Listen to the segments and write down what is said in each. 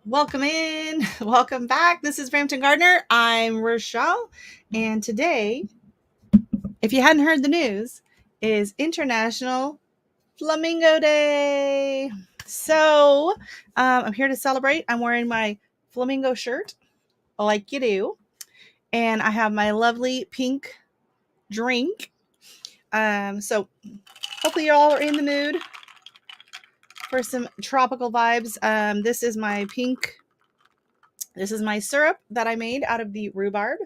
Welcome in. Welcome back. This is Brampton Gardener. I'm Rochelle. And today, if you hadn't heard the news, is International Flamingo Day. So I'm here to celebrate. I'm wearing my flamingo shirt, like you do. And I have my lovely pink drink. So hopefully you all are in the mood for some tropical vibes. This is my syrup that I made out of the rhubarb,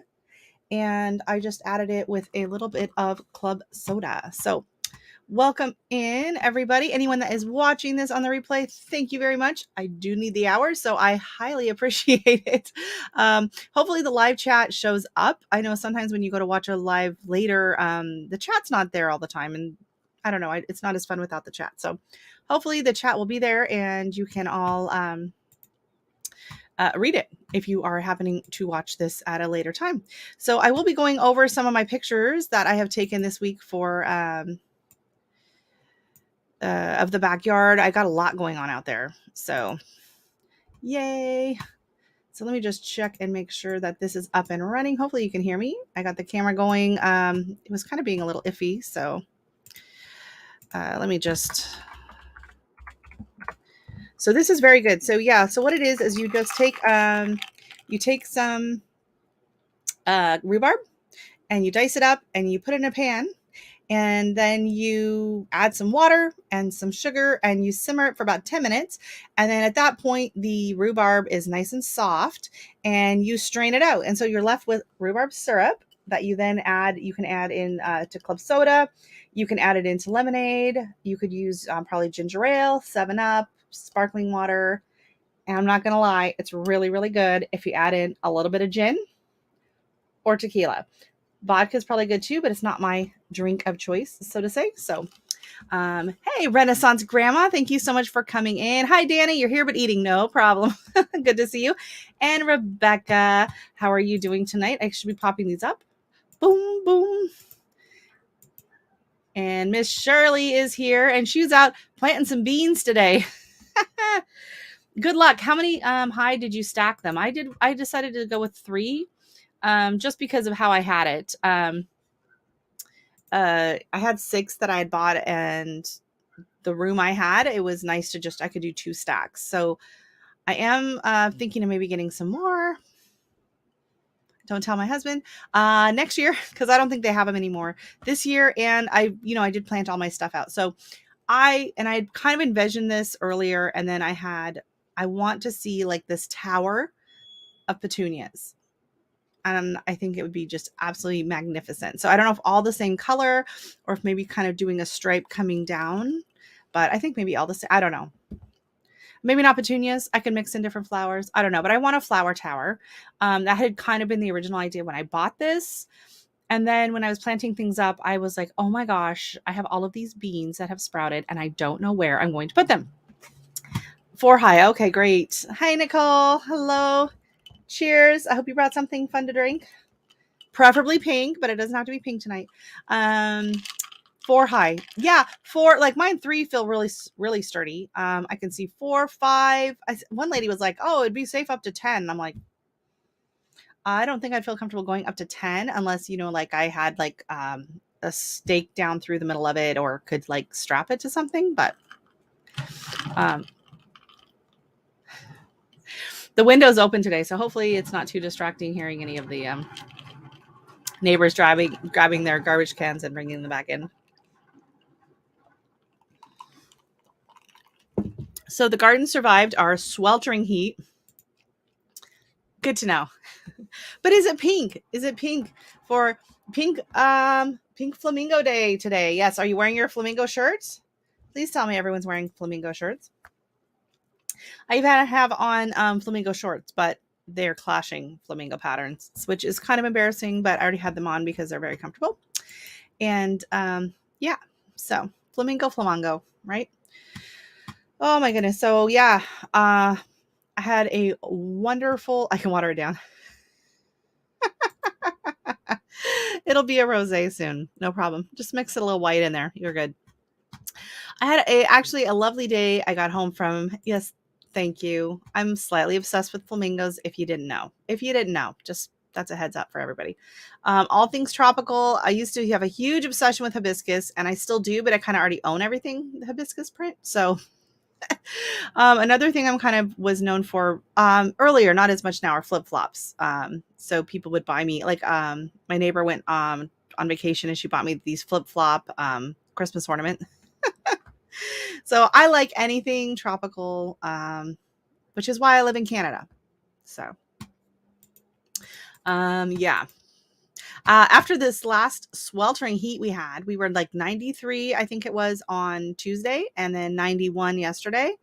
and I just added it with a little bit of club soda. So welcome in, everybody. Anyone that is watching this on the replay, thank you very much. I do need the hours, so I highly appreciate it. Hopefully the live chat shows up. I know sometimes when you go to watch a live later, the chat's not there all the time, and I don't know, it's not as fun without the chat. So hopefully the chat will be there and you can all read it if you are happening to watch this at a later time. So I will be going over some of my pictures that I have taken this week for of the backyard. I got a lot going on out there. So yay. So let me just check and make sure that this is up and running. Hopefully you can hear me. I got the camera going. It was kind of being a little iffy. So let me just... So this is very good. So yeah, so what it is you just take some rhubarb and you dice it up and you put it in a pan, and then you add some water and some sugar and you simmer it for about 10 minutes. And then at that point, the rhubarb is nice and soft and you strain it out. And so you're left with rhubarb syrup that you then add. You can add in to club soda. You can add it into lemonade. You could use probably ginger ale, 7-Up, sparkling water. And I'm not going to lie, it's really, really good if you add in a little bit of gin or tequila. Vodka is probably good too, but it's not my drink of choice, so to say. So, hey, Renaissance Grandma, thank you so much for coming in. Hi, Danny, you're here but eating, no problem. Good to see you. And Rebecca, how are you doing tonight? I should be popping these up. Boom, boom. And Miss Shirley is here, and she's out planting some beans today. Good luck. How many high did you stack them? I decided to go with 3. Just because of how I had it. I had 6 that I had bought, and the room I had, it was nice to I could do 2 stacks. So I am thinking of maybe getting some more. Don't tell my husband. Next year, because I don't think they have them anymore this year. And I did plant all my stuff out. So I kind of envisioned this earlier, and then I want to see like this tower of petunias. And I think it would be just absolutely magnificent. So I don't know if all the same color or if maybe kind of doing a stripe coming down, but I think maybe all the same. I don't know. Maybe not petunias. I can mix in different flowers. I don't know, but I want a flower tower. That had kind of been the original idea when I bought this. And then when I was planting things up, I was like, oh my gosh, I have all of these beans that have sprouted and I don't know where I'm going to put them. 4 high. Okay, great. Hi, Nicole. Hello. Cheers. I hope you brought something fun to drink. Preferably pink, but it doesn't have to be pink tonight. 4 high. Yeah, 4. Like mine 3 feel really, really sturdy. I can see 4, 5. One lady was like, oh, it'd be safe up to 10. I'm like, I don't think I'd feel comfortable going up to 10 unless, like I had like a stake down through the middle of it or could like strap it to something. But the window's open today, so hopefully it's not too distracting hearing any of the neighbors grabbing their garbage cans and bringing them back in. So the garden survived our sweltering heat. Good to know. But is it pink? Is it pink for pink Flamingo Day today? Yes. Are you wearing your flamingo shirts? Please tell me everyone's wearing flamingo shirts. I even have on flamingo shorts, but they're clashing flamingo patterns, which is kind of embarrassing, but I already had them on because they're very comfortable. And yeah, so flamingo, right? Oh my goodness. So yeah, I had a wonderful, I can water it down. It'll be a rosé soon. No problem. Just mix it a little white in there. You're good. I had actually a lovely day. I got home from, yes, Thank you. I'm slightly obsessed with flamingos. If you didn't know, just that's a heads up for everybody. All things tropical. I used to have a huge obsession with hibiscus, and I still do, but I kind of already own everything the hibiscus print. So another thing I'm kind of was known for earlier, not as much now, are flip flops. So people would buy me like my neighbor went on vacation and she bought me these flip flop Christmas ornament. So I like anything tropical, which is why I live in Canada. So yeah. After this last sweltering heat we had, we were like 93, I think it was on Tuesday, and then 91 yesterday.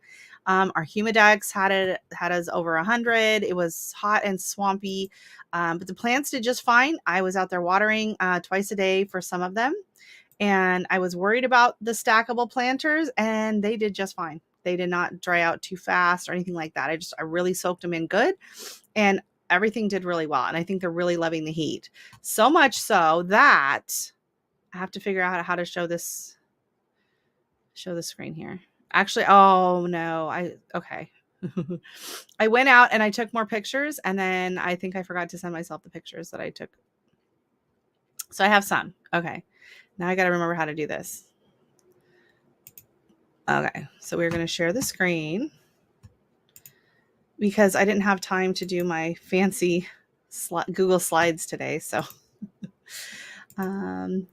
Our humidex had us over 100. It was hot and swampy, but the plants did just fine. I was out there watering twice a day for some of them, and I was worried about the stackable planters, and they did just fine. They did not dry out too fast or anything like that. I really soaked them in good, and everything did really well. And I think they're really loving the heat. So much so that I have to figure out how to show the screen here. Actually, oh no, okay. I went out and I took more pictures, and then I think I forgot to send myself the pictures that I took. So I have some. Okay. Now I got to remember how to do this. Okay. So we're going to share the screen because I didn't have time to do my fancy Google Slides today. So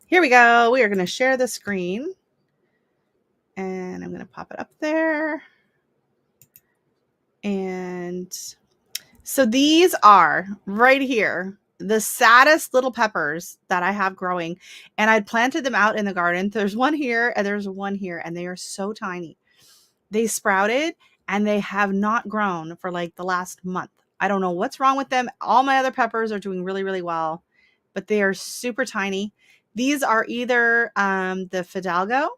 here we go. We are going to share the screen, and I'm going to pop it up there. And so these are right here, the saddest little peppers that I have growing, and I'd planted them out in the garden. There's one here and there's one here, and they are so tiny. They sprouted and they have not grown for like the last month. I don't know what's wrong with them. All my other peppers are doing really, really well, but they are super tiny. These are either the Fidalgo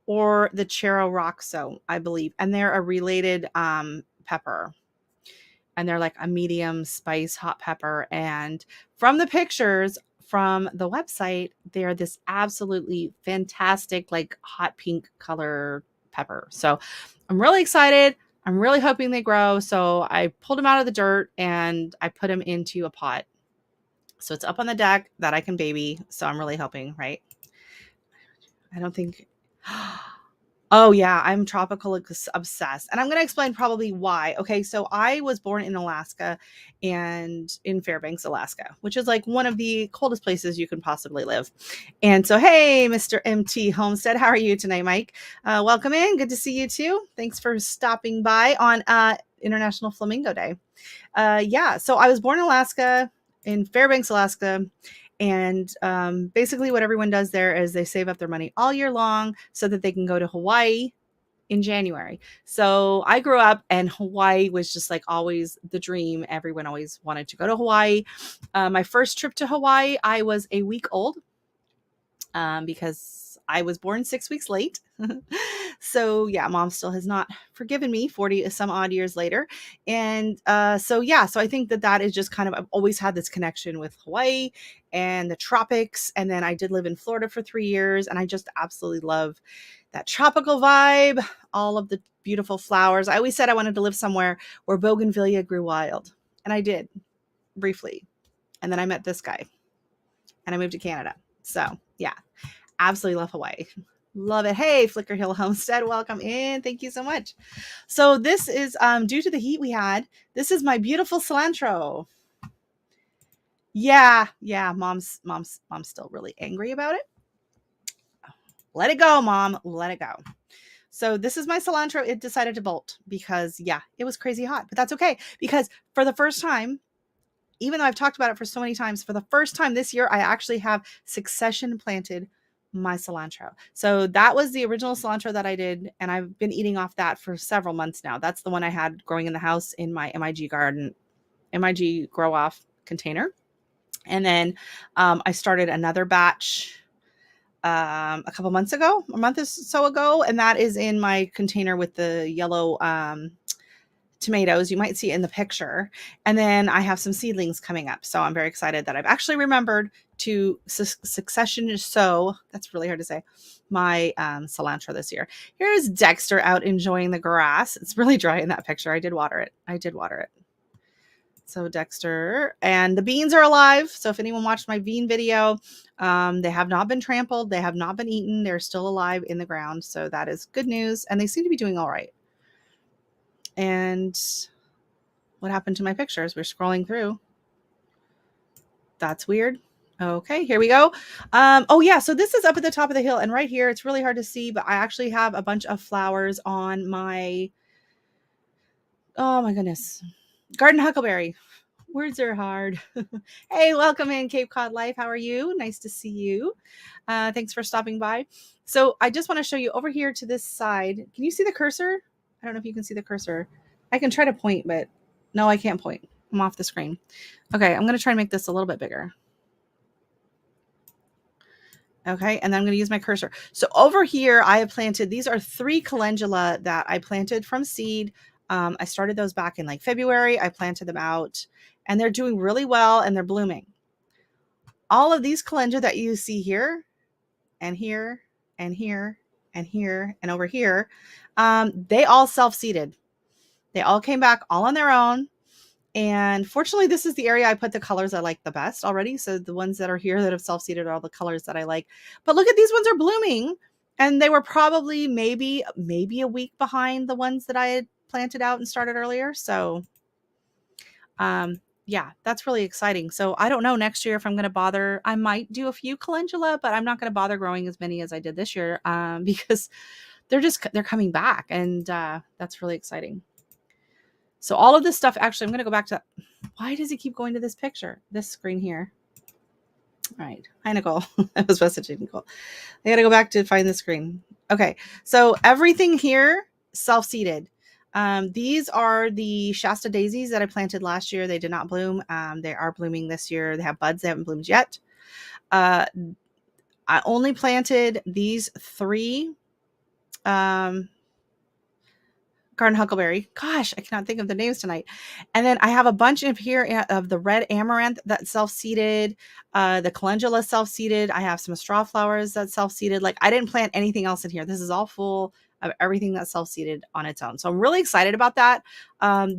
or the Chero Roxo, I believe, and they're a related pepper. And they're like a medium spice hot pepper. And from the pictures from the website, they're this absolutely fantastic, like hot pink color pepper. So I'm really excited. I'm really hoping they grow. So I pulled them out of the dirt and I put them into a pot. So it's up on the deck that I can baby. So I'm really hoping, right? I don't think... Oh yeah, I'm tropical obsessed. And I'm going to explain probably why. Okay, so I was born in Alaska, and in Fairbanks, Alaska, which is like one of the coldest places you can possibly live. And so, hey, Mr. MT Homestead, how are you tonight, Mike? Welcome in. Good to see you too. Thanks for stopping by on International Flamingo Day. Yeah, so I was born in Alaska, in Fairbanks, Alaska. And basically what everyone does there is they save up their money all year long so that they can go to Hawaii in January. So I grew up, and Hawaii was just like always the dream. Everyone always wanted to go to Hawaii. My first trip to Hawaii, I was a week old because I was born 6 weeks late. So yeah, mom still has not forgiven me 40 some odd years later. And so yeah, so I think that is just kind of, I've always had this connection with Hawaii and the tropics. And then I did live in Florida for 3 years, and I just absolutely love that tropical vibe, all of the beautiful flowers. I always said I wanted to live somewhere where bougainvillea grew wild, and I did briefly. And then I met this guy and I moved to Canada. So yeah, absolutely love Hawaii. Love it. Hey, Flicker Hill Homestead, welcome in. Thank you so much. So this is due to the heat we had. This is my beautiful cilantro. Yeah, mom's still really angry about it. Let it go, mom. Let it go. So this is my cilantro. It decided to bolt because yeah, it was crazy hot, but that's okay, because for the first time, even though I've talked about it for so many times, for the first time this year, I actually have succession planted my cilantro. So that was the original cilantro that I did, and I've been eating off that for several months now. That's the one I had growing in the house in my MIG garden, MIG grow off container. And then I started another batch a couple months ago, a month or so ago, and that is in my container with the yellow tomatoes. You might see in the picture. And then I have some seedlings coming up. So I'm very excited that I've actually remembered to succession sow. That's really hard to say. My cilantro this year. Here's Dexter out enjoying the grass. It's really dry in that picture. I did water it. So Dexter, and the beans are alive. So if anyone watched my bean video, they have not been trampled. They have not been eaten. They're still alive in the ground. So that is good news. And they seem to be doing all right. And what happened to my pictures? We're scrolling through. That's weird. Okay, here we go. Oh yeah, so this is up at the top of the hill, and right here, it's really hard to see, but I actually have a bunch of flowers on my, oh my goodness, garden huckleberry. Words are hard. Hey, welcome in Cape Cod Life. How are you? Nice to see you. Thanks for stopping by. So I just want to show you over here to this side. Can you see the cursor? I don't know if you can see the cursor. I can try to point, but no, I can't point. I'm off the screen. Okay, I'm going to try and make this a little bit bigger. Okay, and then I'm going to use my cursor. So over here, I have planted, these are 3 calendula that I planted from seed. I started those back in like February. I planted them out and they're doing really well and they're blooming. All of these calendula that you see here and here and here and here and over here, they all self-seeded. They all came back all on their own. And fortunately, this is the area I put the colors I like the best already. So the ones that are here that have self-seeded are all the colors that I like. But look at these ones are blooming. And they were probably maybe a week behind the ones that I had planted out and started earlier. So yeah, that's really exciting. So I don't know next year if I'm going to bother. I might do a few calendula, but I'm not going to bother growing as many as I did this year because they're coming back. And that's really exciting. So all of this stuff, actually, I'm going to go back to, why does it keep going to this picture, this screen here? All right. Hi, Nicole. I was messaging Nicole. I got to go back to find the screen. Okay. So everything here, self-seeded. These are the Shasta daisies that I planted last year. They did not bloom. They are blooming this year. They have buds. They haven't bloomed yet. I only planted these 3 garden huckleberry. Gosh, I cannot think of the names tonight. And then I have a bunch of here of the red amaranth that's self-seeded. The calendula self-seeded. I have some straw flowers that's self-seeded. Like I didn't plant anything else in here. This is all full of everything that's self-seeded on its own. So I'm really excited about that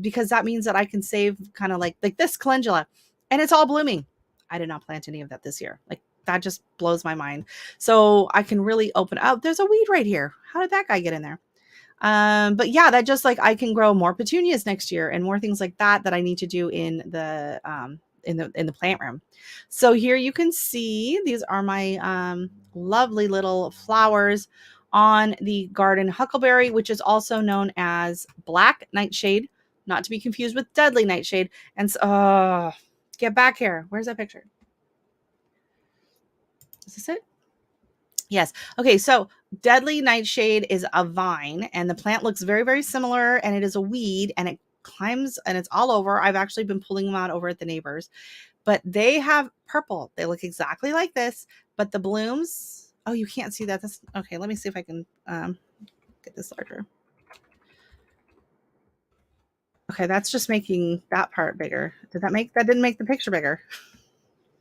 because that means that I can save kind of like this calendula and it's all blooming. I did not plant any of that this year. Like that just blows my mind. So I can really open up. There's a weed right here. How did that guy get in there? But yeah, that just like I can grow more petunias next year and more things like that I need to do in the plant room. So here you can see these are my lovely little flowers on the garden huckleberry, which is also known as black nightshade, not to be confused with deadly nightshade. And so, get back here. Where's that picture? Is this it? Yes. Okay. So deadly nightshade is a vine and the plant looks very, very similar and it is a weed and it climbs and it's all over. I've actually been pulling them out over at the neighbors, but they have purple. They look exactly like this, but the blooms, oh, you can't see that. That's okay. Let me see if I can get this larger. Okay. That's just making that part bigger. That didn't make the picture bigger.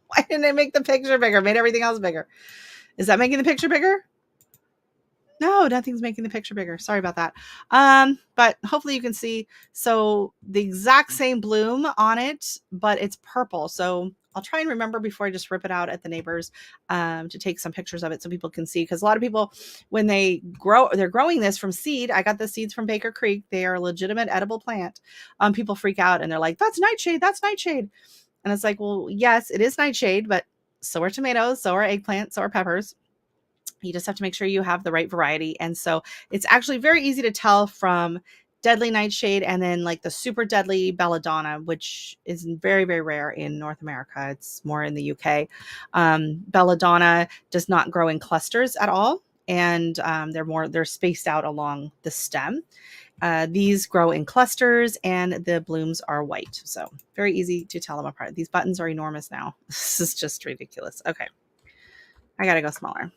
Why didn't it make the picture bigger? Made everything else bigger. Is that making the picture bigger? No, nothing's making the picture bigger. Sorry about that. But hopefully you can see. So the exact same bloom on it, but it's purple. So I'll try and remember before I just rip it out at the neighbors to take some pictures of it so people can see. Because a lot of people, when they're growing this from seed. I got the seeds from Baker Creek. They are a legitimate edible plant. People freak out and they're like, that's nightshade. That's nightshade. And it's like, well, yes, it is nightshade, but so are tomatoes, so are eggplants, so are peppers. You just have to make sure you have the right variety. And so it's actually very easy to tell from deadly nightshade and then like the super deadly belladonna, which is very, very rare in North America. It's more in the UK. Belladonna does not grow in clusters at all. And they're spaced out along the stem. These grow in clusters and the blooms are white. So very easy to tell them apart. These buttons are enormous now. This is just ridiculous. Okay. I got to go smaller.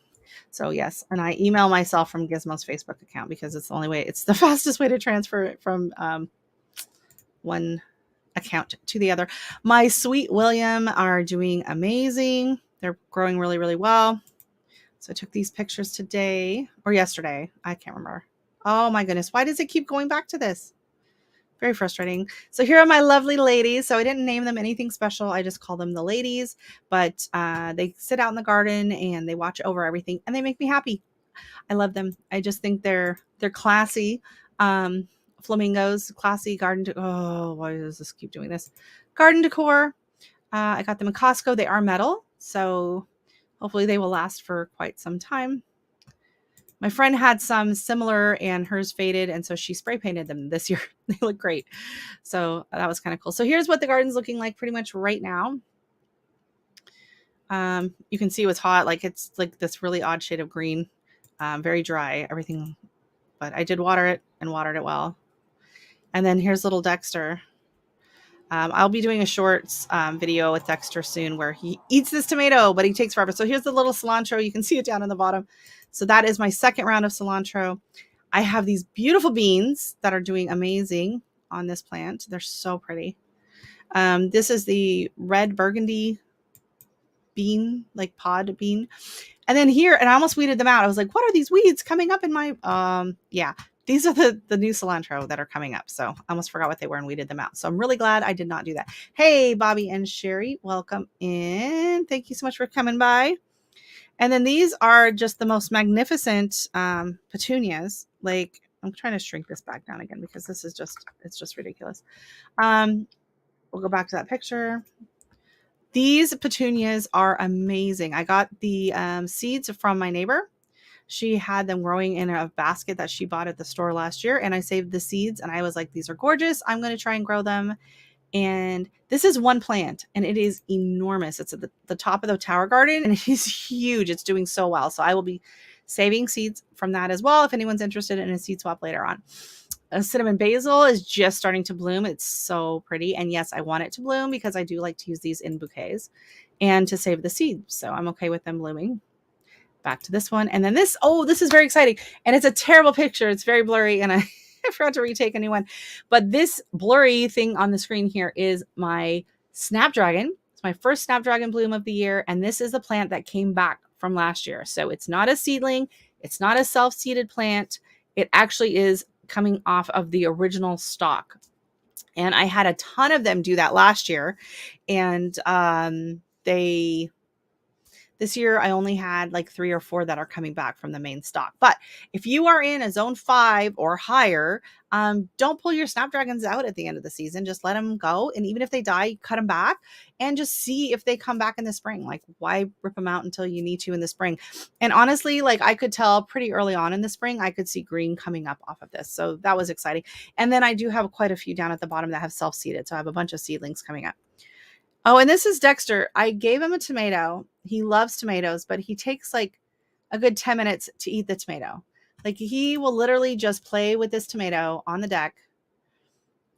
So yes. And I email myself from Gizmo's Facebook account because it's the only way, it's the fastest way to transfer it from one account to the other. My Sweet William are doing amazing. They're growing really, really well. So I took these pictures today or yesterday. I can't remember. Oh my goodness. Why does it keep going back to this? Very frustrating. So here are my lovely ladies. So I didn't name them anything special. I just call them the ladies, but they sit out in the garden and they watch over everything and they make me happy. I love them. I just think they're classy. Flamingos, classy garden. Oh, why does this keep doing this? Garden decor. I got them in Costco. They are metal, so hopefully they will last for quite some time. My friend had some similar and hers faded, and so she spray painted them this year. They look great. So that was kind of cool. So here's what the garden's looking like pretty much right now. You can see it was hot. Like it's like this really odd shade of green. Very dry, everything. But I did water it and watered it well. And then here's little Dexter. I'll be doing a shorts video with Dexter soon where he eats this tomato, but he takes forever. So here's the little cilantro. You can see it down in the bottom. So that is my second round of cilantro. I have these beautiful beans that are doing amazing on this plant. They're so pretty. This is the red burgundy bean, like pod bean. And then here, and I almost weeded them out. I was like, what are these weeds coming up in my, yeah, these are the new cilantro that are coming up. So I almost forgot what they were and weeded them out. So I'm really glad I did not do that. Hey, Bobby and Sherry, welcome in. Thank you so much for coming by. And then these are just the most magnificent petunias. Like, I'm trying to shrink this back down again because this is just, it's just ridiculous. We'll go back to that picture. These petunias are amazing. I got the seeds from my neighbor. She had them growing in a basket that she bought at the store last year, and I saved the seeds, and I was like, these are gorgeous. I'm going to try and grow them. And this is one plant, and it is enormous. It's at the top of the tower garden, and it is huge. It's doing so well. So I will be saving seeds from that as well if anyone's interested in a seed swap later on. Cinnamon basil is just starting to bloom. It's so pretty. And yes, I want it to bloom because I do like to use these in bouquets and to save the seeds. So I'm okay with them blooming. Back to this one. And then this, oh, this is very exciting. And it's a terrible picture. It's very blurry. And I forgot to retake a new one. But this blurry thing on the screen here is my Snapdragon. It's my first Snapdragon bloom of the year. And this is a plant that came back from last year. So it's not a seedling. It's not a self-seeded plant. It actually is coming off of the original stock. And I had a ton of them do that last year. And this year I only had like 3 or 4 that are coming back from the main stock. But if you are in a zone 5 or higher, don't pull your Snapdragons out at the end of the season. Just let them go. And even if they die, cut them back and just see if they come back in the spring. Like, why rip them out until you need to in the spring? And honestly, like, I could tell pretty early on in the spring, I could see green coming up off of this. So that was exciting. And then I do have quite a few down at the bottom that have self-seeded. So I have a bunch of seedlings coming up. Oh, and this is Dexter. I gave him a tomato. He loves tomatoes, but he takes like a good 10 minutes to eat the tomato. Like, he will literally just play with this tomato on the deck.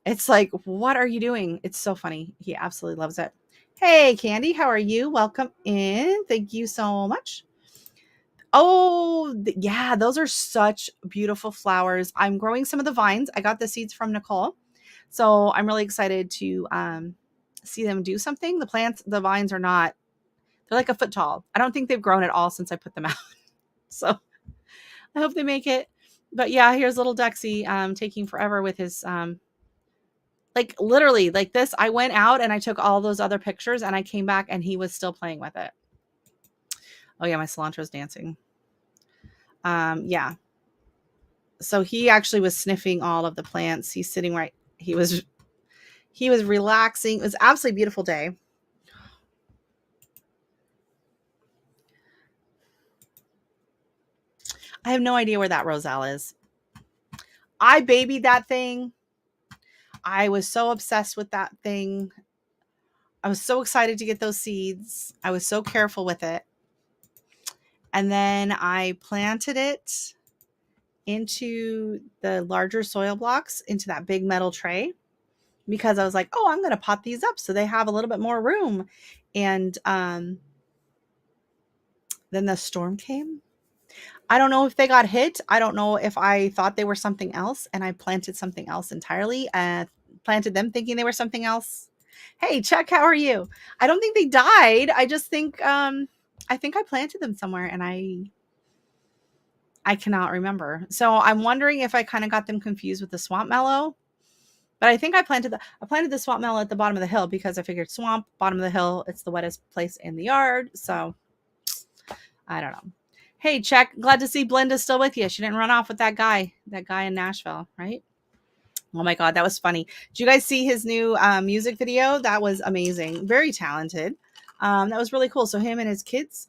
It's like, what are you doing? It's so funny. He absolutely loves it. Hey, Candy, how are you? Welcome in. Thank you so much. Oh, yeah, those are such beautiful flowers. I'm growing some of the vines. I got the seeds from Nicole. So I'm really excited to see them do something. The vines are not, they're like a foot tall. I don't think they've grown at all since I put them out. So I hope they make it. But yeah, here's little Dexy taking forever with his, like, literally like this. I went out and I took all those other pictures and I came back and he was still playing with it. Oh yeah, my cilantro's dancing. Yeah. So he actually was sniffing all of the plants. He's sitting right. He was relaxing. It was an absolutely beautiful day. I have no idea where that roselle is. I babied that thing. I was so obsessed with that thing. I was so excited to get those seeds. I was so careful with it. And then I planted it into the larger soil blocks, into that big metal tray, because I was like, oh, I'm going to pot these up so they have a little bit more room. And then the storm came. I don't know if they got hit. I don't know if I thought they were something else and I planted something else entirely. planted them thinking they were something else. Hey, Chuck, how are you? I don't think they died. I just think I planted them somewhere and I cannot remember. So I'm wondering if I kind of got them confused with the swamp mallow. But I think I planted the swamp mallow at the bottom of the hill because I figured swamp, bottom of the hill, it's the wettest place in the yard. So I don't know. Hey, Chuck, glad to see Blinda's still with you. She didn't run off with that guy in Nashville, right? Oh my God, that was funny. Did you guys see his new music video? That was amazing. Very talented. That was really cool. So him and his kids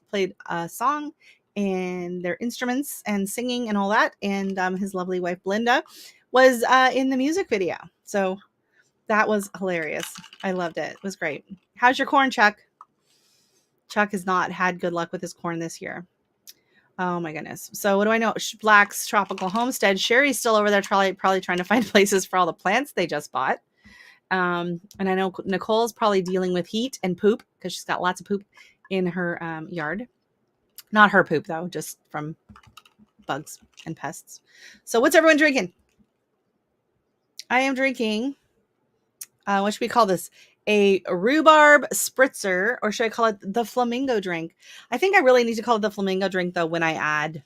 played a song and their instruments and singing and all that. And his lovely wife, Blinda, was in the music video. So that was hilarious. I loved it. It was great. How's your corn, Chuck? Chuck has not had good luck with his corn this year. Oh my goodness. So what do I know? Black's Tropical Homestead. Sherry's still over there probably trying to find places for all the plants they just bought. And I know Nicole's probably dealing with heat and poop because she's got lots of poop in her yard. Not her poop though, just from bugs and pests. So what's everyone drinking? I am drinking, what should we call this? A rhubarb spritzer, or should I call it the flamingo drink? I think I really need to call it the flamingo drink though when I add,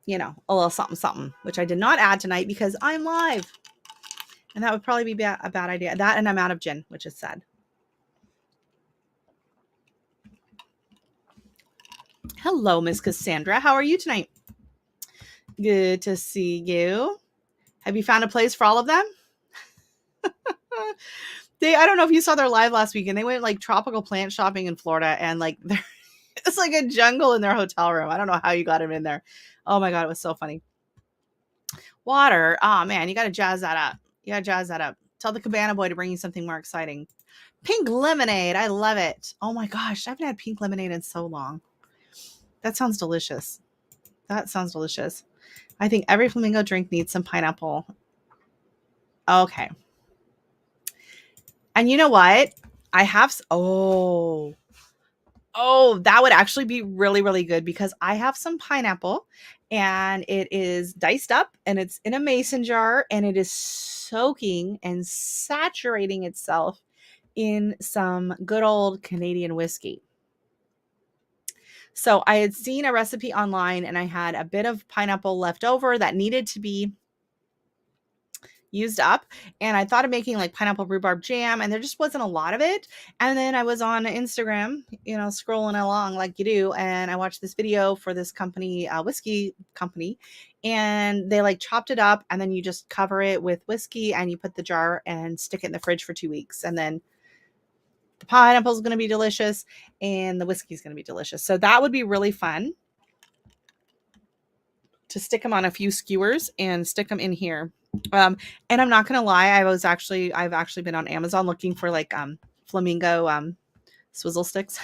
a little something, something, which I did not add tonight because I'm live. And that would probably be a bad idea. That and I'm out of gin, which is sad. Hello, Miss Cassandra. How are you tonight? Good to see you. Have you found a place for all of them? I don't know if you saw their live last week and they went like tropical plant shopping in Florida and like it's like a jungle in their hotel room. I don't know how you got them in there. Oh my God, it was so funny. Water. Oh man, you got to jazz that up. Tell the cabana boy to bring you something more exciting. Pink lemonade. I love it. Oh my gosh, I haven't had pink lemonade in so long. That sounds delicious. I think every flamingo drink needs some pineapple. Okay. And you know what? I have, that would actually be really, really good because I have some pineapple and it is diced up and it's in a mason jar and it is soaking and saturating itself in some good old Canadian whiskey. So I had seen a recipe online and I had a bit of pineapple left over that needed to be used up, and I thought of making like pineapple rhubarb jam, and there just wasn't a lot of it. And then I was on Instagram, scrolling along like you do, and I watched this video for this company, whiskey company, and they like chopped it up and then you just cover it with whiskey and you put the jar and stick it in the fridge for 2 weeks, and then the pineapple is going to be delicious and the whiskey is going to be delicious. So that would be really fun to stick them on a few skewers and stick them in here. And I'm not going to lie. I've actually been on Amazon looking for like, flamingo, swizzle sticks.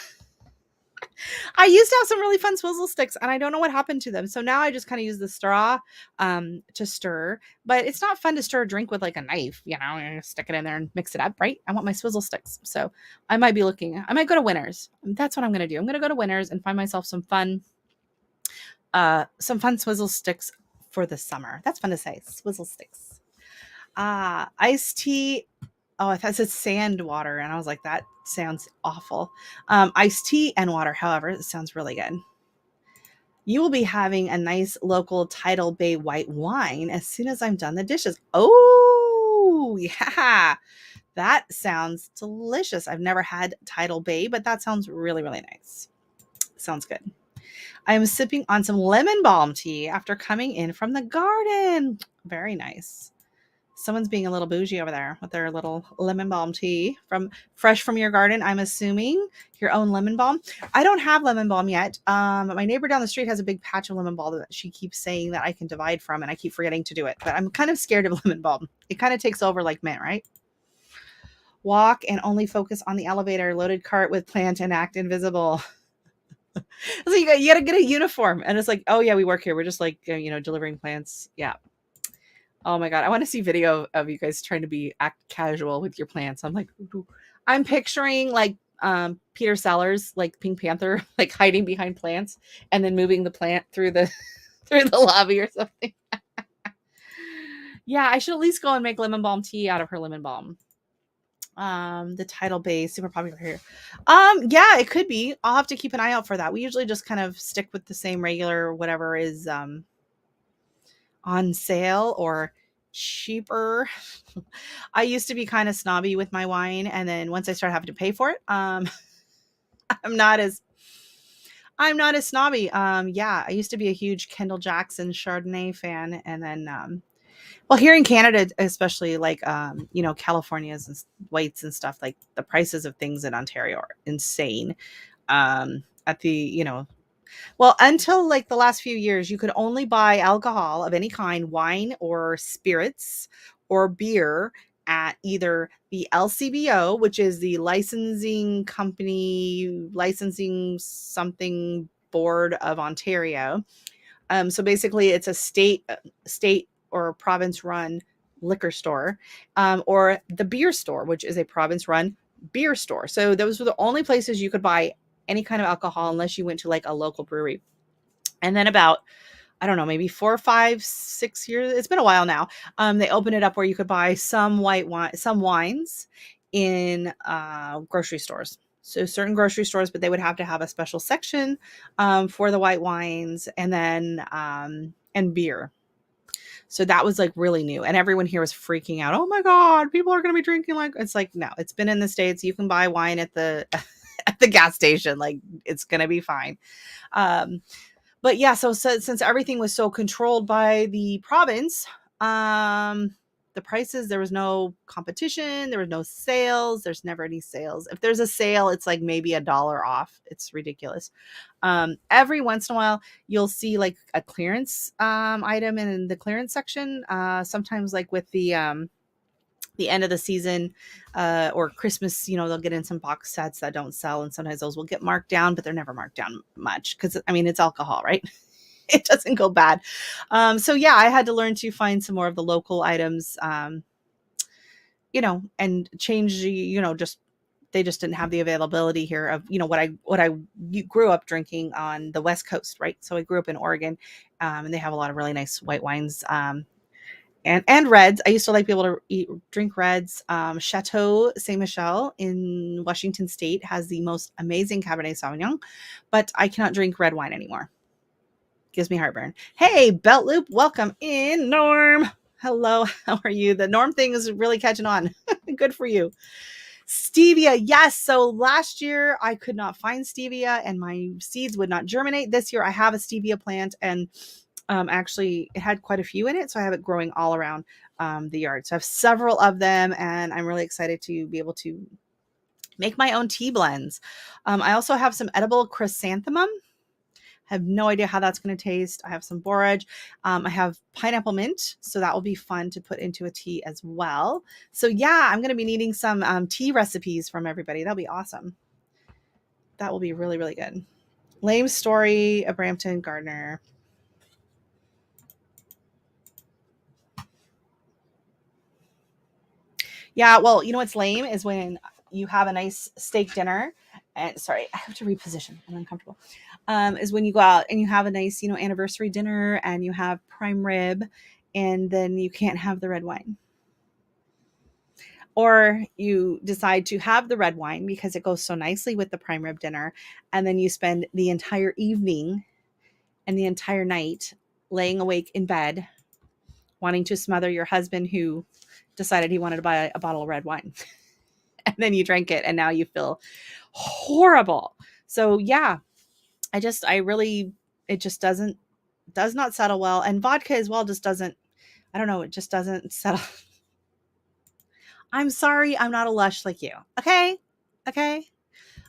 I used to have some really fun swizzle sticks and I don't know what happened to them. So now I just kind of use the straw, to stir, but it's not fun to stir a drink with like a knife, stick it in there and mix it up. Right. I want my swizzle sticks. So I might go to Winners. That's what I'm going to do. I'm going to go to Winners and find myself some fun swizzle sticks for the summer. That's fun to say. Swizzle sticks. Iced tea. Oh, I thought it said sand water. And I was like, that sounds awful. Iced tea and water. However, it sounds really good. You will be having a nice local Tidal Bay white wine as soon as I'm done the dishes. Oh, yeah. That sounds delicious. I've never had Tidal Bay, but that sounds really, really nice. Sounds good. I am sipping on some lemon balm tea after coming in from the garden. Very nice. Someone's being a little bougie over there with their little lemon balm tea fresh from your garden. I'm assuming your own lemon balm. I don't have lemon balm yet. My neighbor down the street has a big patch of lemon balm that she keeps saying that I can divide from, and I keep forgetting to do it. But I'm kind of scared of lemon balm. It kind of takes over like mint, right? Walk and only focus on the elevator. Loaded cart with plant and act invisible. So you got to get a uniform, and it's like, oh yeah, we work here. We're just like delivering plants. Yeah. Oh my God, I want to see video of you guys trying to act casual with your plants. I'm like, I'm picturing like Peter Sellers, like Pink Panther, like hiding behind plants and then moving the plant through the through the lobby or something. Yeah, I should at least go and make lemon balm tea out of her lemon balm. The title base, super popular here. Yeah, it could be. I'll have to keep an eye out for that. We usually just kind of stick with the same regular whatever is on sale or cheaper. I used to be kind of snobby with my wine, and then once I started having to pay for it, I'm not as I'm not as snobby. Yeah, I used to be a huge Kendall Jackson Chardonnay fan, and then well, here in Canada, especially like California's and whites and stuff, like the prices of things in Ontario are insane. At the well, until like the last few years, you could only buy alcohol of any kind, wine or spirits or beer at either the LCBO, which is the licensing company, licensing something board of Ontario. So basically, it's a state or province run liquor store, or the beer store, which is a province run beer store. So those were the only places you could buy any kind of alcohol unless you went to like a local brewery. And then about, I don't know, maybe 4 or 5, 6 years. It's been a while now. They opened it up where you could buy some white wine, some wines in grocery stores. So certain grocery stores, but they would have to have a special section for the white wines and then and beer. So that was like really new. And everyone here was freaking out. Oh my God, people are going to be drinking like, it's like, no, it's been in the States. You can buy wine at the, at the gas station. Like it's going to be fine. Um, but yeah, so since everything was so controlled by the province, the prices, there was no competition, there was no sales, there's never any sales. If there's a sale, it's like maybe $1 off. It's ridiculous. Every once in a while, you'll see like a clearance item in the clearance section. Sometimes like with the end of the season or Christmas, they'll get in some box sets that don't sell, and sometimes those will get marked down, but they're never marked down much because I mean it's alcohol, right? It doesn't go bad. So yeah, I had to learn to find some more of the local items, and change. Just they just didn't have the availability here of what I grew up drinking on the West Coast, right? So I grew up in Oregon, and they have a lot of really nice white wines. And reds. I used to like be able to drink reds. Chateau Saint Michel in Washington State has the most amazing Cabernet Sauvignon, but I cannot drink red wine anymore. Gives me heartburn. Hey, Belt Loop, welcome in, Norm. Hello, how are you? The Norm thing is really catching on. Good for you. Stevia, yes. So last year I could not find stevia and my seeds would not germinate. This year I have a stevia plant, and actually it had quite a few in it, so I have it growing all around the yard. So I have several of them, and I'm really excited to be able to make my own tea blends. I also have some edible chrysanthemum. Have no idea how that's going to taste. I have some borage. I have pineapple mint, so that will be fun to put into a tea as well. So yeah, I'm going to be needing some tea recipes from everybody. That'll be awesome. That will be really, really good. Lame story, a Brampton gardener. Yeah, well, you know what's lame is when you have a nice steak dinner. And sorry, I have to reposition. I'm uncomfortable. Is when you go out and you have a nice, anniversary dinner and you have prime rib, and then you can't have the red wine. Or you decide to have the red wine because it goes so nicely with the prime rib dinner, and then you spend the entire evening and the entire night laying awake in bed wanting to smother your husband who decided he wanted to buy a bottle of red wine. And then you drank it and now you feel horrible. So yeah, I really, it just does not settle well. And vodka as well just doesn't, I don't know, it just doesn't settle. I'm sorry, I'm not a lush like you. Okay. Okay.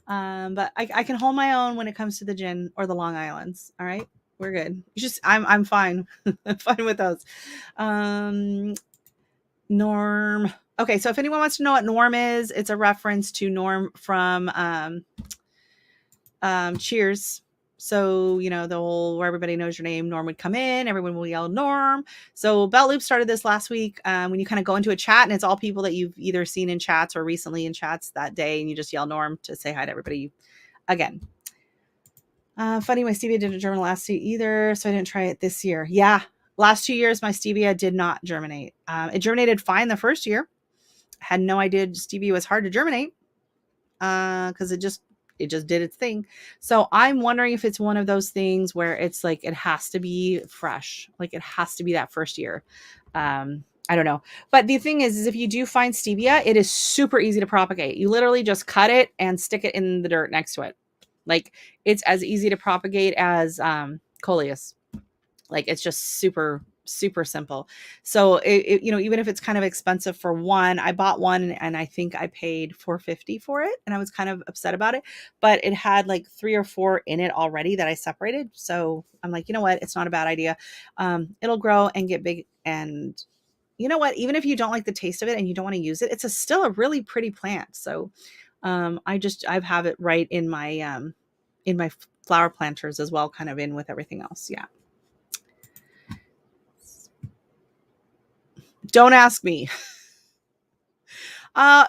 But I can hold my own when it comes to the gin or the Long Islands. All right. We're good. I'm fine. I'm fine with those. Norm. Okay, so if anyone wants to know what Norm is, it's a reference to Norm from Cheers. So, the whole where everybody knows your name, Norm would come in, everyone will yell Norm. So Belt Loop started this last week when you kind of go into a chat and it's all people that you've either seen in chats or recently in chats that day, and you just yell Norm to say hi to everybody again. Funny, my stevia didn't germinate last year either, so I didn't try it this year. Yeah, Last 2 years, my stevia did not germinate. It germinated fine the first year. Had no idea stevia was hard to germinate because it just did its thing. So I'm wondering if it's one of those things where it's like it has to be fresh, like it has to be that first year. I don't know. But the thing is if you do find stevia, it is super easy to propagate. You literally just cut it and stick it in the dirt next to it. Like it's as easy to propagate as coleus. Like it's just super super simple. So you know, even if it's kind of expensive for one, I bought one and I think I paid $4.50 for it, and I was kind of upset about it, but it had like 3 or 4 in it already that I separated. So I'm like, you know what, it's not a bad idea. It'll grow and get big, and you know what, even if you don't like the taste of it and you don't want to use it, it's still a really pretty plant. So I have it right in my flower planters as well, kind of in with everything else. Yeah. Don't ask me.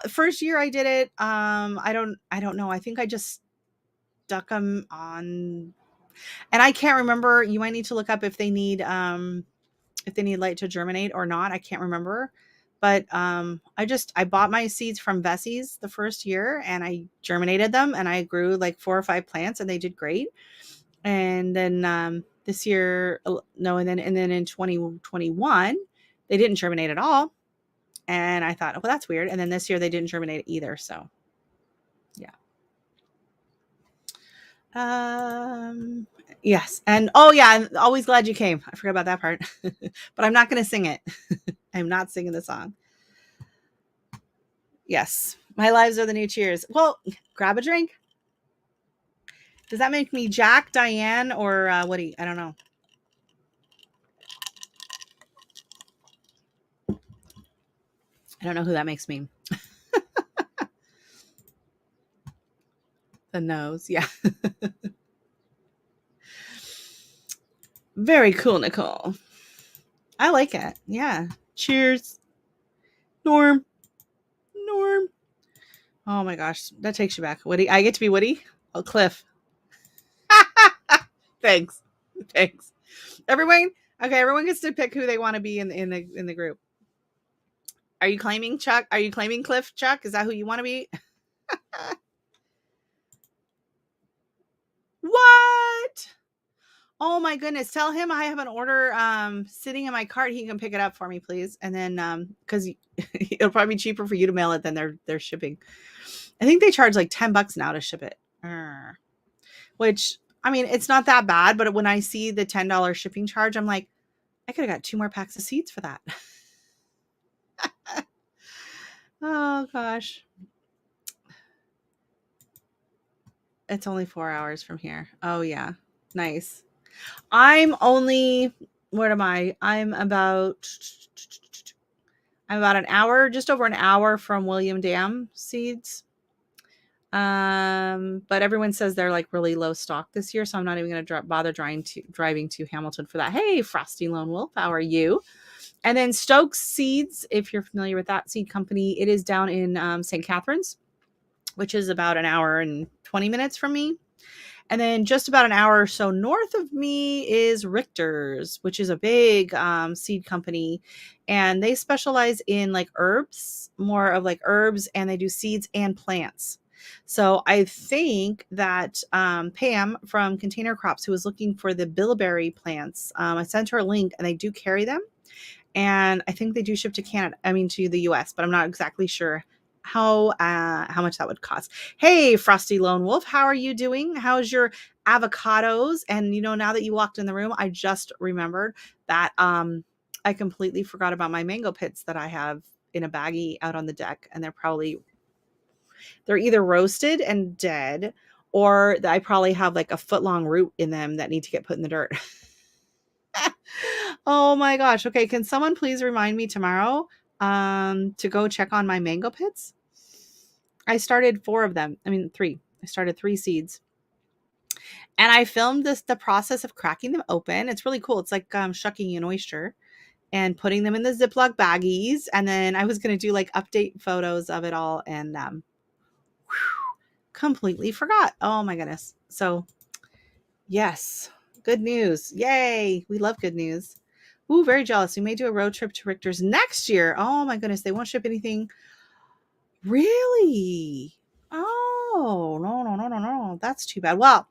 First year I did it. I don't know. I think I just stuck them on, and I can't remember. You might need to look up if they need light to germinate or not. I can't remember. But I bought my seeds from Vessie's the first year and I germinated them and I grew like 4 or 5 plants and they did great. And then this year, no, and then in 2021, they didn't germinate at all. And I thought, oh, well, that's weird. And then this year they didn't germinate either. So yeah. Yes. And oh yeah, I'm always glad you came. I forgot about that part. But I'm not going to sing it. I'm not singing the song. Yes. My lives are the new cheers. Well, grab a drink. Does that make me Jack, Diane, or Woody? I don't know. I don't know who that makes me. The nose. Yeah. Very cool, Nicole. I like it. Yeah. Cheers. Norm. Norm. Oh my gosh. That takes you back. Woody. I get to be Woody? Oh, Cliff. Thanks. Thanks. Everyone. Okay, everyone gets to pick who they want to be in the group. Are you claiming Chuck? Are you claiming Cliff, Chuck? Is that who you want to be? What? Oh my goodness. Tell him I have an order sitting in my cart. He can pick it up for me, please. And then because it'll probably be cheaper for you to mail it than their shipping. I think they charge like $10 now to ship it. Which, I mean, it's not that bad, but when I see the $10 shipping charge, I'm like, I could have got 2 more packs of seeds for that. Oh gosh. It's only 4 hours from here. Oh yeah. Nice. I'm only, what am I? I'm about an hour, just over an hour from William Dam seeds. But everyone says they're like really low stock this year, so I'm not even going to bother driving to Hamilton for that. Hey, Frosty Lone Wolf, how are you? And then Stokes Seeds, if you're familiar with that seed company, it is down in St. Catharines, which is about an hour and 20 minutes from me. And then just about an hour or so north of me is Richter's, which is a big seed company. And they specialize in like herbs, more of like herbs, and they do seeds and plants. So I think that Pam from Container Crops, who was looking for the bilberry plants, I sent her a link and they do carry them. And I think they do ship to to the US, but I'm not exactly sure how much that would cost. Hey, Frosty Lone Wolf, how are you doing? How's your avocados? And you know, now that you walked in the room, I just remembered that I completely forgot about my mango pits that I have in a baggie out on the deck, and they're either roasted and dead, or I probably have like a foot-long root in them that need to get put in the dirt. Oh my gosh. Okay, can someone please remind me tomorrow to go check on my mango pits? I started 4 of them. 3. I started 3 seeds. And I filmed the process of cracking them open. It's really cool. It's like shucking an oyster and putting them in the Ziploc baggies. And then I was going to do like update photos of it all, and completely forgot. Oh my goodness. So yes, good news. Yay. We love good news. Ooh, very jealous. We may do a road trip to Richter's next year. Oh my goodness, they won't ship anything. Really? Oh, no, no, no, no, no. That's too bad. Well,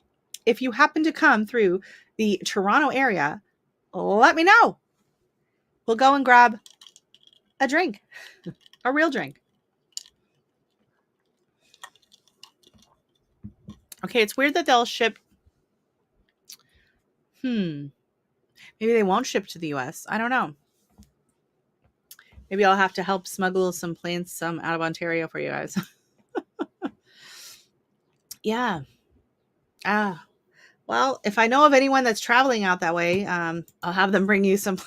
if you happen to come through the Toronto area, let me know. We'll go and grab a drink, a real drink. Okay, it's weird that they'll ship. Maybe they won't ship to the US. I don't know. Maybe I'll have to help smuggle some plants out of Ontario for you guys. Yeah. Well, if I know of anyone that's traveling out that way, I'll have them bring you some.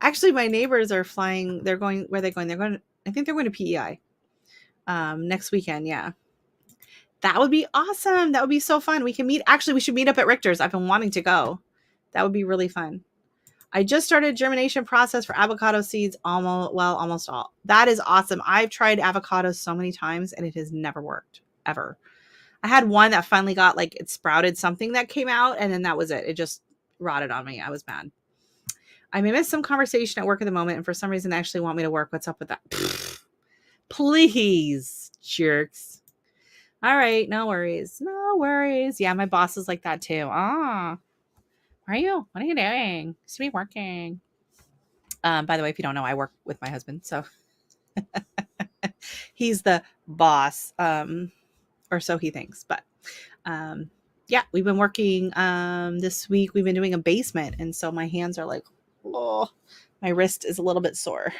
Actually, my neighbors are flying. They're going. Where are they going? I think they're going to PEI next weekend. Yeah. That would be awesome. That would be so fun. We can meet. Actually, we should meet up at Richter's. I've been wanting to go. That would be really fun. I just started germination process for avocado seeds. Almost all. That is awesome. I've tried avocados so many times and it has never worked ever. I had one that finally got like it sprouted something that came out and then that was it. It just rotted on me. I was mad. I may miss some conversation at work at the moment and for some reason they actually want me to work. What's up with that? Please, jerks. All right, no worries. No worries. Yeah, my boss is like that too. What are you doing? You should be working. By the way, if you don't know, I work with my husband, so he's the boss, or so he thinks. But yeah, we've been working this week. We've been doing a basement, and so my hands are like, oh, my wrist is a little bit sore.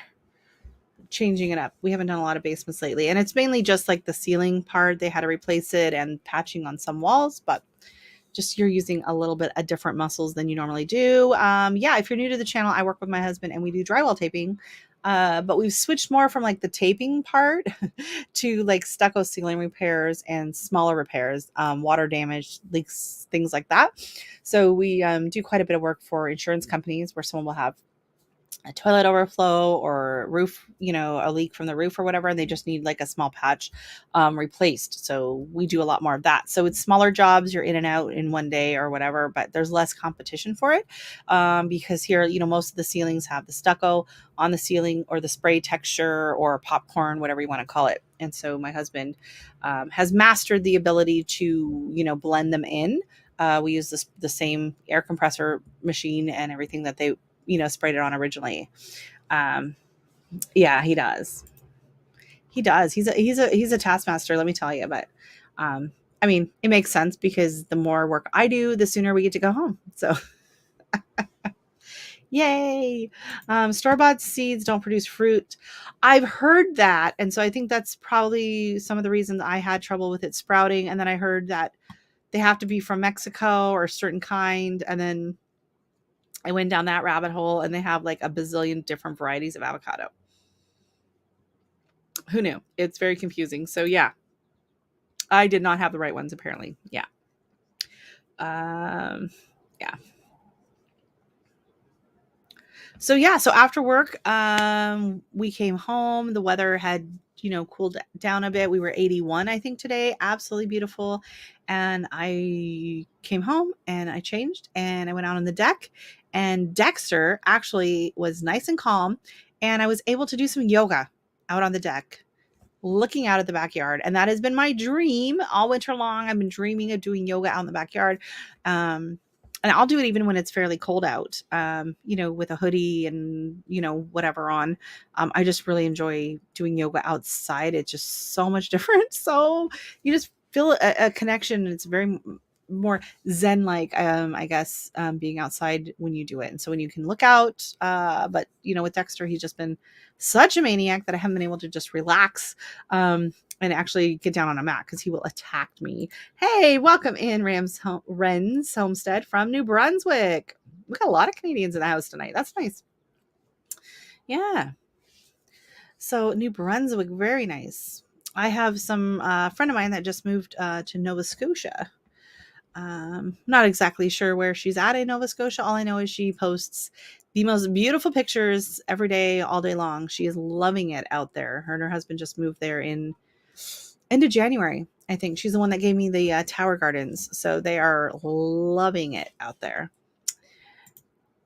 Changing it up. We haven't done a lot of basements lately, and it's mainly just like the ceiling part. They had to replace it and patching on some walls, but just you're using a little bit of different muscles than you normally do. Yeah, if you're new to the channel, I work with my husband and we do drywall taping. But we've switched more from like the taping part to like stucco ceiling repairs and smaller repairs, water damage, leaks, things like that. So we do quite a bit of work for insurance companies where someone will have a toilet overflow or roof, a leak from the roof or whatever, and they just need like a small patch replaced. So we do a lot more of that. So it's smaller jobs, you're in and out in one day or whatever, but there's less competition for it because here, most of the ceilings have the stucco on the ceiling or the spray texture or popcorn, whatever you want to call it. And so my husband has mastered the ability to, blend them in. We use the same air compressor machine and everything that they sprayed it on originally. Yeah, he does. He's a taskmaster, let me tell you. But I mean, it makes sense because the more work I do, the sooner we get to go home. So yay. Store-bought seeds don't produce fruit. I've heard that. And so I think that's probably some of the reasons I had trouble with it sprouting. And then I heard that they have to be from Mexico or a certain kind. And then I went down that rabbit hole and they have like a bazillion different varieties of avocado. Who knew? It's very confusing. So yeah, I did not have the right ones apparently. Yeah. Yeah. So yeah, so after work, we came home. The weather had, cooled down a bit. We were 81, I think, today. Absolutely beautiful. And I came home and I changed and I went out on the deck. And Dexter actually was nice and calm. And I was able to do some yoga out on the deck, looking out at the backyard. And that has been my dream all winter long. I've been dreaming of doing yoga out in the backyard. And I'll do it even when it's fairly cold out, with a hoodie and, whatever on. I just really enjoy doing yoga outside. It's just so much different. So you just feel a connection. It's very more zen-like, I guess, being outside when you do it. And so when you can look out, but, with Dexter, he's just been such a maniac that I haven't been able to just relax. And actually get down on a mat because he will attack me. Hey, welcome in Ren's Homestead from New Brunswick. We got a lot of Canadians in the house tonight. That's nice. Yeah. So New Brunswick, very nice. I have some friend of mine that just moved to Nova Scotia. Not exactly sure where she's at in Nova Scotia. All I know is she posts the most beautiful pictures every day, all day long. She is loving it out there. Her and her husband just moved there in end of January. I think she's the one that gave me the Tower Gardens. So they are loving it out there.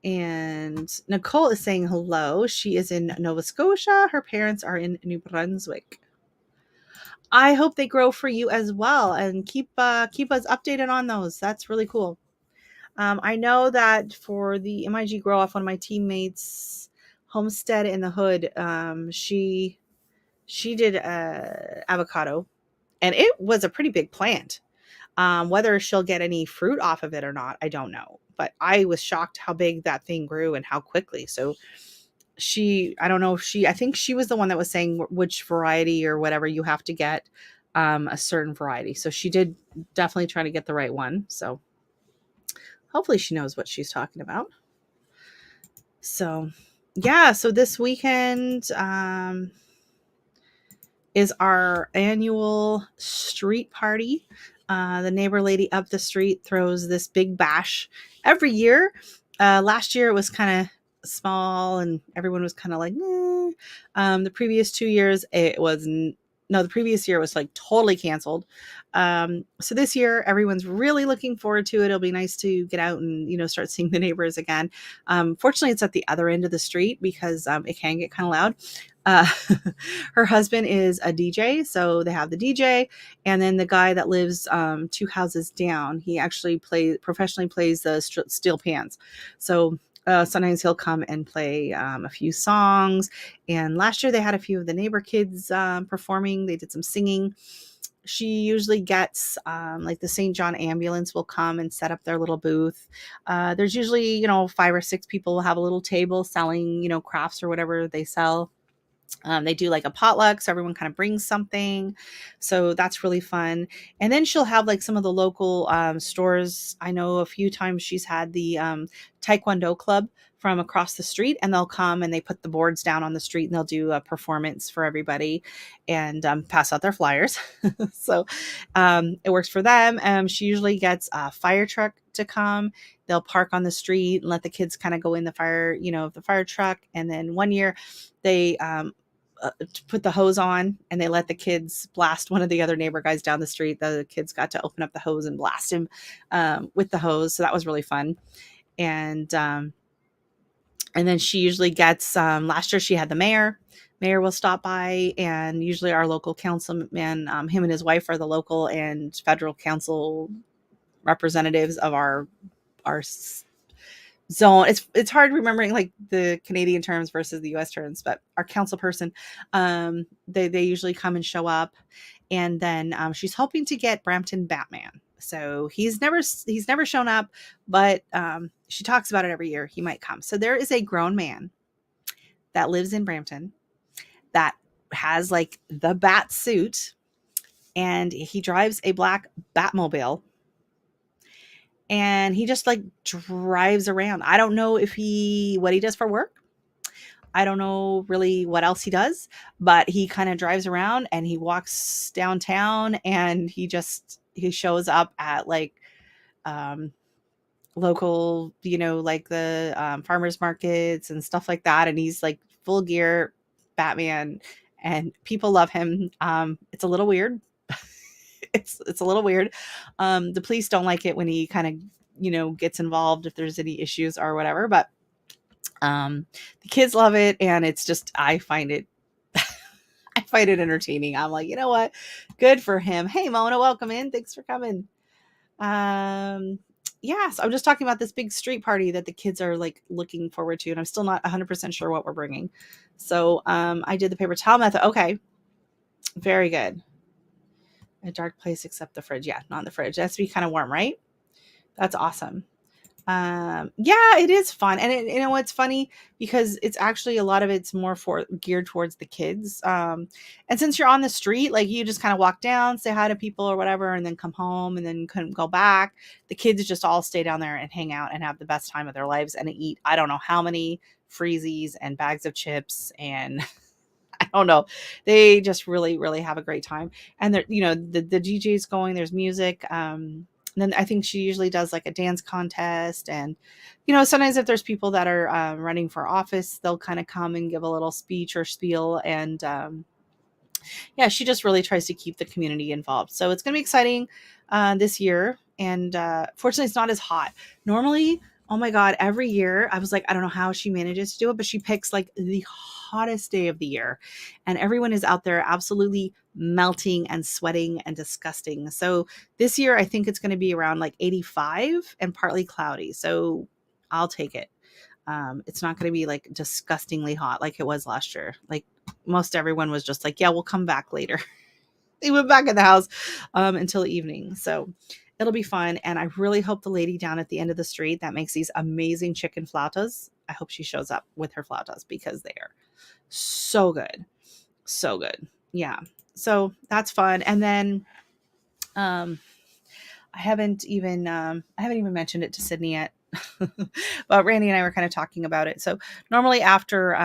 And Nicole is saying hello. She is in Nova Scotia. Her parents are in New Brunswick. I hope they grow for you as well, and keep us updated on those. That's really cool. I know that for the MIG Grow Off, one of my teammates, Homestead in the Hood, she did avocado, and it was a pretty big plant. Whether she'll get any fruit off of it or not, I don't know. But I was shocked how big that thing grew and how quickly. So I don't know if I think she was the one that was saying which variety or whatever you have to get, a certain variety. So she did definitely try to get the right one. So hopefully she knows what she's talking about. So yeah, so this weekend, is our annual street party. The neighbor lady up the street throws this big bash every year. Last year it was kind of small and everyone was kind of like, eh. The previous 2 years it was no, the previous year was like totally canceled. So this year everyone's really looking forward to it. It'll be nice to get out and start seeing the neighbors again. Fortunately, it's at the other end of the street because it can get kind of loud. Uh, her husband is a DJ, so they have the DJ, and then the guy that lives 2 houses down, he actually professionally plays the steel pans. So sometimes he'll come and play a few songs. And last year they had a few of the neighbor kids performing. They did some singing. She usually gets like the St. John ambulance will come and set up their little booth. There's usually 5 or 6 people will have a little table selling crafts or whatever they sell. They do like a potluck, so everyone kind of brings something. So that's really fun. And then she'll have like some of the local stores. I know a few times she's had the Taekwondo club from across the street, and they'll come and they put the boards down on the street and they'll do a performance for everybody and pass out their flyers. So it works for them. She usually gets a fire truck to come. They'll park on the street and let the kids kind of go in the fire truck. And then one year they put the hose on and they let the kids blast one of the other neighbor guys down the street. The kids got to open up the hose and blast him with the hose. So that was really fun. And then she usually gets, last year she had the mayor will stop by, and usually our local councilman, him and his wife are the local and federal council representatives of our zone. It's hard remembering like the Canadian terms versus the US terms, but our council person, they usually come and show up. And then she's hoping to get Brampton Batman. So he's never shown up, but she talks about it every year. He might come. So there is a grown man that lives in Brampton that has like the bat suit, and he drives a black Batmobile. And he just like drives around. I don't know what he does for work. I don't know really what else he does, but he kind of drives around and he walks downtown, and he shows up at like local, like the farmers markets and stuff like that. And he's like full gear Batman, and people love him. It's a little weird. It's a little weird. The police don't like it when he kind of, gets involved if there's any issues or whatever, but the kids love it, and it's just, I find it entertaining. I'm like, you know what? Good for him. Hey, Mona, welcome in. Thanks for coming. Yeah, so I'm just talking about this big street party that the kids are like looking forward to, and I'm still not 100% sure what we're bringing. So I did the paper towel method. Okay, very good. A dark place except the fridge. Yeah, not in the fridge. It has to be kind of warm, right? That's awesome. Yeah, it is fun. And it's funny because it's actually a lot of it's more geared towards the kids. And since you're on the street, like you just kind of walk down, say hi to people or whatever, and then come home and then couldn't go back. The kids just all stay down there and hang out and have the best time of their lives and eat, I don't know how many freezies and bags of chips, and I don't know. They just really, really have a great time. And they're, the DJ's going, there's music. And then I think she usually does like a dance contest. And, sometimes if there's people that are running for office, they'll kind of come and give a little speech or spiel. And yeah, she just really tries to keep the community involved. So it's going to be exciting this year. And fortunately, it's not as hot. Normally, Oh my God, every year I was like, I don't know how she manages to do it, but she picks like the hottest day of the year. And everyone is out there absolutely melting and sweating and disgusting. So this year, I think it's going to be around like 85 and partly cloudy. So I'll take it. It's not going to be like disgustingly hot like it was last year. Like most everyone was just like, yeah, we'll come back later. They went back in the house until evening. So it'll be fun. And I really hope the lady down at the end of the street that makes these amazing chicken flautas, I hope she shows up with her flautas because they are so good. So good. Yeah. So that's fun. And then um, I haven't even mentioned it to Sydney yet. But Randy and I were kind of talking about it. So normally after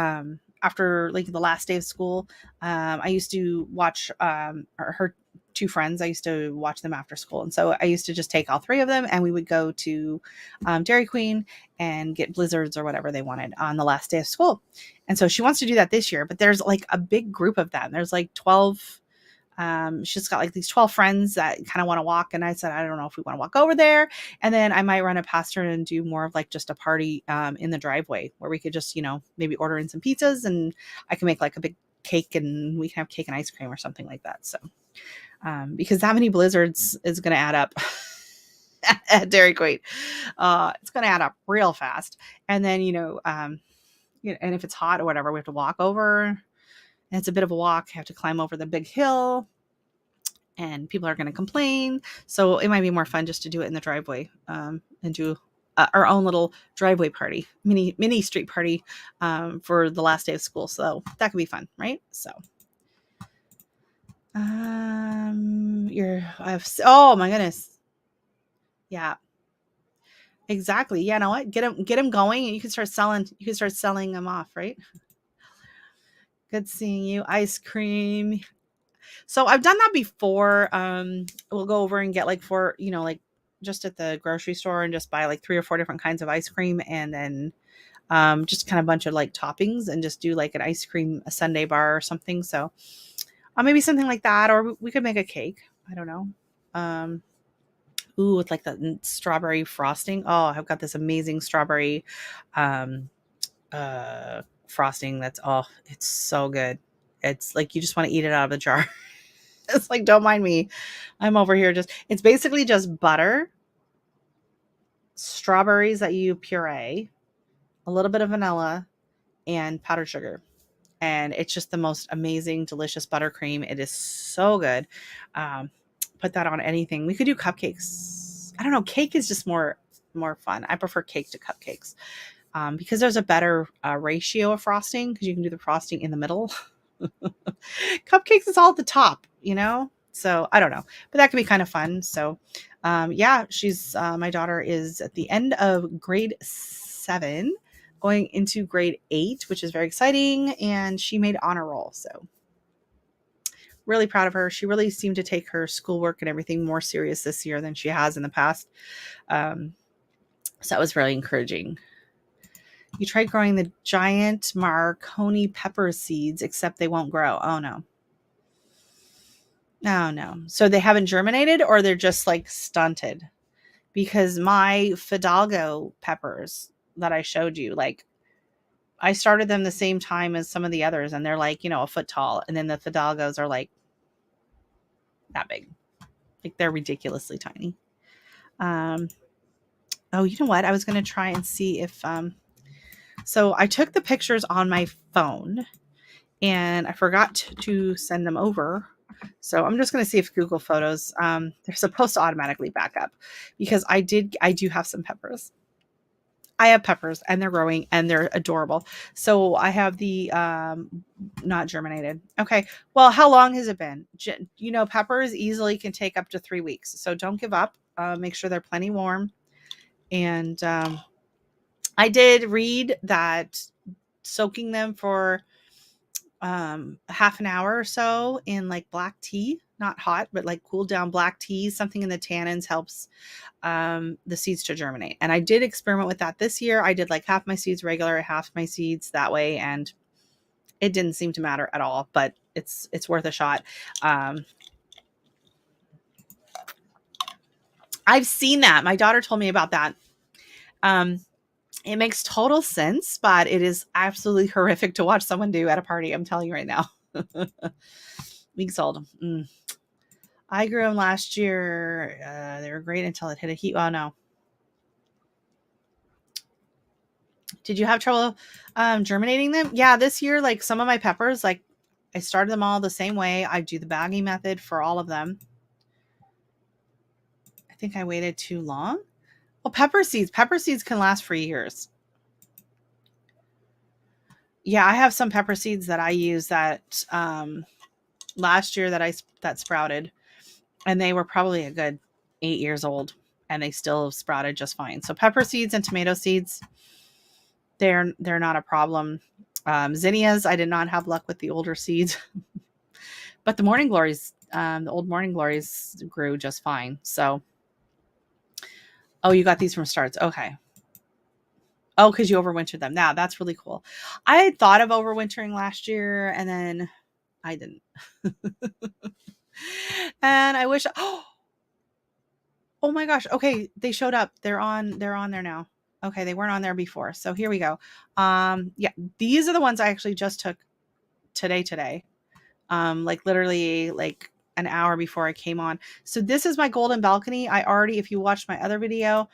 like the last day of school, I used to watch her two friends. I used to watch them after school, and so I used to just take all three of them, and we would go to Dairy Queen and get blizzards or whatever they wanted on the last day of school. And so she wants to do that this year, but there's like a big group of them. There's like 12. She's got like these 12 friends that kind of want to walk. And I said, I don't know if we want to walk over there. And then I might run it past her and do more of like just a party in the driveway where we could just, maybe order in some pizzas and I can make like a big cake and we can have cake and ice cream or something like that. So, because that many blizzards is going to add up at Dairy Queen. It's going to add up real fast. And then, and if it's hot or whatever, we have to walk over. And it's a bit of a walk. I have to climb over the big hill and people are going to complain. So it might be more fun just to do it in the driveway and do our own little driveway party, mini street party for the last day of school. So that could be fun, right? So oh my goodness. Yeah, exactly. Yeah. Know what? Get them going and you can start selling them off, right? Good seeing you. Ice cream. So I've done that before. We'll go over and get like like just at the grocery store and just buy like 3 or 4 different kinds of ice cream and then just kind of a bunch of like toppings and just do like a sundae bar or something. So maybe something like that, or we could make a cake. I don't know. With like the strawberry frosting. Oh, I've got this amazing strawberry um, frosting it's so good. It's like you just want to eat it out of the jar. It's like, don't mind me. I'm over here it's basically just butter, strawberries that you puree, a little bit of vanilla, and powdered sugar. And it's just the most amazing, delicious buttercream. It is so good. Put that on anything. We could do cupcakes. I don't know. Cake is just more fun. I prefer cake to cupcakes because there's a better ratio of frosting because you can do the frosting in the middle. Cupcakes is all at the top, so I don't know, but that could be kind of fun. So yeah, she's my daughter is at the end of grade 7 going into grade 8, which is very exciting, and she made honor roll. So really proud of her. She really seemed to take her schoolwork and everything more serious this year than she has in the past. So that was really encouraging. You tried growing the giant Marconi pepper seeds, except they won't grow. Oh no. No. So they haven't germinated or they're just like stunted? Because my Fidalgo peppers that I showed you, like I started them the same time as some of the others and they're like, a foot tall. And then the Fidalgos are like that big. Like they're ridiculously tiny. Oh, you know what? I was going to try and see if, so I took the pictures on my phone and I forgot to send them over. So I'm just going to see if Google Photos, they're supposed to automatically back up because I do have some peppers. I have peppers and they're growing and they're adorable. So I have the, not germinated. Okay. Well, how long has it been? Peppers easily can take up to 3 weeks. So don't give up. Make sure they're plenty warm. And, I did read that soaking them for half an hour or so in like black tea, not hot, but like cooled down black tea, something in the tannins helps the seeds to germinate. And I did experiment with that this year. I did like half my seeds regular, half my seeds that way, and it didn't seem to matter at all, but it's worth a shot. I've seen that. My daughter told me about that. It makes total sense, but it is absolutely horrific to watch someone do at a party. I'm telling you right now. Weeks old. I grew them last year. They were great until it hit a heat. Oh no. Did you have trouble germinating them? Yeah, this year, like some of my peppers, like I started them all the same way. I do the bagging method for all of them. I think I waited too long. Well, pepper seeds can last for years. Yeah, I have some pepper seeds that I use that last year that sprouted, and they were probably a good 8 years old, and they still sprouted just fine. So pepper seeds and tomato seeds, they're not a problem. Zinnias, I did not have luck with the older seeds, but the morning glories, the old morning glories grew just fine. So, oh, you got these from starts. Okay. Oh, because you overwintered them. Now that's really cool. I had thought of overwintering last year, and then I didn't. And I wish. Oh my gosh. Okay, they showed up. They're on there now. Okay, they weren't on there before. So here we go. Yeah, these are the ones I actually just took today. Like literally like an hour before I came on. So this is my golden balcony. If you watched my other video,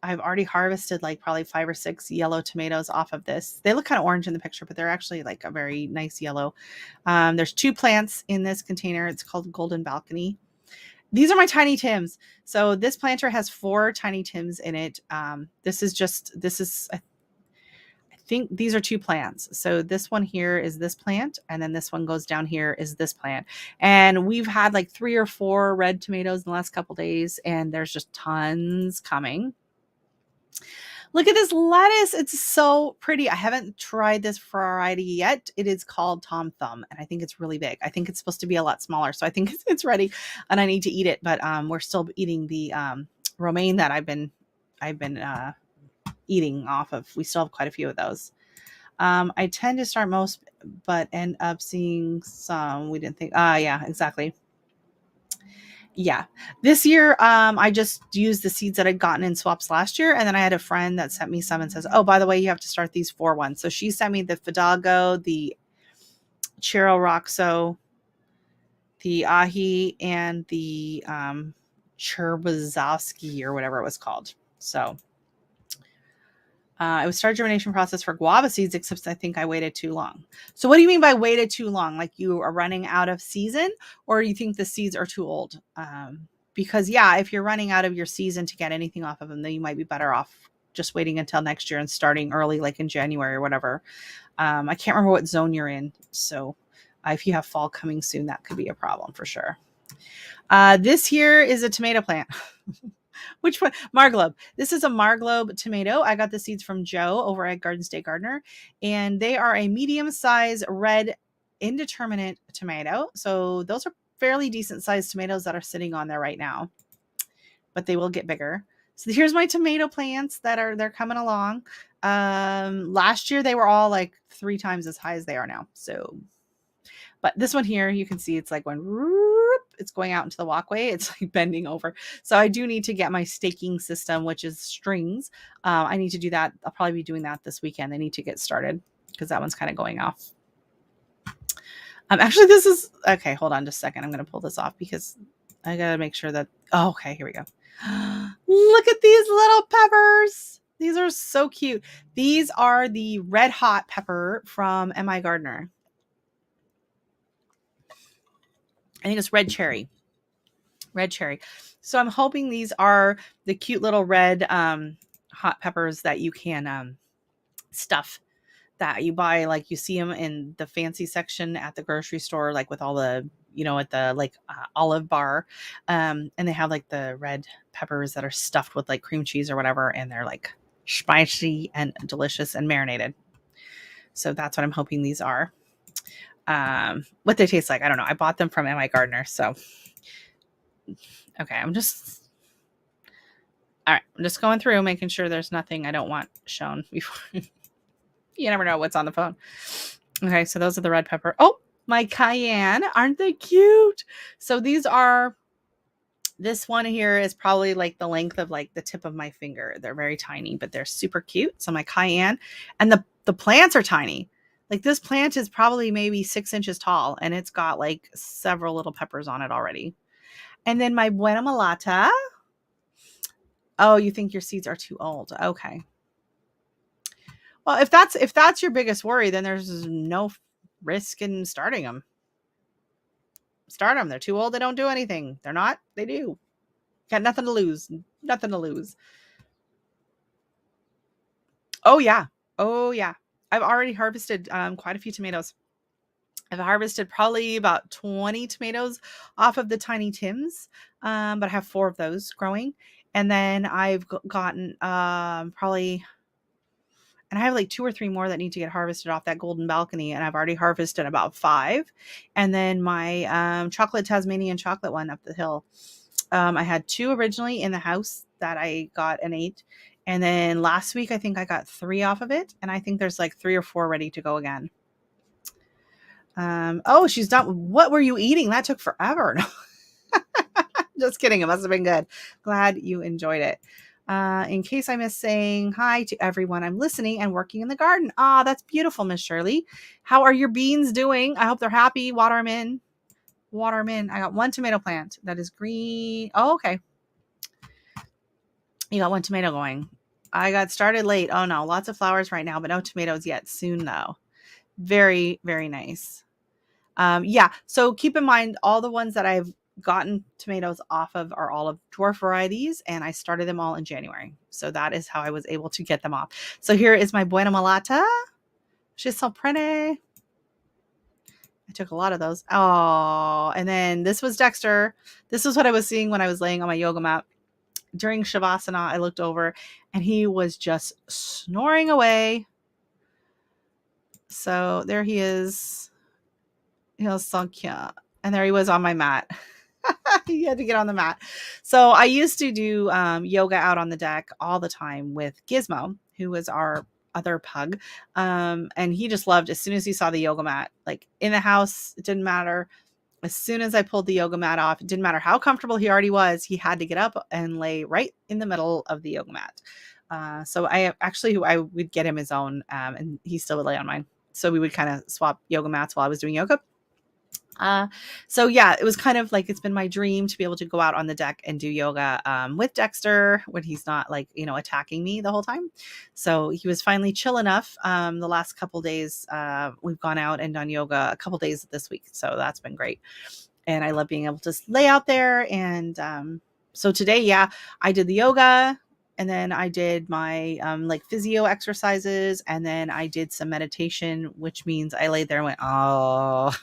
I've already harvested like probably 5 or 6 yellow tomatoes off of this. They look kind of orange in the picture, but they're actually like a very nice yellow. There's 2 plants in this container. It's called Golden Balcony. These are my tiny Tims. So this planter has 4 tiny Tims in it. I think these are 2 plants. So this one here is this plant, and then this one goes down here is this plant. And we've had like 3 or 4 red tomatoes in the last couple days, and there's just tons coming. Look at this lettuce. It's so pretty. I haven't tried this variety yet. It is called Tom Thumb, and I think it's really big. I think it's supposed to be a lot smaller, so I think it's ready, and I need to eat it. But we're still eating the romaine that I've been eating off of. We still have quite a few of those. I tend to start most, but end up seeing some we didn't think. Yeah, exactly. Yeah. This year, I just used the seeds that I'd gotten in swaps last year. And then I had a friend that sent me some and says, oh, by the way, you have to start these 4 ones. So she sent me the Fidago, the Chero Roxo, the Ahi, and the Cherbazowski or whatever it was called. So I would start germination process for guava seeds, except I think I waited too long. So what do you mean by waited too long? Like you are running out of season, or you think the seeds are too old? Because yeah, if you're running out of your season to get anything off of them, then you might be better off just waiting until next year and starting early, like in January or whatever. I can't remember what zone you're in. So if you have fall coming soon, that could be a problem for sure. This here is a tomato plant. Which one? Marglobe. This is a Marglobe tomato. I got the seeds from Joe over at Garden State Gardener, and they are a medium-sized red indeterminate tomato. So those are fairly decent-sized tomatoes that are sitting on there right now, but they will get bigger. So here's my tomato plants they're coming along. Last year they were all like 3 times as high as they are now. So, but this one here, you can see it's like it's going out into the walkway. It's like bending over. So I do need to get my staking system, which is strings. I need to do that. I'll probably be doing that this weekend. I need to get started because that one's kind of going off. Actually, this is okay. Hold on just a second. I'm going to pull this off because I got to make sure that. Oh, okay. Here we go. Look at these little peppers. These are so cute. These are the red hot pepper from M.I. Gardener. I think it's red cherry. So I'm hoping these are the cute little red hot peppers that you can stuff, that you buy, like you see them in the fancy section at the grocery store, like with all the, at the like olive bar. And they have like the red peppers that are stuffed with like cream cheese or whatever. And they're like spicy and delicious and marinated. So that's what I'm hoping these are. What they taste like, I don't know. I bought them from M.I. Gardener. So, okay. I'm just going through making sure there's nothing I don't want shown before. You never know what's on the phone. Okay. So those are the red pepper. Oh, my cayenne. Aren't they cute? So these are This one here is probably like the length of like the tip of my finger. They're very tiny, but they're super cute. So my cayenne, and the plants are tiny. Like this plant is probably maybe 6 inches tall, and it's got like several little peppers on it already. And then my buena malata. Oh, you think your seeds are too old? Okay. Well, if that's your biggest worry, then there's no risk in starting them. Start them. They're too old. They don't do anything. They're not. They do. Got nothing to lose. Nothing to lose. Oh yeah. Oh yeah. I've already harvested quite a few tomatoes. I've harvested probably about 20 tomatoes off of the tiny Tims, but I have 4 of those growing. And then I've gotten probably, and I have like 2 or 3 more that need to get harvested off that golden balcony. And I've already harvested about 5. And then my chocolate Tasmanian chocolate one up the hill. I had 2 originally in the house that I got and ate. And then last week, I think I got 3 off of it. And I think there's like 3 or 4 ready to go again. Oh, she's done. What were you eating? That took forever. Just kidding. It must have been good. Glad you enjoyed it. In case I missed saying hi to everyone, I'm listening and working in the garden. Ah, that's beautiful, Miss Shirley. How are your beans doing? I hope they're happy. Water them in. Water them in. I got 1 tomato plant that is green. Oh, okay. You got 1 tomato going. I got started late. Oh no, lots of flowers right now, but no tomatoes yet. Soon though. Very, very nice. Yeah. So keep in mind, all the ones that I've gotten tomatoes off of are all of dwarf varieties, and I started them all in January. So that is how I was able to get them off. So here is my buena malata. She's so pretty. I took a lot of those. Oh, and then this was Dexter. This is what I was seeing when I was laying on my yoga mat. During Shavasana, I looked over and he was just snoring away. So there he is. He was so cute. And there he was on my mat. He had to get on the mat. So I used to do yoga out on the deck all the time with Gizmo, who was our other pug. And he just loved, as soon as he saw the yoga mat, like in the house, it didn't matter. As soon as I pulled the yoga mat off, it didn't matter how comfortable he already was, he had to get up and lay right in the middle of the yoga mat. So I would get him his own, and he still would lay on mine. So we would kind of swap yoga mats while I was doing yoga. So yeah, it was kind of like, it's been my dream to be able to go out on the deck and do yoga with Dexter when he's not like, attacking me the whole time. So he was finally chill enough. The last couple days, we've gone out and done yoga a couple days this week. So that's been great. And I love being able to lay out there. And so today, yeah, I did the yoga. And then I did my like physio exercises, and then I did some meditation, which means I laid there and went, oh,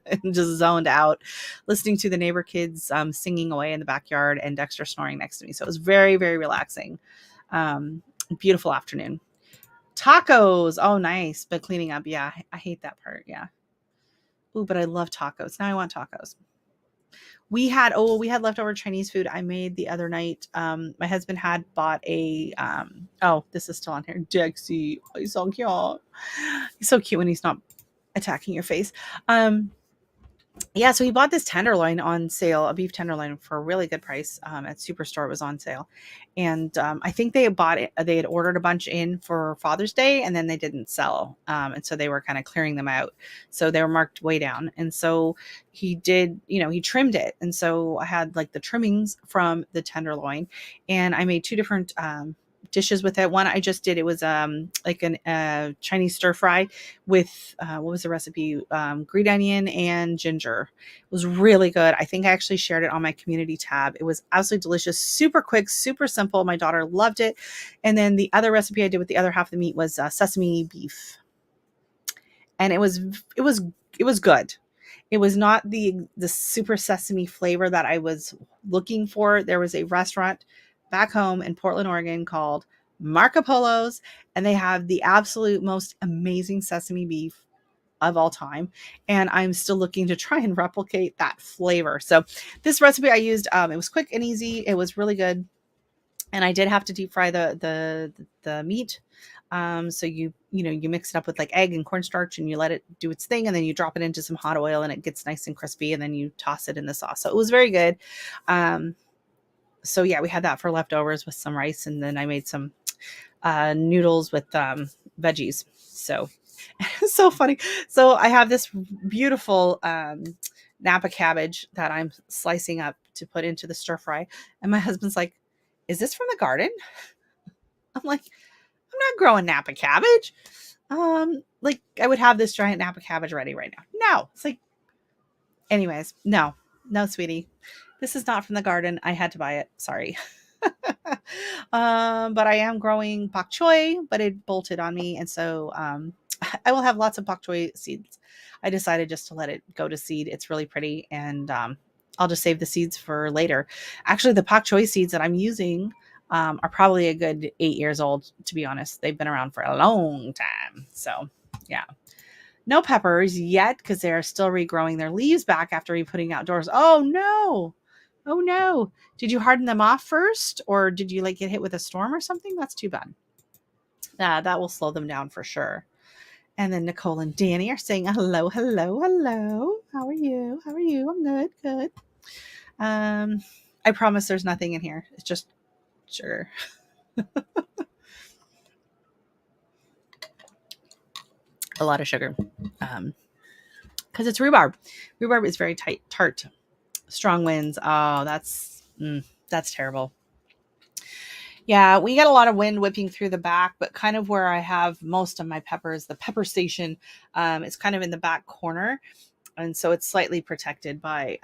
and just zoned out, listening to the neighbor kids singing away in the backyard and Dexter snoring next to me. So it was very, very relaxing. Beautiful afternoon. Tacos. Oh, nice. But cleaning up. Yeah, I hate that part. Yeah. Ooh, but I love tacos. Now I want tacos. We had leftover Chinese food I made the other night. My husband had bought a this is still on here. Dexy. Oh, he's so cute. He's so cute when he's not attacking your face. Yeah, so he bought this tenderloin on sale, a beef tenderloin, for a really good price. At Superstore, it was on sale. And I think they had ordered a bunch in for Father's Day, and then they didn't sell. And so they were kind of clearing them out. So they were marked way down. And so he did, he trimmed it. And so I had like the trimmings from the tenderloin, and I made 2 different dishes with it. One I just did, it was like an Chinese stir fry with what was the recipe? Green onion and ginger. It was really good. I think I actually shared it on my community tab. It was absolutely delicious, super quick, super simple. My daughter loved it. And then the other recipe I did with the other half of the meat was sesame beef, and it was good. It was not the super sesame flavor that I was looking for. There was a restaurant back home in Portland, Oregon called Marco Polo's, and they have the absolute most amazing sesame beef of all time. And I'm still looking to try and replicate that flavor. So this recipe I used, it was quick and easy. It was really good. And I did have to deep fry the meat. So you mix it up with like egg and cornstarch, and you let it do its thing, and then you drop it into some hot oil, and it gets nice and crispy, and then you toss it in the sauce. So it was very good. So yeah, we had that for leftovers with some rice, and then I made some noodles with veggies. So it's so funny. So I have this beautiful Napa cabbage that I'm slicing up to put into the stir fry, and my husband's like, "Is this from the garden?" I'm like, "I'm not growing Napa cabbage. Like I would have this giant Napa cabbage ready right now." No, it's like, anyways, no, no, sweetie, this is not from the garden. I had to buy it. Sorry. But I am growing bok choy, but it bolted on me, and so I will have lots of bok choy seeds. I decided just to let it go to seed. It's really pretty, and I'll just save the seeds for later. Actually, the bok choy seeds that I'm using are probably a good 8 years old. To be honest, they've been around for a long time. So yeah. No peppers yet because they're still regrowing their leaves back after re-putting outdoors. Oh no. Oh no. Did you harden them off first, or did you like get hit with a storm or something? That's too bad. That will slow them down for sure. And then Nicole and Danny are saying hello, hello, hello. How are you? How are you? I'm good, good. I promise there's nothing in here. It's just sugar. A lot of sugar. Because it's rhubarb. Rhubarb is very tart. Strong winds. Oh, that's terrible. Yeah, we get a lot of wind whipping through the back, but kind of where I have most of my peppers, the pepper station, it's kind of in the back corner, and so it's slightly protected by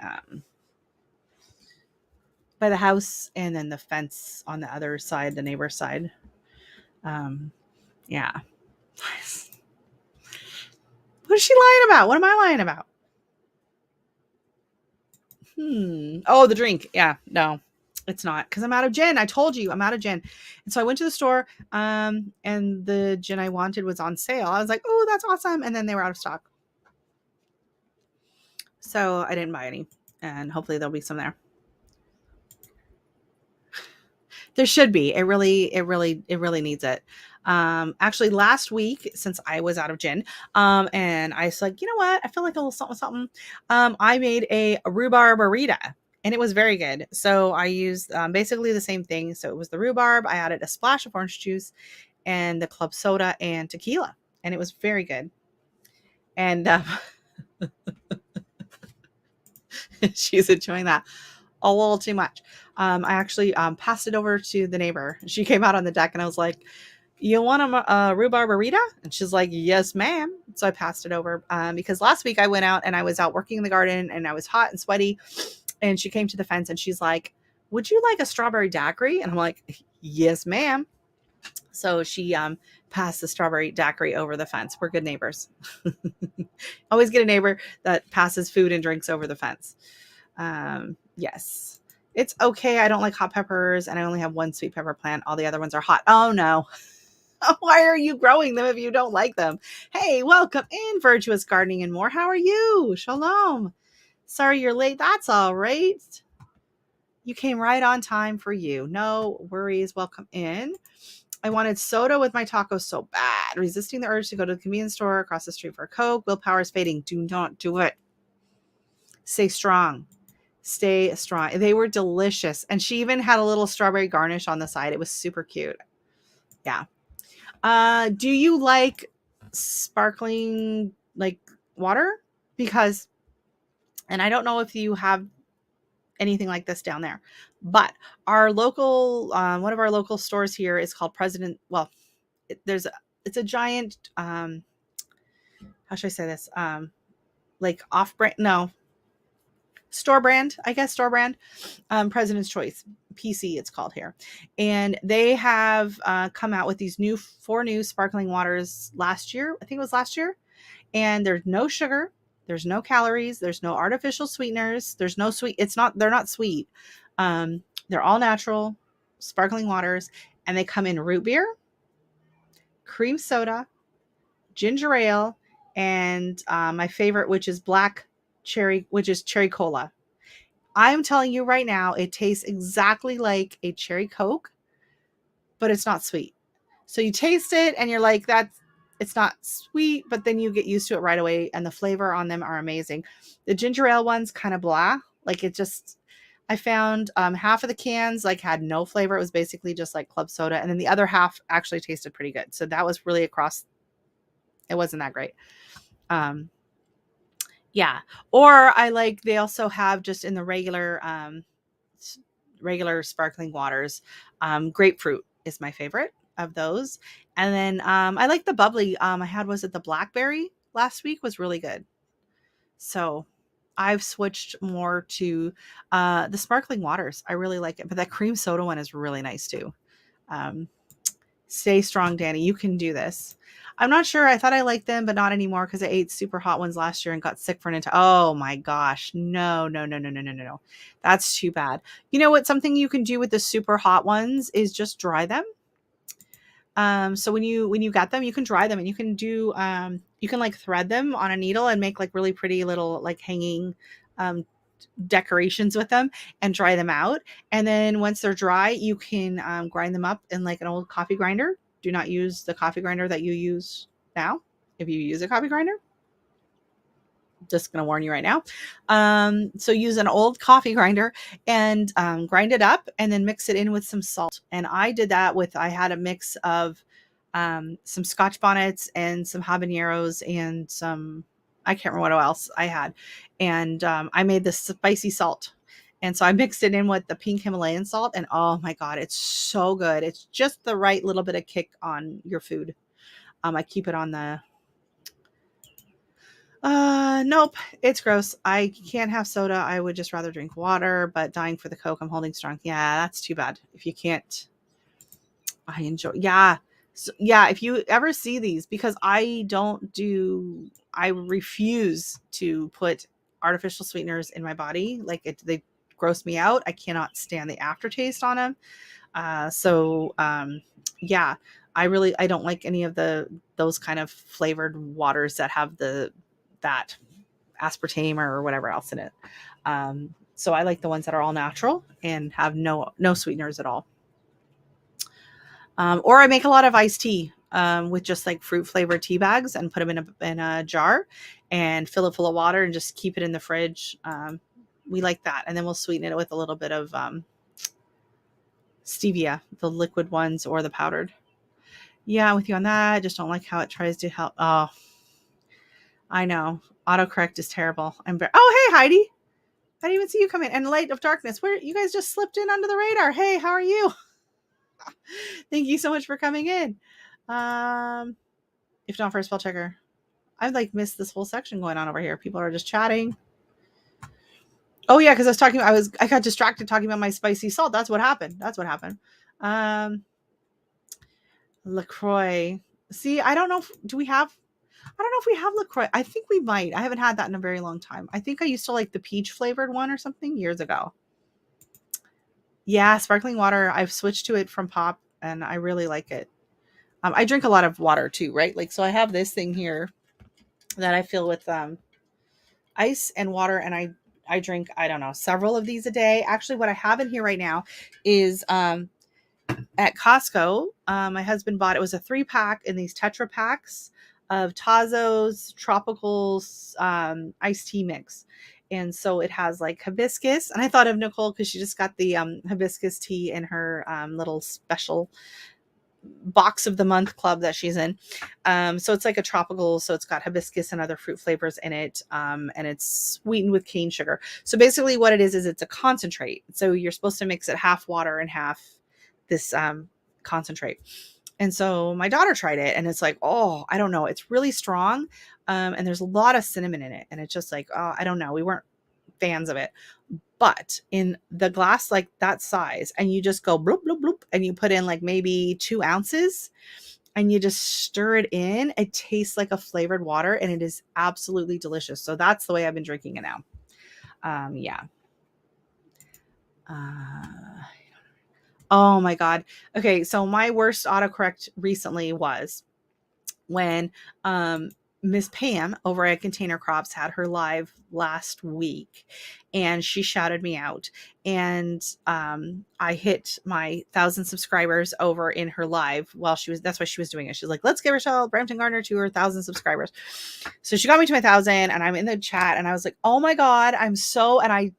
the house and then the fence on the other side, the neighbor's side. Yeah. What is she lying about? What am I lying about? Oh, the drink. Yeah, no, it's not, because I'm out of gin. I told you I'm out of gin. And so I went to the store, and the gin I wanted was on sale. I was like, oh, that's awesome. And then they were out of stock. So I didn't buy any. And hopefully there'll be some there. There should be. It really needs it. Actually last week, since I was out of gin, and I was like, you know what? I feel like a little something, something. I made a rhubarb burrito, and it was very good. So I used basically the same thing. So it was the rhubarb. I added a splash of orange juice and the club soda and tequila, and it was very good. And she's enjoying that a little too much. I actually passed it over to the neighbor. She came out on the deck, and I was like, you want a rhubarb burrito? And she's like, yes, ma'am. So I passed it over because last week I went out and I was out working in the garden, and I was hot and sweaty. And she came to the fence, and she's like, would you like a strawberry daiquiri? And I'm like, yes, ma'am. So she passed the strawberry daiquiri over the fence. We're good neighbors. Always get a neighbor that passes food and drinks over the fence. Yes, it's okay. I don't like hot peppers, and I only have one sweet pepper plant. All the other ones are hot. Oh no. Why are you growing them if you don't like them? Hey, welcome in, Virtuous Gardening and More. How are you? Shalom. Sorry you're late. That's all right. You came right on time for you. No worries. Welcome in. I wanted soda with my tacos so bad. Resisting the urge to go to the convenience store across the street for a Coke. Willpower is fading. Do not do it. Stay strong. Stay strong. They were delicious. And she even had a little strawberry garnish on the side. It was super cute. Yeah. Do you like sparkling like water? Because, and I don't know if you have anything like this down there, but our local, one of our local stores here is called President. Well, it's a giant, how should I say this? Like off brand, no, store brand, I guess, store brand, President's Choice, PC it's called here. And they have come out with these four new sparkling waters last year. I think it was last year. And there's no sugar, there's no calories, there's no artificial sweeteners, there's no sweet. They're not sweet. They're all natural sparkling waters, and they come in root beer, cream soda, ginger ale, and my favorite, which is black cherry, which is cherry cola. I'm telling you right now, it tastes exactly like a cherry Coke, but it's not sweet. So you taste it and you're like, it's not sweet, but then you get used to it right away. And the flavor on them are amazing. The ginger ale one's kind of blah. Like it just, I found half of the cans like had no flavor. It was basically just like club soda. And then the other half actually tasted pretty good. So that was really across. It wasn't that great. Yeah. Or I like, they also have just in the regular sparkling waters. Grapefruit is my favorite of those. And then I like the bubbly I had, was it the blackberry last week, was really good. So I've switched more to the sparkling waters. I really like it. But that cream soda one is really nice too. Um, Stay strong, Danny. You can do this. I'm not sure. I thought I liked them, but not anymore because I ate super hot ones last year and got sick for an entire. Oh my gosh. No, no, no, no, no, no, no, no. That's too bad. You know what? Something you can do with the super hot ones is just dry them. So when you got them, you can dry them and you can do you can like thread them on a needle and make like really pretty little like hanging um decorations with them and dry them out. And then once they're dry, you can grind them up in like an old coffee grinder. Do not use the coffee grinder that you use now. If you use a coffee grinder, just going to warn you right now. So use an old coffee grinder and grind it up and then mix it in with some salt. And I did that with, I had a mix of some Scotch bonnets and some habaneros and some, I can't remember what else I had. And I made this spicy salt. And so I mixed it in with the pink Himalayan salt. And oh my God, it's so good. It's just the right little bit of kick on your food. I keep it on the, nope, it's gross. I can't have soda. I would just rather drink water, but dying for the Coke. I'm holding strong. Yeah, that's too bad. If you can't, I enjoy. Yeah. So, yeah. If you ever see these, because I refuse to put artificial sweeteners in my body. Like they gross me out. I cannot stand the aftertaste on them. Yeah, I don't like any of those kind of flavored waters that have that aspartame or whatever else in it. So I like the ones that are all natural and have no sweeteners at all. Or I make a lot of iced tea with just like fruit flavored tea bags and put them in a jar and fill it full of water and just keep it in the fridge. We like that, and then we'll sweeten it with a little bit of stevia, the liquid ones or the powdered. Yeah, I'm with you on that. I just don't like how it tries to help. Oh, I know. Autocorrect is terrible. Oh, hey, Heidi. I didn't even see you come in. And Light of Darkness, where you guys just slipped in under the radar. Hey, how are you? Thank you so much for coming in. If not for a spell checker, I've like missed this whole section going on over here. People are just chatting. Oh yeah, because I got distracted talking about my spicy salt. That's what happened. LaCroix. See, I don't know if we have LaCroix. I think we might. I haven't had that in a very long time. I think I used to like the peach flavored one or something years ago. Yeah, sparkling water. I've switched to it from pop and I really like it. I drink a lot of water too, right? Like, so I have this thing here that I fill with ice and water, and I drink, I don't know, several of these a day. Actually, what I have in here right now is at Costco. My husband bought, it was a 3-pack in these Tetra packs of Tazo's tropical iced tea mix. And so it has like hibiscus, and I thought of Nicole because she just got the hibiscus tea in her little special box of the month club that she's in. So it's like a tropical, so it's got hibiscus and other fruit flavors in it, and it's sweetened with cane sugar. So basically what it is it's a concentrate. So you're supposed to mix it half water and half this concentrate. And so my daughter tried it and it's like, oh, I don't know, it's really strong, and there's a lot of cinnamon in it, and it's just like, oh, I don't know, we weren't fans of it. But in the glass like that size, and you just go bloop bloop bloop, and you put in like maybe 2 ounces and you just stir it in, it tastes like a flavored water and it is absolutely delicious. So that's the way I've been drinking it now. Yeah. Oh my God. Okay, so my worst autocorrect recently was when Miss Pam over at Container Crops had her live last week, and she shouted me out, and I hit my 1,000 subscribers over in her live while that's why she was doing it. She's like, let's get Rochelle Brampton Gardener to her 1,000 subscribers. So she got me to my 1,000, and I'm in the chat and I was like, oh my God, and I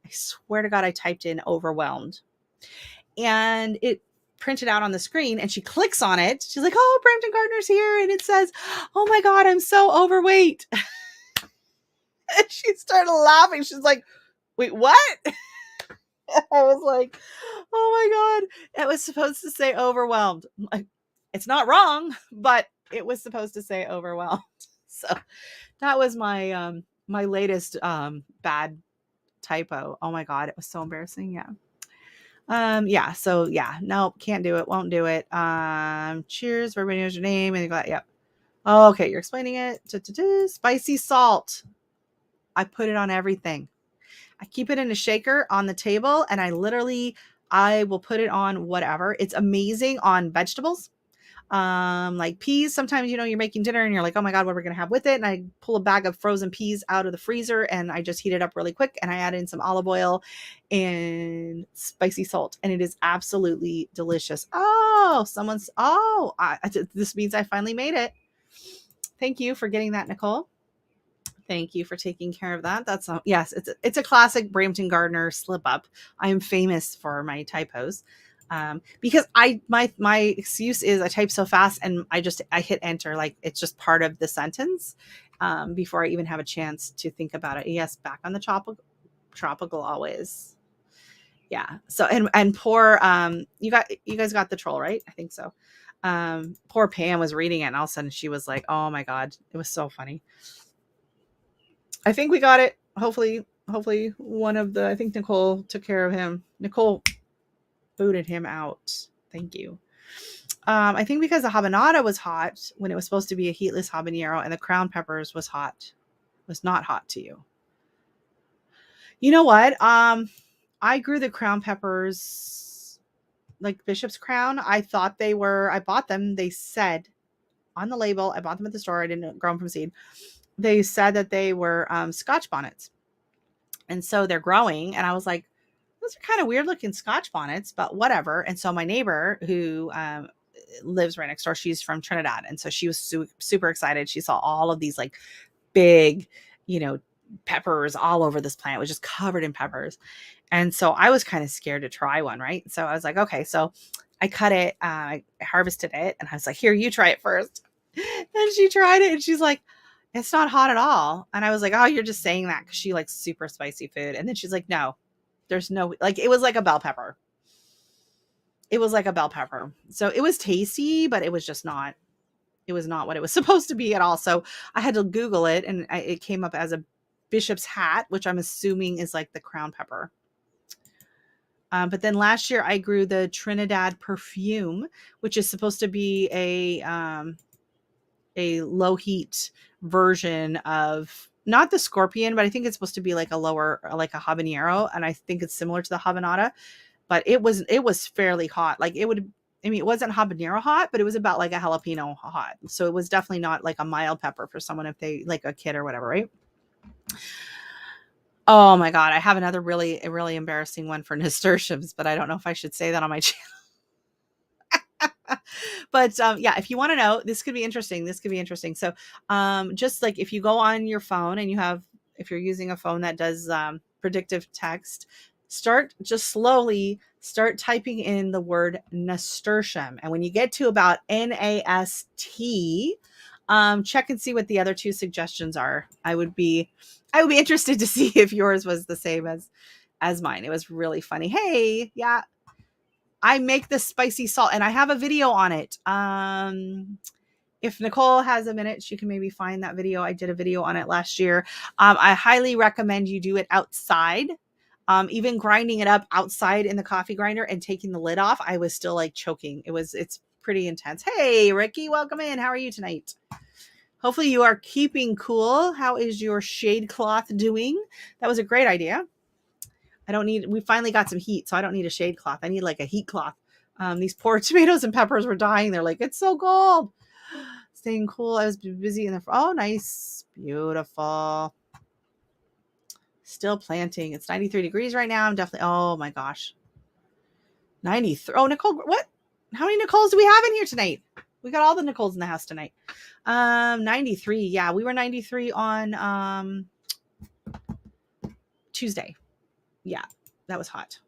I swear to God, I typed in overwhelmed. And it printed out on the screen, and she clicks on it. She's like, oh, Brampton Gardener's here. And it says, oh my God, I'm so overweight. And she started laughing. She's like, wait, what? I was like, oh my God. It was supposed to say overwhelmed. Like, it's not wrong, but it was supposed to say overwhelmed. So that was my my latest bad typo. Oh my God, it was so embarrassing. Yeah. So yeah, nope, can't do it, won't do it. Cheers, everybody knows your name, and you got, yep. Oh, okay, you're explaining it. Spicy salt. I put it on everything. I keep it in a shaker on the table, and I will put it on whatever. It's amazing on vegetables. Like peas. Sometimes, you're making dinner and you're like, oh my God, what are we going to have with it? And I pull a bag of frozen peas out of the freezer and I just heat it up really quick. And I add in some olive oil and spicy salt. And it is absolutely delicious. Oh, this means I finally made it. Thank you for getting that, Nicole. Thank you for taking care of that. Yes, it's a classic Brampton Gardener slip up. I am famous for my typos. Because my excuse is I type so fast and I hit enter, like it's just part of the sentence before I even have a chance to think about it. Yes, back on the tropical always. Yeah. So and poor you guys got the troll, right? I think so. Poor Pam was reading it and all of a sudden she was like, oh my God, it was so funny. I think we got it. Hopefully I think Nicole took care of him. Nicole booted him out. Thank you. I think because the habanada was hot when it was supposed to be a heatless habanero, and the crown peppers was not hot to you. You know what? I grew the crown peppers like Bishop's Crown. I bought them. They said on the label, I bought them at the store. I didn't grow them from seed. They said that they were Scotch bonnets. And so they're growing. And I was like, those are kind of weird looking Scotch bonnets, but whatever. And so my neighbor who lives right next door, she's from Trinidad. And so she was super excited. She saw all of these like big, peppers all over this plant. It was just covered in peppers. And so I was kind of scared to try one, right? So I was like, okay. So I cut it, I harvested it, and I was like, here, you try it first. And she tried it and she's like, it's not hot at all. And I was like, oh, you're just saying that because she likes super spicy food. And then she's like, no, there's no, like, it was like a bell pepper. It was like a bell pepper. So it was tasty, but it was not what it was supposed to be at all. So I had to Google it, and it came up as a bishop's hat, which I'm assuming is like the crown pepper. But then last year I grew the Trinidad perfume, which is supposed to be a low heat version of not the scorpion, but I think it's supposed to be like a habanero. And I think it's similar to the habanada, but it was fairly hot. Like it wasn't habanero hot, but it was about like a jalapeno hot. So it was definitely not like a mild pepper for someone if they like a kid or whatever. Right. Oh my God. I have another really embarrassing one for nasturtiums, but I don't know if I should say that on my channel. But yeah, if you want to know, this could be interesting. So just like if you go on your phone and if you're using a phone that does predictive text, slowly start typing in the word nasturtium. And when you get to about NAST, check and see what the other two suggestions are. I would be interested to see if yours was the same as mine. It was really funny. Hey, yeah. I make the spicy salt and I have a video on it. If Nicole has a minute, she can maybe find that video. I did a video on it last year. I highly recommend you do it outside. Even grinding it up outside in the coffee grinder and taking the lid off, I was still like choking. It's pretty intense. Hey, Ricky, welcome in. How are you tonight? Hopefully you are keeping cool. How is your shade cloth doing? That was a great idea. We finally got some heat, so I don't need a shade cloth. I need like a heat cloth. These poor tomatoes and peppers were dying. They're like, it's so cold. Staying cool. I was busy oh, nice. Beautiful. Still planting. It's 93 degrees right now. I'm definitely, oh my gosh. 93. Oh, Nicole, what? How many Nicoles do we have in here tonight? We got all the Nicoles in the house tonight. 93. Yeah, we were 93 on Tuesday. Yeah, that was hot.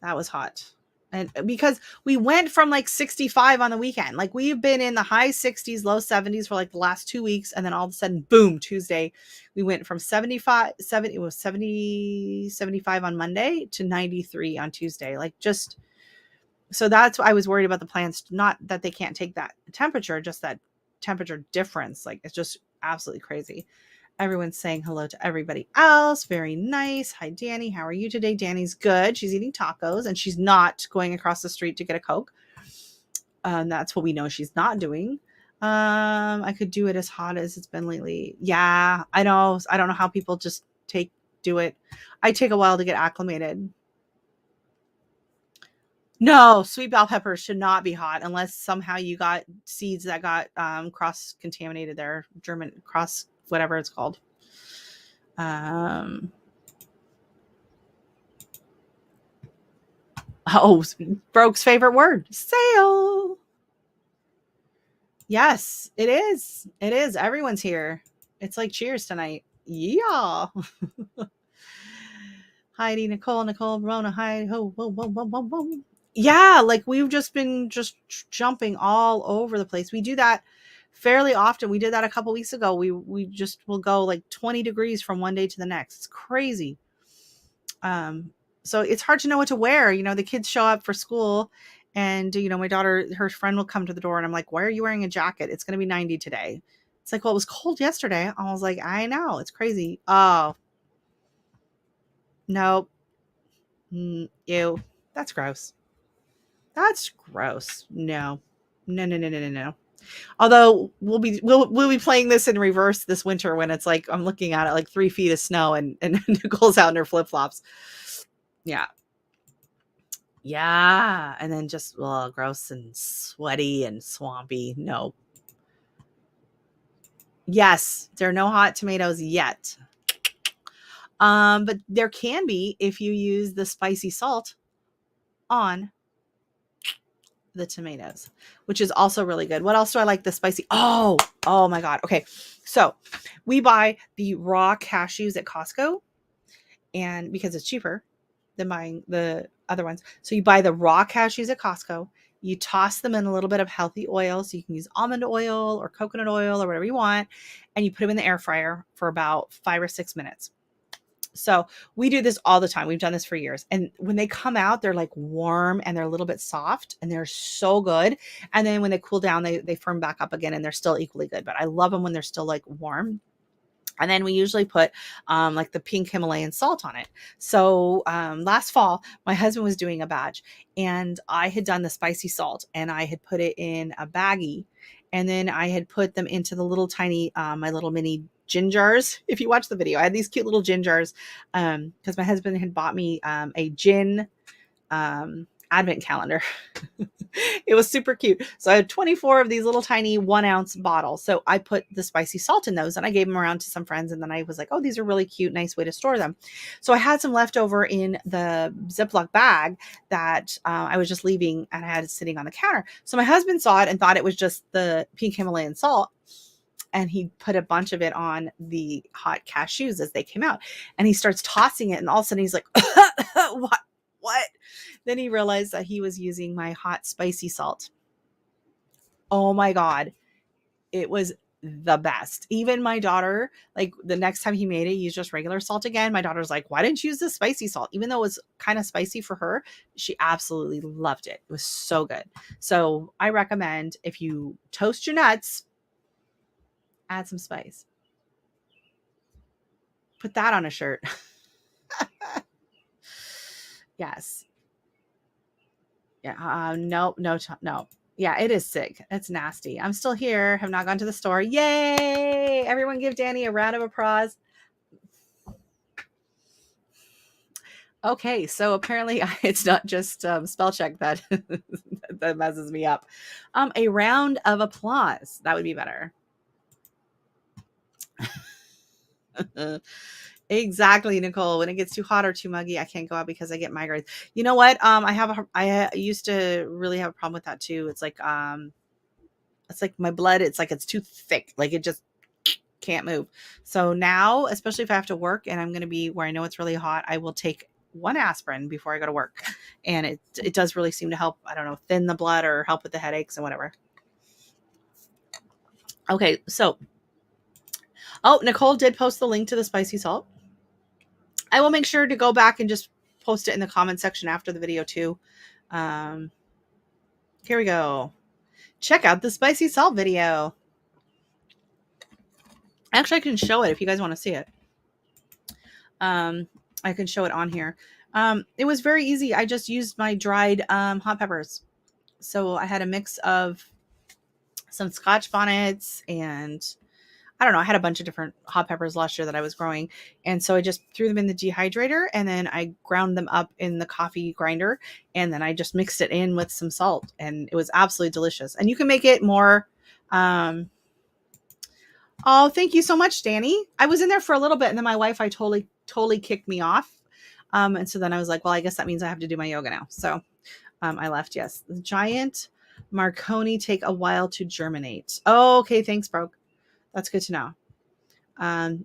That was hot. And because we went from like 65 on the weekend, like we've been in the high 60s, low 70s for like the last 2 weeks. And then all of a sudden, boom, Tuesday, we went from 75, 70, it was 70, 75 on Monday to 93 on Tuesday. Like just, so that's why I was worried about the plants. Not that they can't take that temperature, just that temperature difference. Like it's just absolutely crazy. Everyone's saying hello to everybody else. Very nice. Hi, Danny. How are you today? Danny's good. She's eating tacos and she's not going across the street to get a Coke. That's what we know she's not doing. I could do it as hot as it's been lately. Yeah, I know. I don't know how people just do it. I take a while to get acclimated. No, sweet bell peppers should not be hot unless somehow you got seeds that got cross contaminated there. German cross, whatever it's called. Oh, Broke's favorite word, sale. Yes, it is. It is. Everyone's here. It's like cheers tonight. Yeah. Heidi, Nicole, Verona, hi, ho, whoa, whoa, whoa, whoa, whoa. Yeah, like we've just been jumping all over the place. We do that fairly often. We did that a couple weeks ago. We just will go like 20 degrees from one day to the next. It's crazy. So it's hard to know what to wear. You know, the kids show up for school and, you know, my daughter, her friend will come to the door and I'm like, why are you wearing a jacket? It's going to be 90 today. It's like, well, it was cold yesterday. I was like, I know, it's crazy. Oh, no. Ew. That's gross. That's gross. No. No, no, no, no, no, no. Although we'll be playing this in reverse this winter when it's like I'm looking at it like 3 feet of snow and Nicole's out in her flip flops. Yeah. Yeah. And then just gross and sweaty and swampy. No. Yes, there are no hot tomatoes yet. But there can be if you use the spicy salt on the tomatoes, which is also really good. What else do I like the spicy? Oh my God. Okay. So we buy the raw cashews at Costco and because it's cheaper than buying the other ones. So you buy the raw cashews at Costco, you toss them in a little bit of healthy oil. So you can use almond oil or coconut oil or whatever you want. And you put them in the air fryer for about 5 or 6 minutes. So we do this all the time. We've done this for years. And when they come out, they're like warm and they're a little bit soft and they're so good. And then when they cool down, they firm back up again and they're still equally good. But I love them when they're still like warm. And then we usually put like the pink Himalayan salt on it. So last fall, my husband was doing a batch and I had done the spicy salt and I had put it in a baggie. And then I had put them into the little tiny, my little mini gin jars. If you watch the video, I had these cute little gin jars because my husband had bought me a gin advent calendar. It was super cute. So I had 24 of these little tiny 1 ounce bottles. So I put the spicy salt in those and I gave them around to some friends. And then I was like, oh, these are really cute. Nice way to store them. So I had some left over in the Ziploc bag that I was just leaving and I had it sitting on the counter. So my husband saw it and thought it was just the pink Himalayan salt. And he put a bunch of it on the hot cashews as they came out. And he starts tossing it. And all of a sudden he's like, what? Then he realized that he was using my hot spicy salt. Oh my God. It was the best. Even my daughter, like the next time he made it, used just regular salt again. My daughter's like, why didn't you use the spicy salt? Even though it was kind of spicy for her, she absolutely loved it. It was so good. So I recommend if you toast your nuts, add some spice. Put that on a shirt. Yes. Yeah. No. Yeah, it is sick. It's nasty. I'm still here. Have not gone to the store. Yay! Everyone give Danny a round of applause. Okay, so apparently it's not just spell check that that messes me up. A round of applause. That would be better. Exactly, Nicole. When it gets too hot or too muggy, I can't go out because I get migraines. You know what? I used to really have a problem with that too. It's like my blood. It's like it's too thick. Like it just can't move. So now, especially if I have to work and I'm going to be where I know it's really hot, I will take one aspirin before I go to work. And it does really seem to help, I don't know, thin the blood or help with the headaches and whatever. Okay, so, oh, Nicole did post the link to the spicy salt. I will make sure to go back and just post it in the comment section after the video too. Here we go. Check out the spicy salt video. Actually, I can show it if you guys want to see it. I can show it on here. It was very easy. I just used my dried hot peppers. So I had a mix of some Scotch bonnets and I don't know. I had a bunch of different hot peppers last year that I was growing. And so I just threw them in the dehydrator and then I ground them up in the coffee grinder. And then I just mixed it in with some salt and it was absolutely delicious. And you can make it more. Oh, thank you so much, Danny. I was in there for a little bit and then my Wi-Fi totally kicked me off. And so then I was like, well, I guess that means I have to do my yoga now. So I left. Yes. The giant Marconi take a while to germinate. Oh, okay. Thanks, Broke. That's good to know.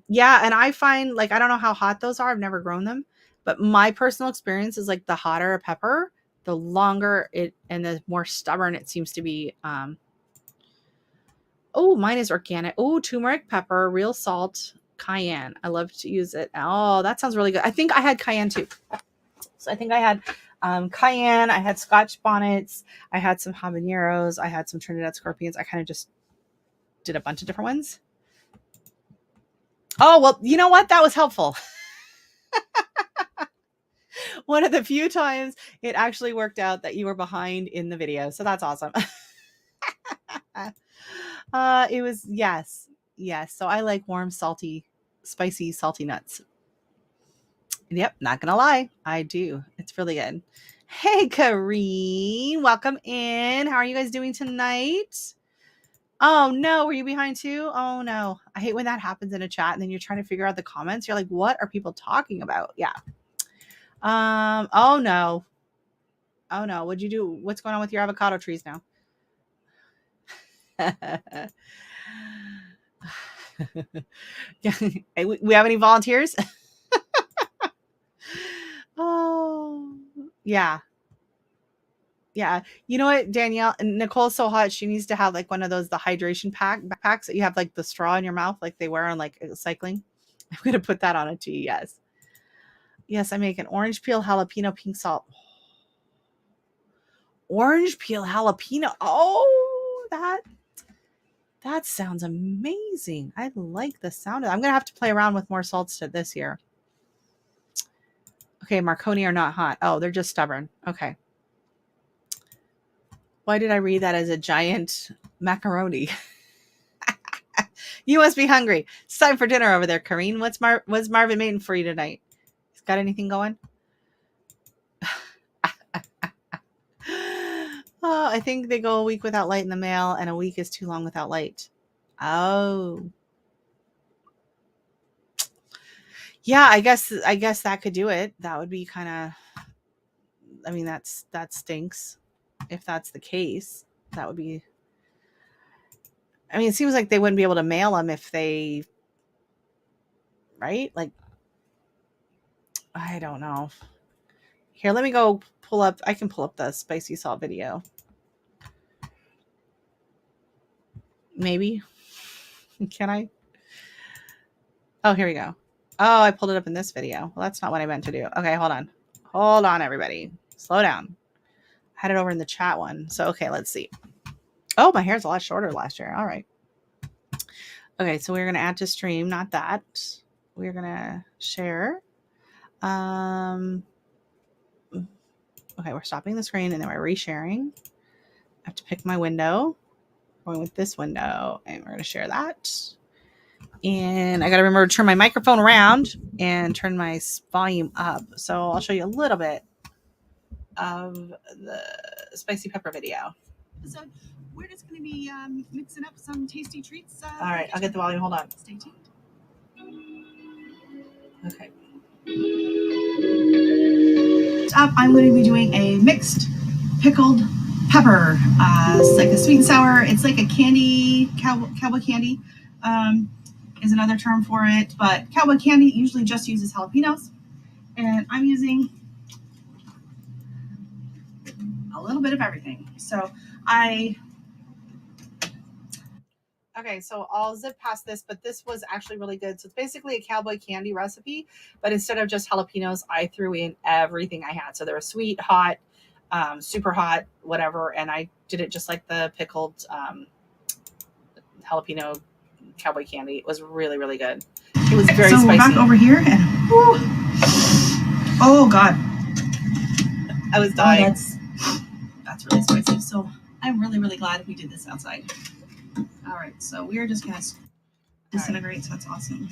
Yeah. And I find like, I don't know how hot those are. I've never grown them, but my personal experience is like the hotter a pepper, the longer it and the more stubborn it seems to be. Oh, mine is organic. Oh, turmeric, pepper, real salt, cayenne. I love to use it. Oh, that sounds really good. I think I had cayenne too. So I think I had cayenne. I had Scotch bonnets. I had some habaneros. I had some Trinidad scorpions. I kind of just did a bunch of different ones. Oh, well, you know what? That was helpful. One of the few times it actually worked out that you were behind in the video. So that's awesome. It was, yes. So I like warm, salty, spicy, salty nuts. Yep. Not going to lie. I do. It's really good. Hey, Kareen. Welcome in. How are you guys doing tonight? Oh no, were you behind too? Oh no. I hate when that happens in a chat and then you're trying to figure out the comments. You're like, what are people talking about? Yeah. Oh no. What'd you do? What's going on with your avocado trees now? We have any volunteers? Oh, yeah. Yeah. You know what, Danielle? Nicole's so hot. She needs to have like one of those, the hydration packs that you have like the straw in your mouth, like they wear on like cycling. I'm going to put that on a tea. Yes. Yes. I make an orange peel jalapeno pink salt. Orange peel jalapeno. Oh, that sounds amazing. I like the sound of it. I'm going to have to play around with more salts to this year. Okay. Marconi are not hot. Oh, they're just stubborn. Okay. Why did I read that as a giant macaroni? You must be hungry. It's time for dinner over there, Kareen. What's Marvin making for you tonight? He's got anything going? Oh, I think they go a week without light in the mail, and a week is too long without light. Oh. Yeah, I guess that could do it. That would be kind of, I mean, that stinks. If that's the case, that would be, I mean, it seems like they wouldn't be able to mail them if they, right? Like, I don't know. Here, let me go pull up. I can pull up the spicy salt video. Maybe. Can I? Oh, here we go. Oh, I pulled it up in this video. Well, that's not what I meant to do. Okay, hold on. Hold on, everybody. Slow down. I had it over in the chat one. So, okay, let's see. Oh, my hair's a lot shorter last year. All right. Okay, so we're going to add to stream. Not that. We're going to share. Okay, we're stopping the screen and then we're resharing. I have to pick my window. Going with this window. And we're going to share that. And I got to remember to turn my microphone around and turn my volume up. So I'll show you a little bit of the spicy pepper video. So we're just going to be mixing up some tasty treats. All right, I'll get the volume. Hold on. Stay tuned. Okay. I'm going to be doing a mixed pickled pepper. It's like a sweet and sour. It's like a candy, cowboy candy. is another term for it, but cowboy candy usually just uses jalapenos, and I'm using a little bit of everything. So okay, so I'll zip past this, but this was actually really good. So it's basically a cowboy candy recipe, but instead of just jalapenos, I threw in everything I had. So they were sweet, hot, super hot, whatever, and I did it just like the pickled jalapeno cowboy candy. It was really, really good. It was very spicy. So we're back over here, and oh god, I was dying. That's really spicy. So I'm really, really glad we did this outside. All right, so we are just gonna disintegrate. Right. So that's awesome.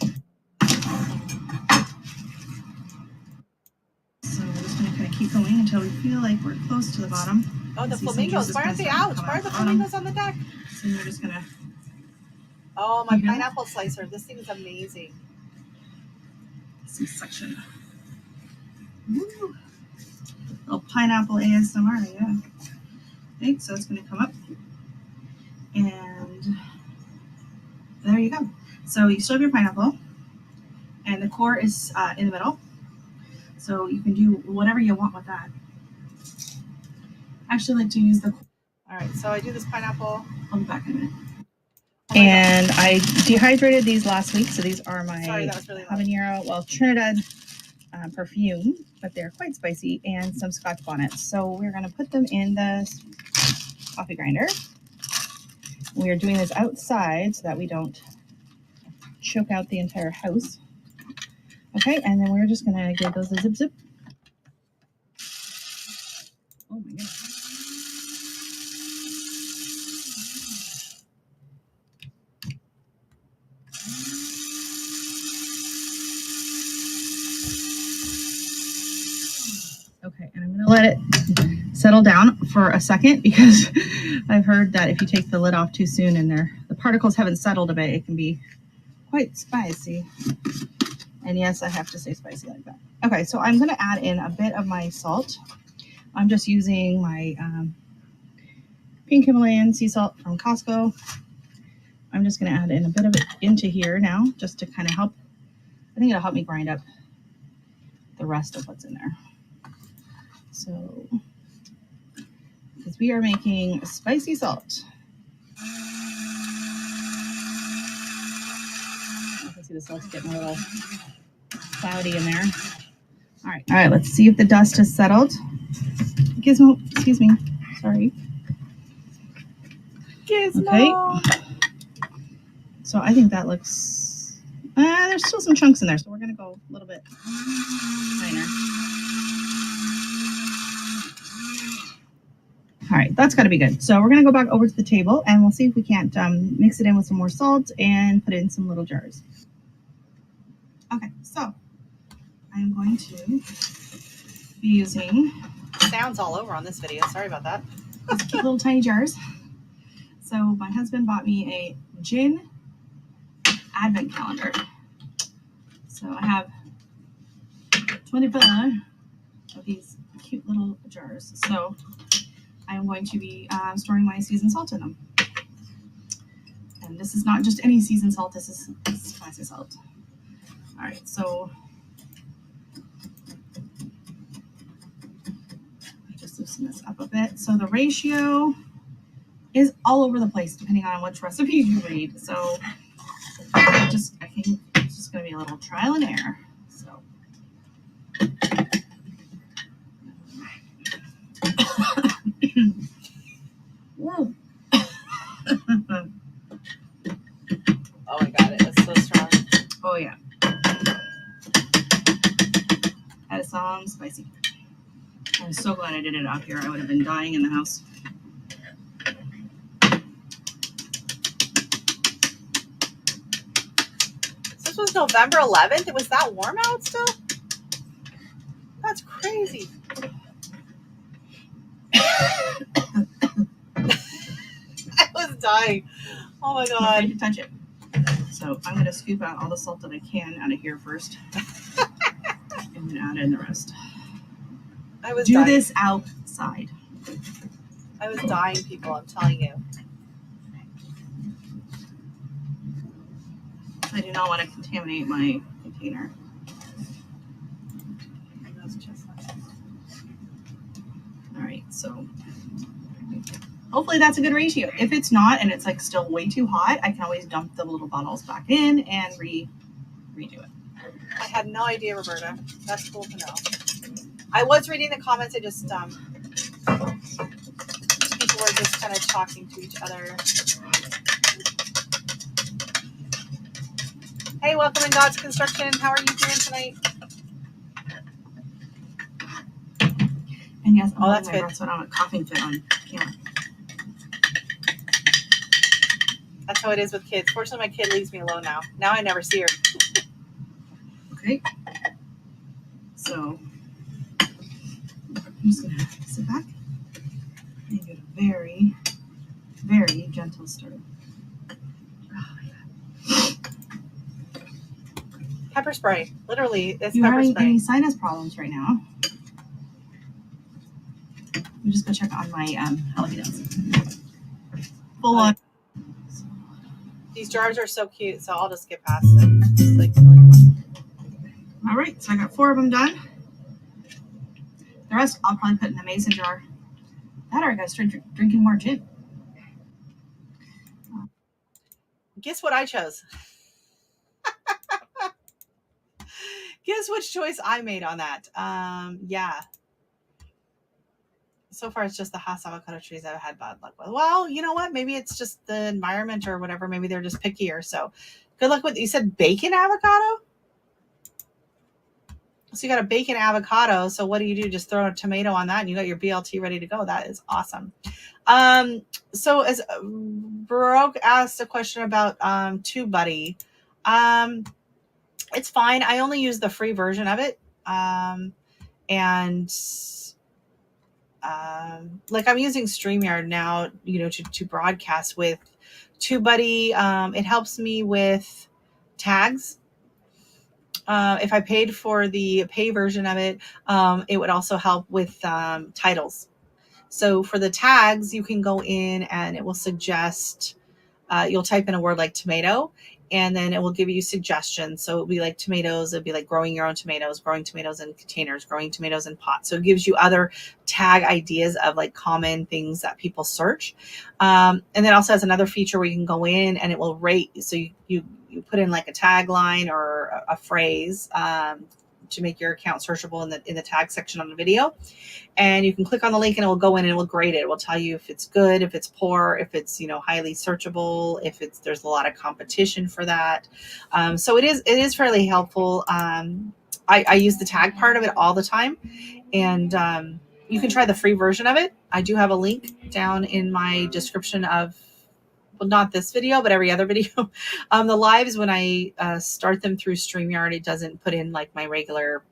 So we're just gonna kind of keep going until we feel like we're close to the bottom. Oh, the flamingos! Why aren't they out? Why are the flamingos on the deck? So we're just gonna. Oh, my pineapple slicer! This thing is amazing. Some suction. Woo. Little pineapple ASMR, yeah. Okay, so it's gonna come up, and there you go. So you still have your pineapple, and the core is in the middle. So you can do whatever you want with that. I actually like to use the core. All right, so I do this pineapple. I'll be back in a minute. And I dehydrated these last week, so these are my habanero, well, Trinidad perfume, but they're quite spicy, and some Scotch bonnets. So we're going to put them in the coffee grinder. We are doing this outside so that we don't choke out the entire house. Okay, and then we're just going to give those a zip zip. Oh my goodness. Okay, and I'm going to let it settle down for a second because I've heard that if you take the lid off too soon and the particles haven't settled a bit, it can be quite spicy. And yes, I have to say spicy like that. Okay, so I'm going to add in a bit of my salt. I'm just using my pink Himalayan sea salt from Costco. I'm just going to add in a bit of it into here now just to kind of help. I think it'll help me grind up the rest of what's in there. So, because we are making spicy salt. You can see the salt's getting a little cloudy in there. All right, let's see if the dust has settled. Gizmo, excuse me, sorry. Gizmo. Okay. So I think that looks, there's still some chunks in there, so we're gonna go a little bit finer. All right, that's got to be good. So we're going to go back over to the table and we'll see if we can't mix it in with some more salt and put it in some little jars. Okay, so I'm going to be using, sounds all over on this video, sorry about that. Cute little tiny jars. So my husband bought me a gin advent calendar. So I have 25 of these cute little jars. So I'm going to be storing my seasoned salt in them. And this is not just any seasoned salt, this is spicy salt. All right, so I just loosen this up a bit. So the ratio is all over the place depending on which recipe you read. So I think it's just going to be a little trial and error. So. Whoa. Oh my god, it is so strong. Oh yeah. That is some spicy. I'm so glad I did it out here. I would have been dying in the house. This was November 11th. It was that warm out still? That's crazy. I was dying. Oh my god. I'm afraid to touch it. So I'm going to scoop out all the salt that I can out of here first. And then add in the rest. I was dying. Do this outside. I was dying, people, I'm telling you. I do not want to contaminate my container. All right, so hopefully that's a good ratio. If it's not and it's like still way too hot, I can always dump the little bottles back in and redo it. I had no idea, Roberta. That's cool to know. I was reading the comments. I just people were just kind of talking to each other. Hey, welcome in God's Construction. How are you doing tonight? And yes, oh, that's good. So I don't have a coughing fit on camera. That's how it is with kids. Fortunately, my kid leaves me alone now. Now I never see her. Okay. So I'm just going to sit back and get a very, very gentle stir. Oh my God. Pepper spray. Literally, it's pepper spray. Are you having any sinus problems right now? Let me just go check on my jalapenos. Full on. These jars are so cute, so I'll just get past it. Just like filling them up. All right, so I got 4 of them done. The rest I'll probably put in the mason jar. That or I gotta start drinking more gin. Guess what I chose? Guess which choice I made on that? Yeah. So far, it's just the Hass avocado trees I've had bad luck with. Well, you know what? Maybe it's just the environment or whatever. Maybe they're just pickier. So good luck with, you said bacon avocado? So you got a bacon avocado. So what do? Just throw a tomato on that and you got your BLT ready to go. That is awesome. So as Baroque asked a question about TubeBuddy, it's fine. I only use the free version of it. Like I'm using StreamYard now, to broadcast with TubeBuddy. It helps me with tags. If I paid for the pay version of it, it would also help with titles. So for the tags, you can go in and it will suggest, you'll type in a word like tomato, and then it will give you suggestions. So it'll be like tomatoes. It'll be like growing your own tomatoes, growing tomatoes in containers, growing tomatoes in pots. So it gives you other tag ideas of like common things that people search. And then also has another feature where you can go in and it will rate. So you put in like a tagline or a phrase to make your account searchable in the tag section on the video. And you can click on the link and it will go in and it will grade it. It will tell you if it's good, if it's poor, if it's, highly searchable, if there's a lot of competition for that. So it is fairly helpful. I use the tag part of it all the time, and you can try the free version of it. I do have a link down in my description of, well, not this video, but every other video. The lives, when I start them through StreamYard, it doesn't put in like my regular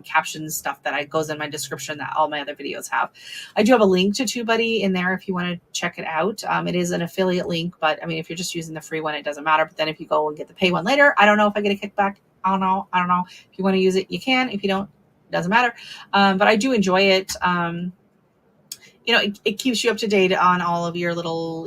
captions stuff that goes in my description that all my other videos have. I do have a link to TubeBuddy in there if you want to check it out. It is an affiliate link, but I mean, if you're just using the free one, it doesn't matter. But then if you go and get the pay one later, I don't know if I get a kickback. I don't know. If you want to use it, you can. If you don't, it doesn't matter. But I do enjoy it. It keeps you up to date on all of your little,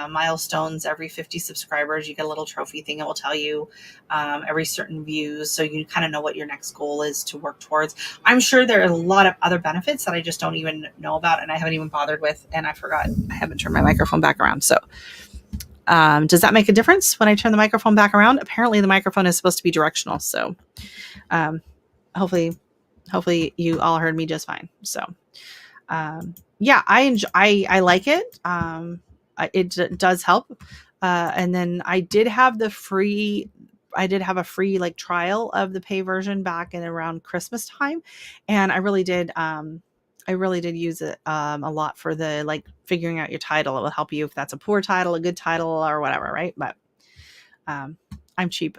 milestones. Every 50 subscribers, you get a little trophy thing. It will tell you every certain views. So you kind of know what your next goal is to work towards. I'm sure there are a lot of other benefits that I just don't even know about and I haven't even bothered with. And I forgot I haven't turned my microphone back around. So does that make a difference when I turn the microphone back around? Apparently the microphone is supposed to be directional. So hopefully you all heard me just fine. So yeah, I like it. It does help. And then I did have a free like trial of the pay version back in around Christmas time. And I really did use it a lot for the like figuring out your title. It will help you if that's a poor title, a good title, or whatever, right? But I'm cheap.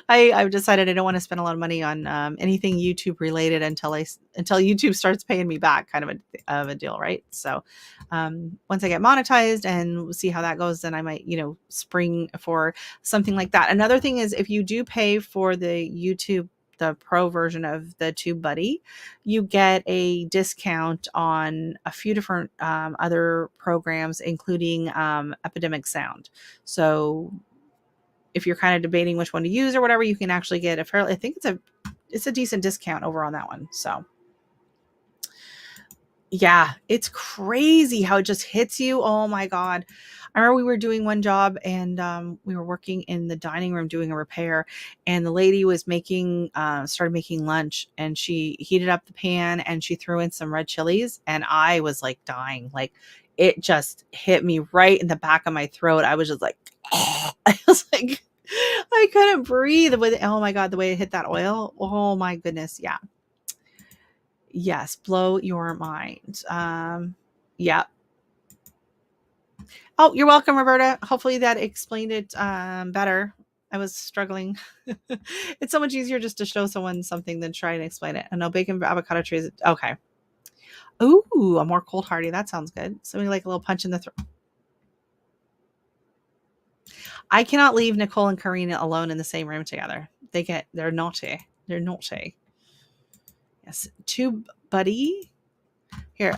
I've decided I don't want to spend a lot of money on anything YouTube related until YouTube starts paying me back, kind of a deal, right? So once I get monetized and we'll see how that goes, then I might, spring for something like that. Another thing is if you do pay for the pro version of the TubeBuddy, you get a discount on a few different other programs, including Epidemic Sound. So if you're kind of debating which one to use or whatever, you can actually get a fairly, I think it's a decent discount over on that one. So yeah, it's crazy how it just hits you. Oh my God. I remember we were doing one job and we were working in the dining room doing a repair, and the lady was started making lunch, and she heated up the pan and she threw in some red chilies, and I was like dying. Like it just hit me right in the back of my throat. I was just like, I was like, I couldn't breathe oh my God, the way it hit that oil. Oh my goodness. Yeah. Yes, blow your mind. Yeah. Oh, you're welcome, Roberta. Hopefully that explained it better. I was struggling. It's so much easier just to show someone something than try and explain it. I know bacon avocado trees. Okay. Ooh, a more cold hardy. That sounds good. Something like a little punch in the throat. I cannot leave Nicole and Karina alone in the same room together. They're naughty. They're naughty. Yes. Tube buddy. Here,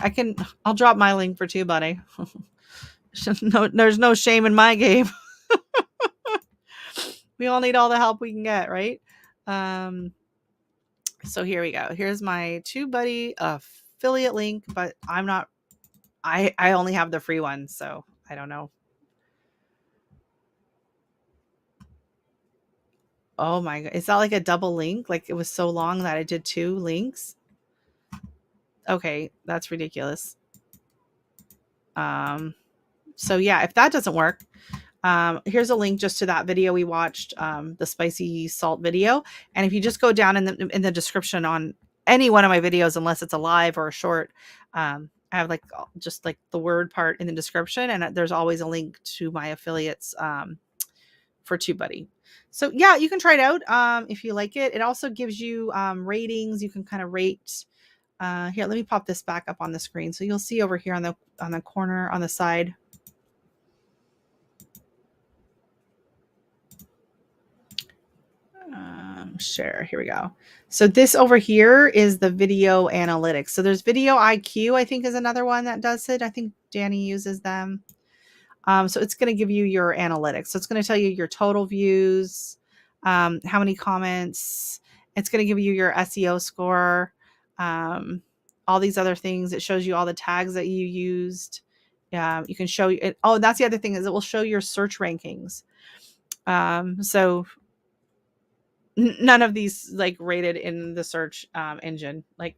I'll drop my link for Tube buddy. No, there's no shame in my game. We all need all the help we can get, right? So here we go. Here's my TubeBuddy affiliate link, but I only have the free one, so I don't know. Oh my God. Is that like a double link? Like it was so long that I did 2 links? Okay, that's ridiculous. So yeah, if that doesn't work, here's a link just to that video we watched, the spicy salt video. And if you just go down in the description on any one of my videos, unless it's a live or a short, I have like just like the word part in the description, and there's always a link to my affiliates for TubeBuddy. So yeah, you can try it out if you like it. It also gives you ratings. You can kind of rate. Here, let me pop this back up on the screen so you'll see over here on the corner on the side. Share. Here we go. So this over here is the video analytics. So there's Video IQ, I think, is another one that does it. I think Danny uses them. So it's going to give you your analytics. So it's going to tell you your total views, how many comments. It's going to give you your SEO score, all these other things. It shows you all the tags that you used. You can show it. Oh, that's the other thing, is it will show your search rankings. So none of these like rated in the search engine, like,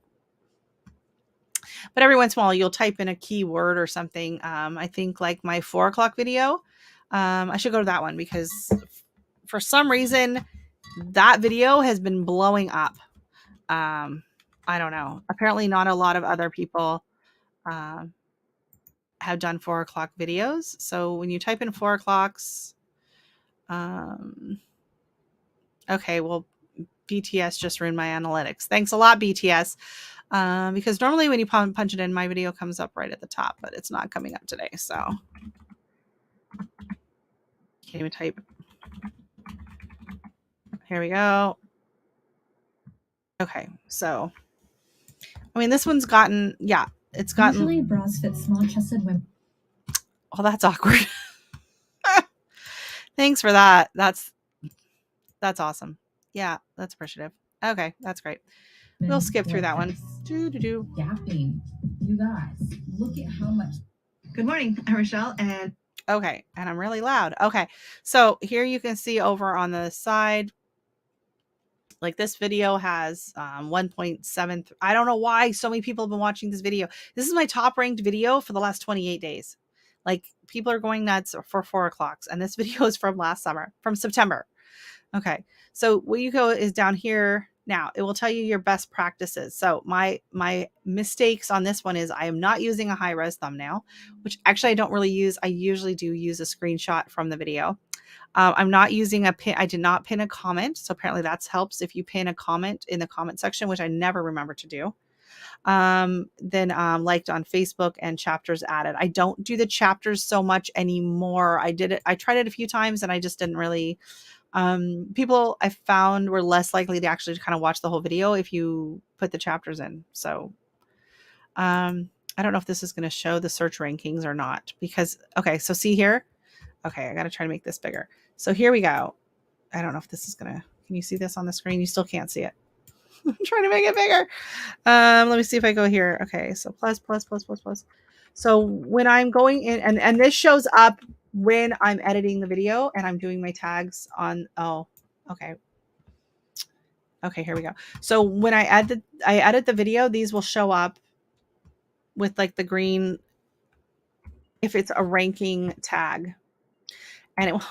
but every once in a while you'll type in a keyword or something. I think like my 4 o'clock video, I should go to that one because for some reason that video has been blowing up. I don't know. Apparently not a lot of other people have done 4 o'clock videos. So when you type in 4 o'clocks, okay, well, BTS just ruined my analytics. Thanks a lot, BTS. Because normally when you punch it in, my video comes up right at the top, but it's not coming up today. So can't even type. Here we go. Okay, so I mean, this one's gotten, yeah, it's gotten. Usually bras fit small-chested women. Oh, that's awkward. Thanks for that. That's awesome. Yeah, that's appreciative. Okay, that's great. We'll skip through that one. Gapping. You guys, look at how much. Good morning, Rochelle. And okay, and I'm really loud. Okay, so here you can see over on the side, like this video has 1.7. I don't know why so many people have been watching this video. This is my top ranked video for the last 28 days. Like people are going nuts for 4 o'clocks. And this video is from from September. Okay. So what you go is down here. Now it will tell you your best practices. So my mistakes on this one is I am not using a high res thumbnail, which actually I don't really use. I usually do use a screenshot from the video. I'm not using a pin. I did not pin a comment. So apparently that helps if you pin a comment in the comment section, which I never remember to do. Then liked on Facebook and chapters added. I don't do the chapters so much anymore. I tried it a few times and I just didn't really, people I found were less likely to actually kind of watch the whole video if you put the chapters in. So, I don't know if this is going to show the search rankings or not because, okay. So see here, okay, I got to try to make this bigger. So here we go. I don't know if this is gonna, can you see this on the screen? You still can't see it. I'm trying to make it bigger. Let me see if I go here. Okay, so plus, plus, plus, plus, plus. So when I'm going in, and this shows up when I'm editing the video and I'm doing my tags on, oh, okay. Okay, here we go. So when I edit the video, these will show up with like the green if it's a ranking tag. And it will,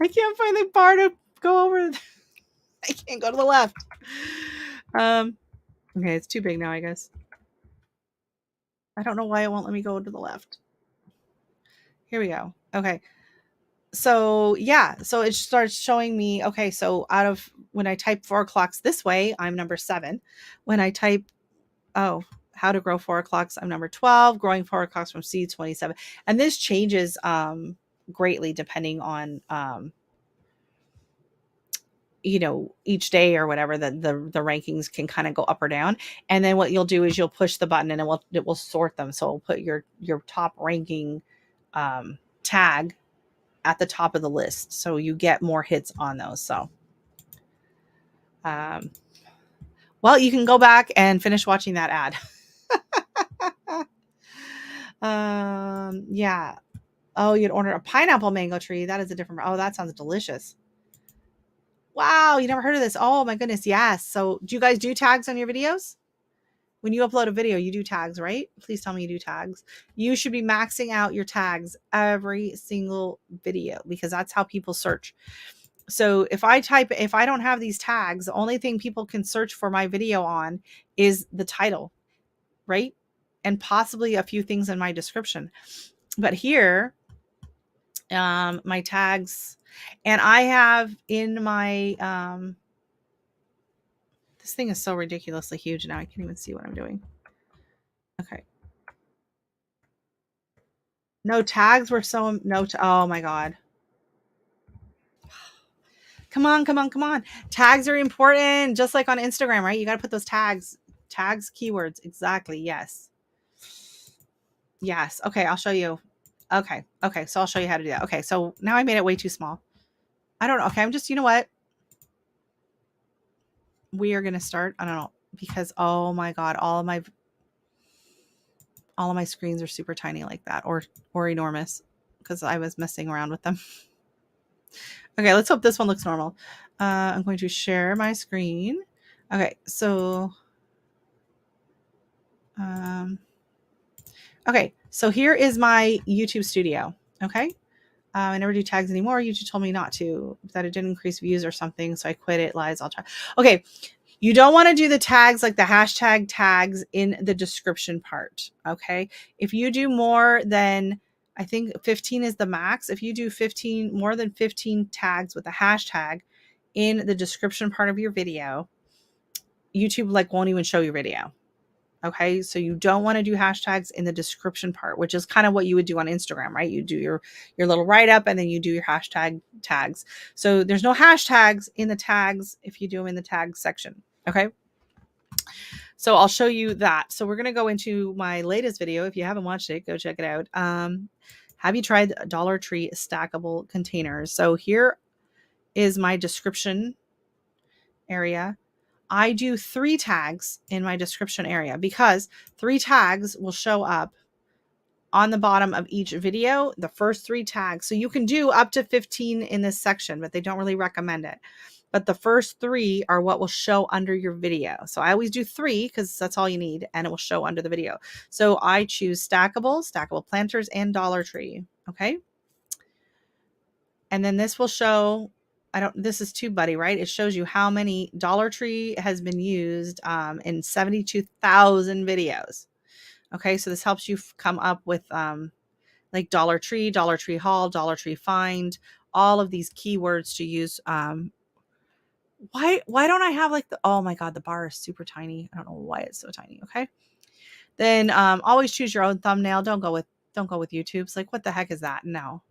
I can't find the bar to go over. I can't go to the left. Okay, it's too big now, I guess. I don't know why it won't let me go to the left. Here we go. Okay. So yeah, so it starts showing me, okay, so out of when I type 4 o'clocks this way, I'm number 7. When I type, oh, how to grow 4 o'clocks, I'm number 12, growing 4 o'clocks from seed 27. And this changes greatly depending on each day or whatever, the rankings can kind of go up or down. And then what you'll do is you'll push the button and it will sort them. So it'll put your top ranking tag at the top of the list, so you get more hits on those. So well, you can go back and finish watching that ad. Yeah. Oh, you'd order a pineapple mango tree. That is a different, oh, that sounds delicious. Wow, you never heard of this? Oh my goodness, yes. So do you guys do tags on your videos? When you upload a video, you do tags, right? Please tell me you do tags. You should be maxing out your tags every single video because that's how people search. So if I don't have these tags, the only thing people can search for my video on is the title, right? And possibly a few things in my description. But here, my tags, and I have in my, this thing is so ridiculously huge now. I can't even see what I'm doing. Okay. No tags were so, oh my God. Come on, come on, come on. Tags are important, just like on Instagram, right? You got to put those tags, keywords. Exactly. Yes. Yes. Okay. I'll show you. Okay. Okay. So I'll show you how to do that. Okay. So now I made it way too small. I don't know. Okay. I'm just, you know what? We are going to start. I don't know, because, oh my God, all of my screens are super tiny like that, or enormous, because I was messing around with them. Okay. Let's hope this one looks normal. I'm going to share my screen. Okay. So, okay. So here is my YouTube studio. Okay. I never do tags anymore. YouTube told me not to, that it didn't increase views or something. So I quit it. Lies. I'll try. Okay. You don't want to do the tags, like the hashtag tags, in the description part. Okay. If you do more than, I think 15 is the max. If you do more than 15 tags with a hashtag in the description part of your video, YouTube won't even show your video. Okay. So you don't want to do hashtags in the description part, which is kind of what you would do on Instagram, right? You do your little write-up and then you do your hashtag tags. So there's no hashtags in the tags if you do them in the tag section. Okay. So I'll show you that. So we're going to go into my latest video. If you haven't watched it, go check it out. Have you tried Dollar Tree stackable containers? So here is my description area. I do 3 tags in my description area because 3 tags will show up on the bottom of each video, the first 3 tags. So you can do up to 15 in this section, but they don't really recommend it. But the first 3 are what will show under your video. So I always do 3 because that's all you need, and it will show under the video. So I choose stackable planters, and Dollar Tree. Okay. And then this will show, this is TubeBuddy, right? It shows you how many Dollar Tree has been used in 72,000 videos. Okay. So this helps you come up with like Dollar Tree haul, Dollar Tree find, all of these keywords to use. Why don't I have oh my God, the bar is super tiny. I don't know why it's so tiny. Okay. Then always choose your own thumbnail. Don't go with YouTube's. Like, what the heck is that? No.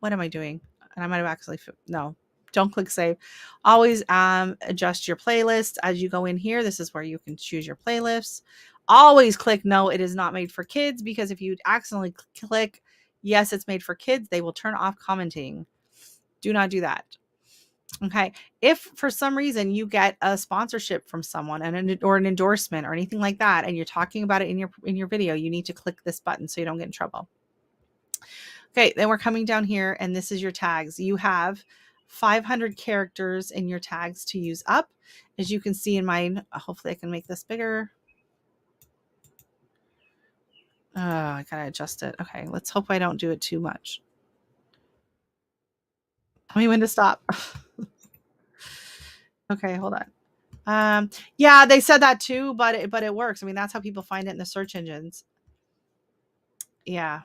What am I doing? And I might have actually, no, don't click save. Always adjust your playlist as you go in here. This is where you can choose your playlists. Always click no, it is not made for kids, because if you accidentally click yes, it's made for kids, they will turn off commenting. Do not do that. Okay. If for some reason you get a sponsorship from someone or an endorsement or anything like that, and you're talking about it in your video, you need to click this button so you don't get in trouble. Okay, then we're coming down here, and this is your tags. You have 500 characters in your tags to use up. As you can see in mine, hopefully I can make this bigger. Oh, I gotta adjust it. Okay, let's hope I don't do it too much. Tell me when to stop. Okay, hold on. Yeah, they said that too, but it works. I mean, that's how people find it in the search engines. Yeah.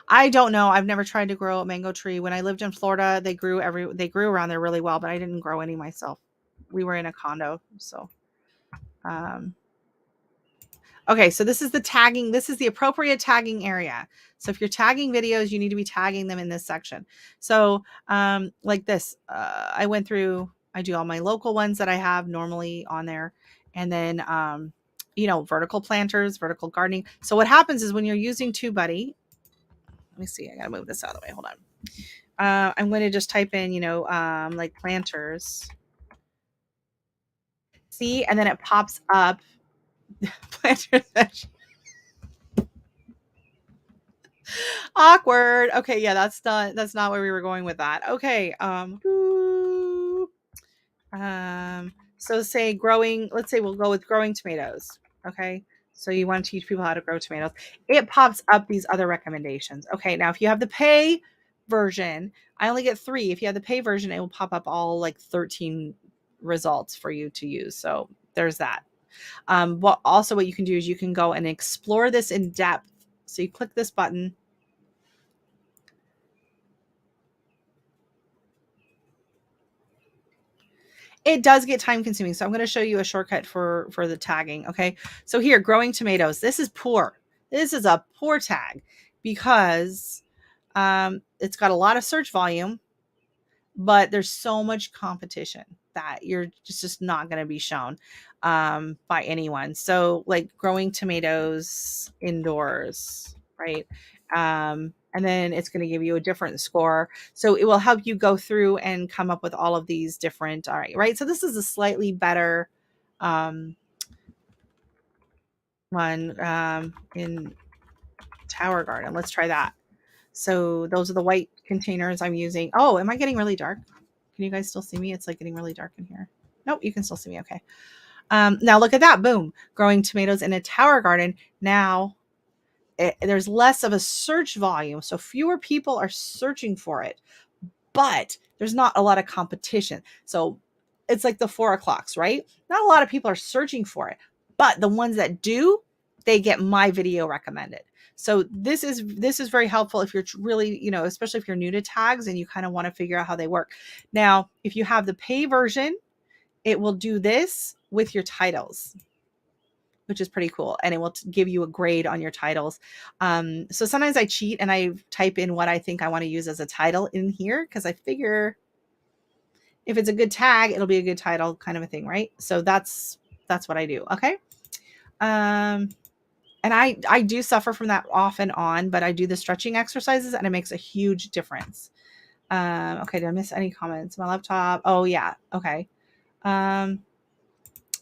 I don't know. I've never tried to grow a mango tree. When I lived in Florida, they grew around there really well, but I didn't grow any myself. We were in a condo, so um okay, so this is the tagging. This is the appropriate tagging area. So if you're tagging videos, you need to be tagging them in this section. So like this, I went through, I do all my local ones that I have normally on there. And then, you know, vertical planters, vertical gardening. So what happens is when you're using TubeBuddy, let me see, I got to move this out of the way. Hold on. I'm going to just type in, you know, like planters. See, and then it pops up planters. Awkward. Okay, yeah, that's not where we were going with that. Okay. So say growing, let's say we'll go with growing tomatoes. Okay. So you want to teach people how to grow tomatoes. It pops up these other recommendations. Okay. Now if you have the pay version, I only get 3. If you have the pay version, it will pop up all like 13 results for you to use. So there's that. What you can do is you can go and explore this in depth. So you click this button. It does get time consuming. So I'm going to show you a shortcut for the tagging. Okay. So here, growing tomatoes. This is poor. This is a poor tag because it's got a lot of search volume, but there's so much competition that you're just not going to be shown by anyone. So like growing tomatoes indoors, right? And then it's going to give you a different score. So it will help you go through and come up with all of these different, all right? So this is a slightly better one in Tower Garden. Let's try that. So those are the white containers I'm using. Oh, am I getting really dark? Can you guys still see me? It's like getting really dark in here. Nope, you can still see me. Okay. Now look at that. Boom. Growing tomatoes in a tower garden. Now there's less of a search volume. So fewer people are searching for it, but there's not a lot of competition. So it's like the 4 o'clocks, right? Not a lot of people are searching for it, but the ones that do, they get my video recommended. So this is very helpful if you're really, you know, especially if you're new to tags and you kind of want to figure out how they work. Now, if you have the pay version, it will do this with your titles, which is pretty cool. And it will give you a grade on your titles. So sometimes I cheat and I type in what I think I want to use as a title in here because I figure if it's a good tag, it'll be a good title kind of a thing, right? So that's what I do. Okay. And I do suffer from that off and on, but I do the stretching exercises and it makes a huge difference. Okay, did I miss any comments? My laptop. Oh yeah. Okay. I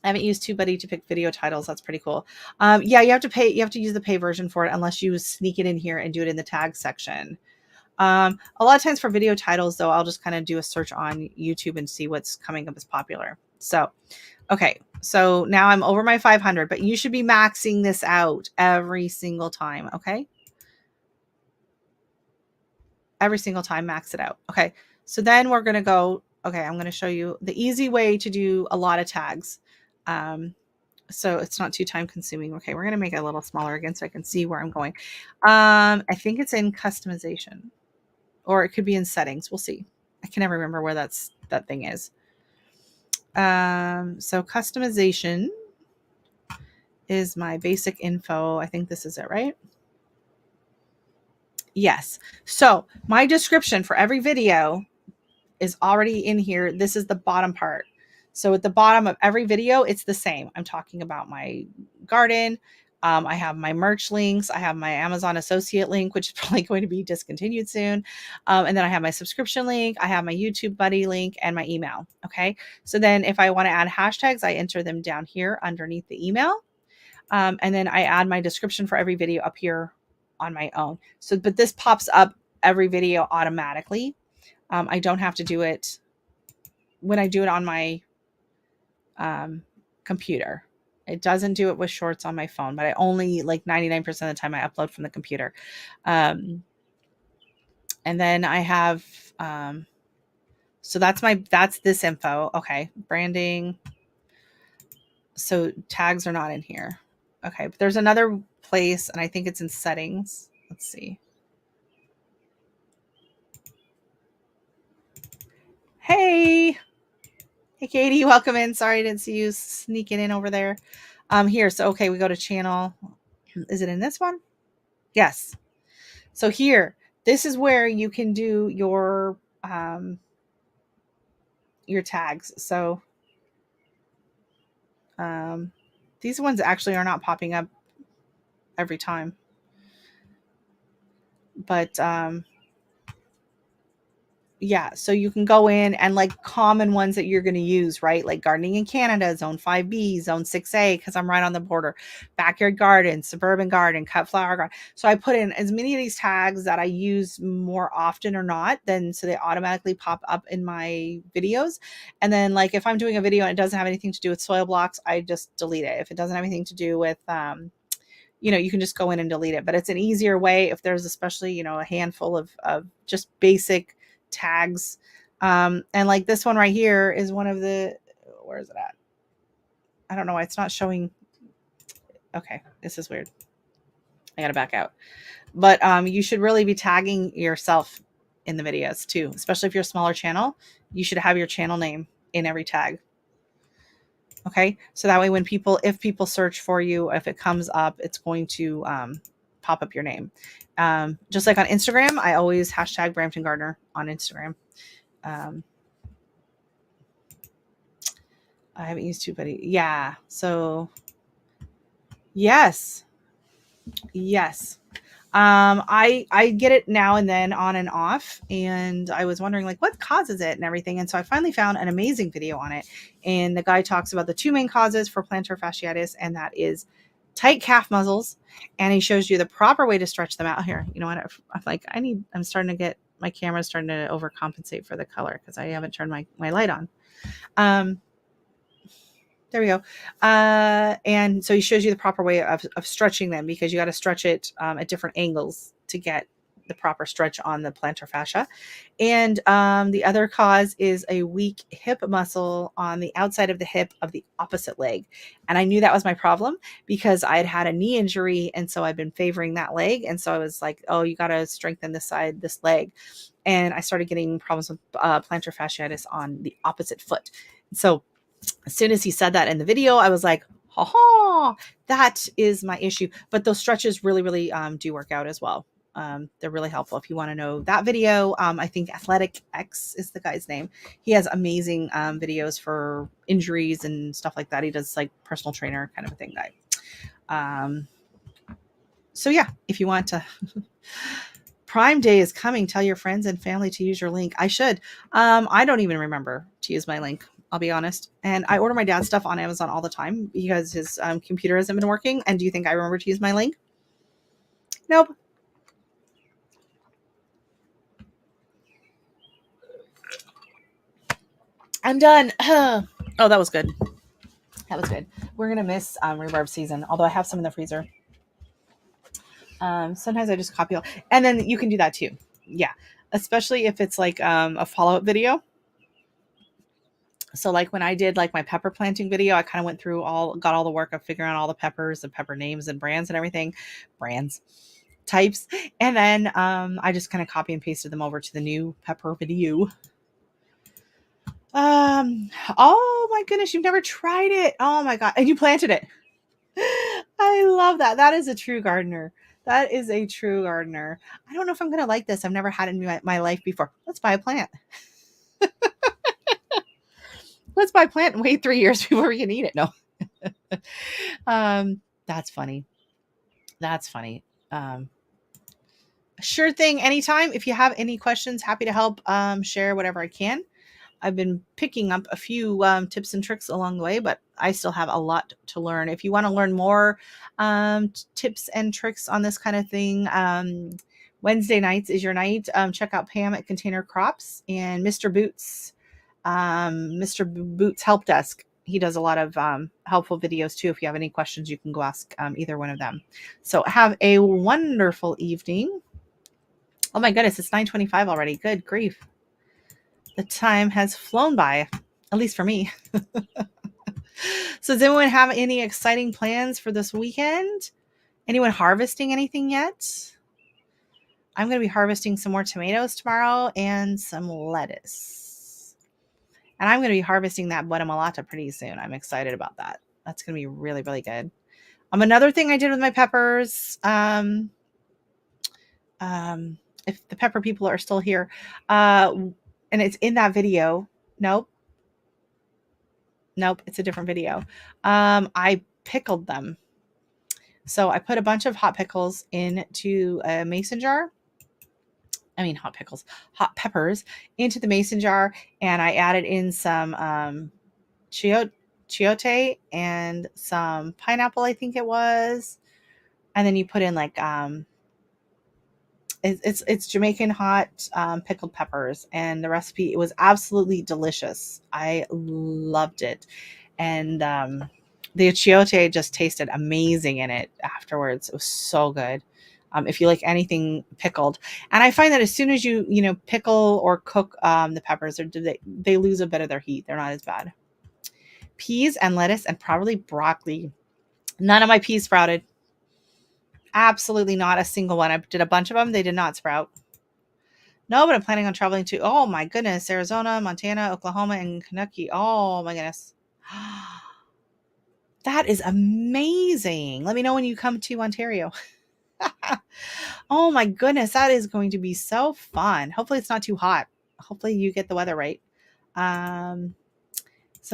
haven't used TubeBuddy to pick video titles. That's pretty cool. Yeah, you have to pay. You have to use the pay version for it unless you sneak it in here and do it in the tag section. A lot of times for video titles, though, I'll just kind of do a search on YouTube and see what's coming up as popular. So, okay. So now I'm over my 500, but you should be maxing this out every single time. Okay. Every single time, max it out. Okay. So then we're going to go, okay, I'm going to show you the easy way to do a lot of tags. So it's not too time consuming. Okay. We're going to make it a little smaller again so I can see where I'm going. I think it's in customization or it could be in settings. We'll see. I can never remember where that thing is. So customization is my basic info. I think this is it, right? Yes. So my description for every video is already in here. This is the bottom part. So at the bottom of every video, it's the same. I'm talking about my garden, I have my merch links. I have my Amazon associate link, which is probably going to be discontinued soon. And then I have my subscription link. I have my YouTube buddy link and my email. Okay. So then if I want to add hashtags, I enter them down here underneath the email. And then I add my description for every video up here on my own. So, but this pops up every video automatically. I don't have to do it when I do it on my computer. It doesn't do it with shorts on my phone, but I only, like 99% of the time I upload from the computer. And then I have, so that's this info. Okay. Branding. So tags are not in here. Okay. But there's another place, and I think it's in settings. Let's see. Hey, Katie, welcome in. Sorry I didn't see you sneaking in over there. Here. So, okay, we go to channel. Is it in this one? Yes. So here, this is where you can do your tags. So, these ones actually are not popping up every time, but yeah, so you can go in and like common ones that you're going to use, right? Like gardening in Canada, zone 5B, zone 6A, because I'm right on the border, backyard garden, suburban garden, cut flower garden. So I put in as many of these tags that I use more often or not, then so they automatically pop up in my videos. And then like if I'm doing a video and it doesn't have anything to do with soil blocks, I just delete it. If it doesn't have anything to do with you can just go in and delete it. But it's an easier way if there's especially, a handful of just basic tags. And like this one right here is one of the, where is it at? I don't know why it's not showing. Okay, this is weird. I gotta back out. But you should really be tagging yourself in the videos too, especially if you're a smaller channel. You should have your channel name in every tag. Okay, so that way if people search for you, if it comes up, it's going to pop up your name. Just like on Instagram, I always hashtag Brampton Gardener on Instagram. I haven't used TubeBuddy. Yeah. So yes. I get it now and then on and off, and I was wondering like what causes it and everything. And so I finally found an amazing video on it. And the guy talks about the two main causes for plantar fasciitis, and that is tight calf muscles. And he shows you the proper way to stretch them out here. You know what? I'm starting to get my camera starting to overcompensate for the color because I haven't turned my light on. There we go. And so he shows you the proper way of stretching them, because you got to stretch it at different angles to get the proper stretch on the plantar fascia. And the other cause is a weak hip muscle on the outside of the hip of the opposite leg. And I knew that was my problem because I had had a knee injury. And so I've been favoring that leg. And so I was like, oh, you got to strengthen this leg. And I started getting problems with plantar fasciitis on the opposite foot. So as soon as he said that in the video, I was like, ha ha, that is my issue. But those stretches really, really do work out as well. They're really helpful. If you want to know that video, I think Athletic X is the guy's name. He has amazing videos for injuries and stuff like that. He does like personal trainer kind of a thing guy. So yeah, if you want to, Prime Day is coming. Tell your friends and family to use your link. I should. I don't even remember to use my link. I'll be honest. And I order my dad's stuff on Amazon all the time because his computer hasn't been working. And do you think I remember to use my link? Nope. I'm done. Oh, that was good. That was good. We're going to miss rhubarb season, although I have some in the freezer. Sometimes I just copy. And then you can do that too. Yeah. Especially if it's like a follow-up video. So like when I did like my pepper planting video, I kind of went through got all the work of figuring out all the peppers and pepper names and brands and everything, types. And then I just kind of copy and pasted them over to the new pepper video. Oh my goodness, you've never tried it. Oh my God. And you planted it. I love that. That is a true gardener. That is a true gardener. I don't know if I'm going to like this. I've never had it in my life before. Let's buy a plant. Let's buy a plant and wait 3 years before we can eat it. No. That's funny. That's funny. Sure thing. Anytime. If you have any questions, happy to help share whatever I can. I've been picking up a few tips and tricks along the way, but I still have a lot to learn. If you want to learn more tips and tricks on this kind of thing, Wednesday nights is your night. Check out Pam at Container Crops and Mr. Boots, Mr. Boots Help Desk. He does a lot of helpful videos too. If you have any questions, you can go ask either one of them. So have a wonderful evening. Oh my goodness, it's 9:25 already. Good grief. The time has flown by, at least for me. So does anyone have any exciting plans for this weekend? Anyone harvesting anything yet? I'm going to be harvesting some more tomatoes tomorrow and some lettuce. And I'm going to be harvesting that buttamalata pretty soon. I'm excited about that. That's going to be really, really good. Another thing I did with my peppers, if the pepper people are still here, and it's in that video. Nope, it's a different video. I pickled them. So I put a bunch of hot pickles into a mason jar. Hot peppers into the mason jar, and I added in some chayote and some pineapple, I think it was. And then you put in like it's Jamaican hot pickled peppers, and the recipe, it was absolutely delicious. I loved it. And the chayote just tasted amazing in it afterwards. It was so good. If you like anything pickled, and I find that as soon as you pickle or cook the peppers, they lose a bit of their heat. They're not as bad. Peas and lettuce and probably broccoli. None of my peas sprouted. Absolutely not a single one. I did a bunch of them. They did not sprout. No, but I'm planning on traveling to, oh my goodness, Arizona, Montana, Oklahoma, and Kentucky. Oh my goodness. That is amazing. Let me know when you come to Ontario. Oh my goodness, that is going to be so fun. Hopefully it's not too hot. Hopefully you get the weather right. Some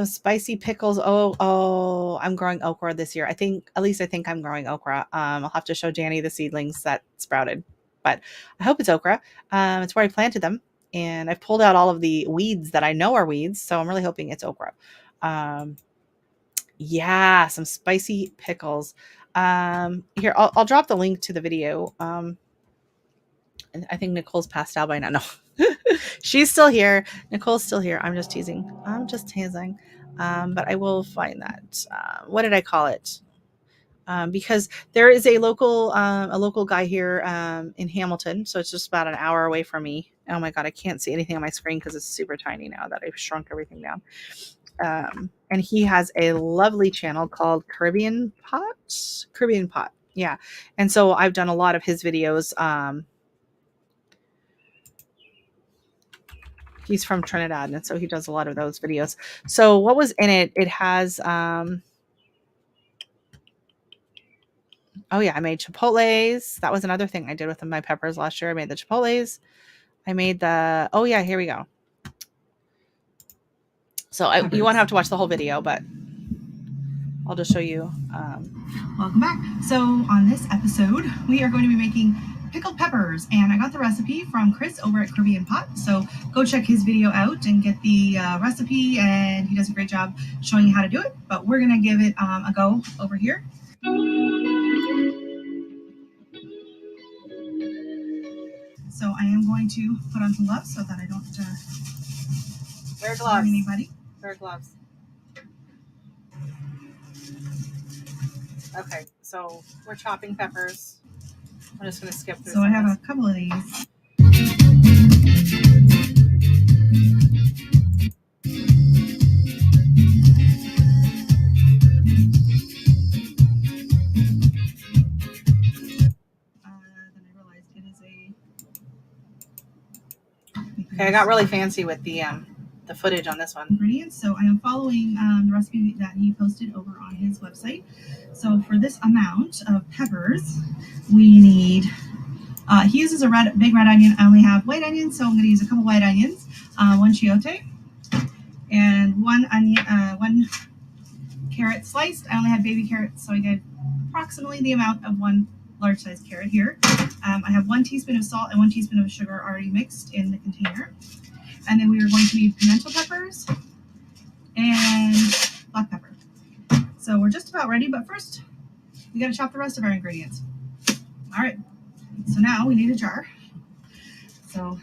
spicy pickles. Oh, I'm growing okra this year. I think I'm growing okra. I'll have to show Danny the seedlings that sprouted, but I hope it's okra. It's where I planted them, and I've pulled out all of the weeds that I know are weeds, so I'm really hoping it's okra. Yeah, some spicy pickles. Here, I'll drop the link to the video. And I think Nicole's passed out by now. No, she's still here. Nicole's still here. I'm just teasing. But I will find that. What did I call it? Because there is a local guy here in Hamilton, so it's just about an hour away from me. Oh my god, I can't see anything on my screen because it's super tiny now that I've shrunk everything down. And he has a lovely channel called Caribbean Pot. Yeah. And so I've done a lot of his videos. He's from Trinidad, and so he does a lot of those videos. So what was in it? It has, oh yeah, I made chipotles. That was another thing I did with my peppers last year. I made the chipotles. I made the, oh yeah, here we go. So you won't have to watch the whole video, but I'll just show you. Welcome back. So on this episode, we are going to be making pickled peppers, and I got the recipe from Chris over at Caribbean Pot. So go check his video out and get the recipe, and he does a great job showing you how to do it. But we're going to give it a go over here. So I am going to put on some gloves so that I don't harm anybody. Wear gloves. Okay, so we're chopping peppers. I'm just going to skip through. So I have a couple of these. Okay, I got really fancy with the footage on this one. Ingredients. So I am following the recipe that he posted over on his website. So for this amount of peppers, we need. He uses a big red onion. I only have white onions, so I'm going to use a couple white onions, one chayote, and one carrot sliced. I only had baby carrots, so I did approximately the amount of one large size carrot here. I have 1 teaspoon of salt and 1 teaspoon of sugar already mixed in the container. And then we are going to need pimento peppers and black pepper. So we're just about ready, but first we gotta chop the rest of our ingredients. All right, so now we need a jar. So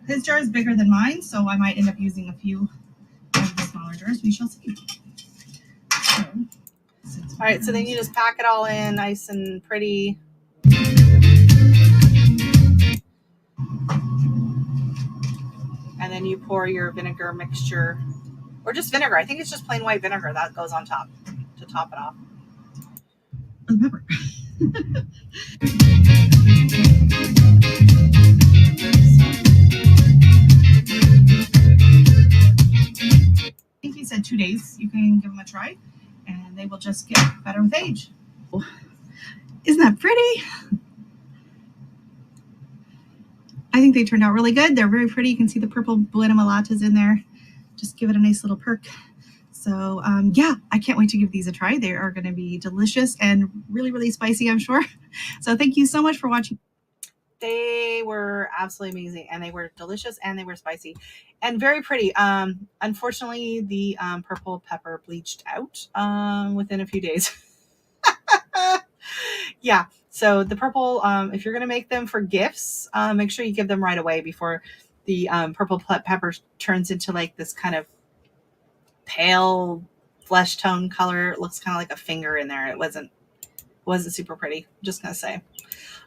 his jar is bigger than mine, so I might end up using a few of the smaller jars. We shall see. So, All right, so then you just pack it all in nice and pretty. And then you pour your vinegar mixture, or just vinegar. I think it's just plain white vinegar that goes on top to top it off. The pepper. I think he said 2 days. You can give them a try, and they will just get better with age. Isn't that pretty? I think they turned out really good. They're very pretty. You can see the purple Buenamalatas in there. Just give it a nice little perk. So yeah, I can't wait to give these a try. They are going to be delicious and really, really spicy, I'm sure. So thank you so much for watching. They were absolutely amazing, and they were delicious, and they were spicy and very pretty. Unfortunately, the purple pepper bleached out within a few days. Yeah, so the purple, if you're going to make them for gifts, make sure you give them right away before the purple pepper turns into like this kind of pale flesh tone color. It looks kind of like a finger in there. It wasn't super pretty. I'm just gonna say.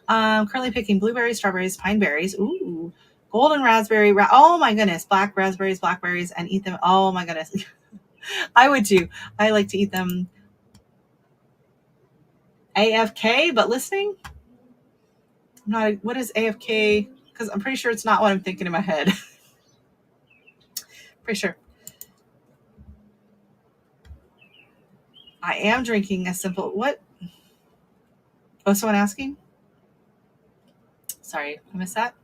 Currently picking blueberries, strawberries, pine berries. Ooh, golden raspberry. Oh my goodness, black raspberries, blackberries, and eat them. Oh my goodness, I would too. I like to eat them AFK, but listening. I'm not. What is AFK? Because I'm pretty sure it's not what I'm thinking in my head. Pretty sure. I am drinking a simple. What? Oh, someone asking? Sorry, I missed that.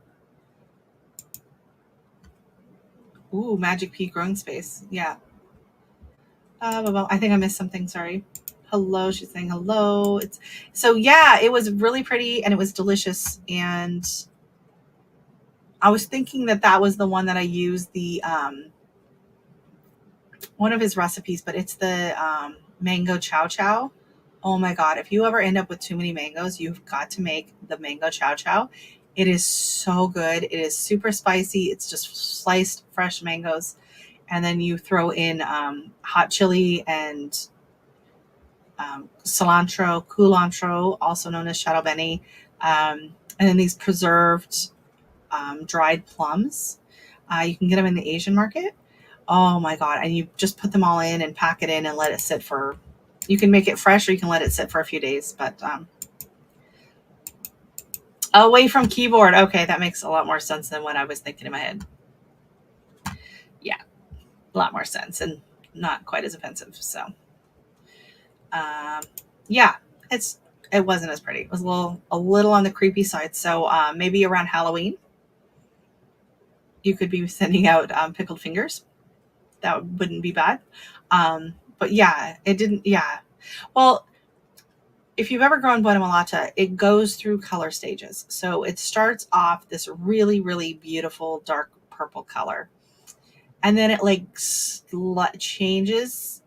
Ooh, Magic Pea growing space. Yeah. I think I missed something. Sorry. Hello. She's saying hello. It's so yeah, it was really pretty and it was delicious. And I was thinking that was the one that I used the one of his recipes, but it's the mango chow chow. Oh my God. If you ever end up with too many mangoes, you've got to make the mango chow chow. It is so good. It is super spicy. It's just sliced fresh mangoes. And then you throw in hot chili and cilantro, also known as shadow beni, and then these preserved dried plums. You can get them in the Asian market. Oh my God. And you just put them all in and pack it in and let it sit for, you can make it fresh or you can let it sit for a few days. But away from keyboard. Okay, that makes a lot more sense than what I was thinking in my head. Yeah, a lot more sense and not quite as offensive. So yeah, it wasn't as pretty. It was a little on the creepy side. So maybe around Halloween, you could be sending out pickled fingers. That wouldn't be bad. But yeah, it didn't. Yeah, well, if you've ever grown Buenamalata, it goes through color stages. So it starts off this really, really beautiful dark purple color, and then it like changes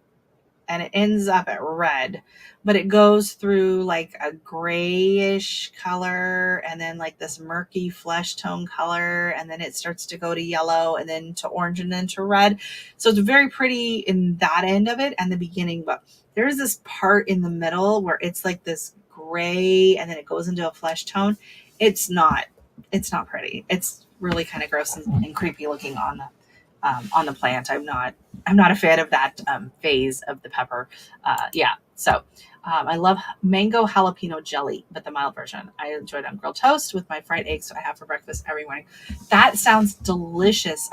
and it ends up at red, but it goes through like a grayish color and then like this murky flesh tone color, and then it starts to go to yellow and then to orange and then to red. So it's very pretty in that end of it and the beginning, but there's this part in the middle where it's like this gray and then it goes into a flesh tone. It's not pretty. It's really kind of gross and creepy looking on the plant. I'm not a fan of that phase of the pepper. Yeah. So I love mango jalapeno jelly, but the mild version. I enjoy it on grilled toast with my fried eggs that I have for breakfast every morning. That sounds delicious.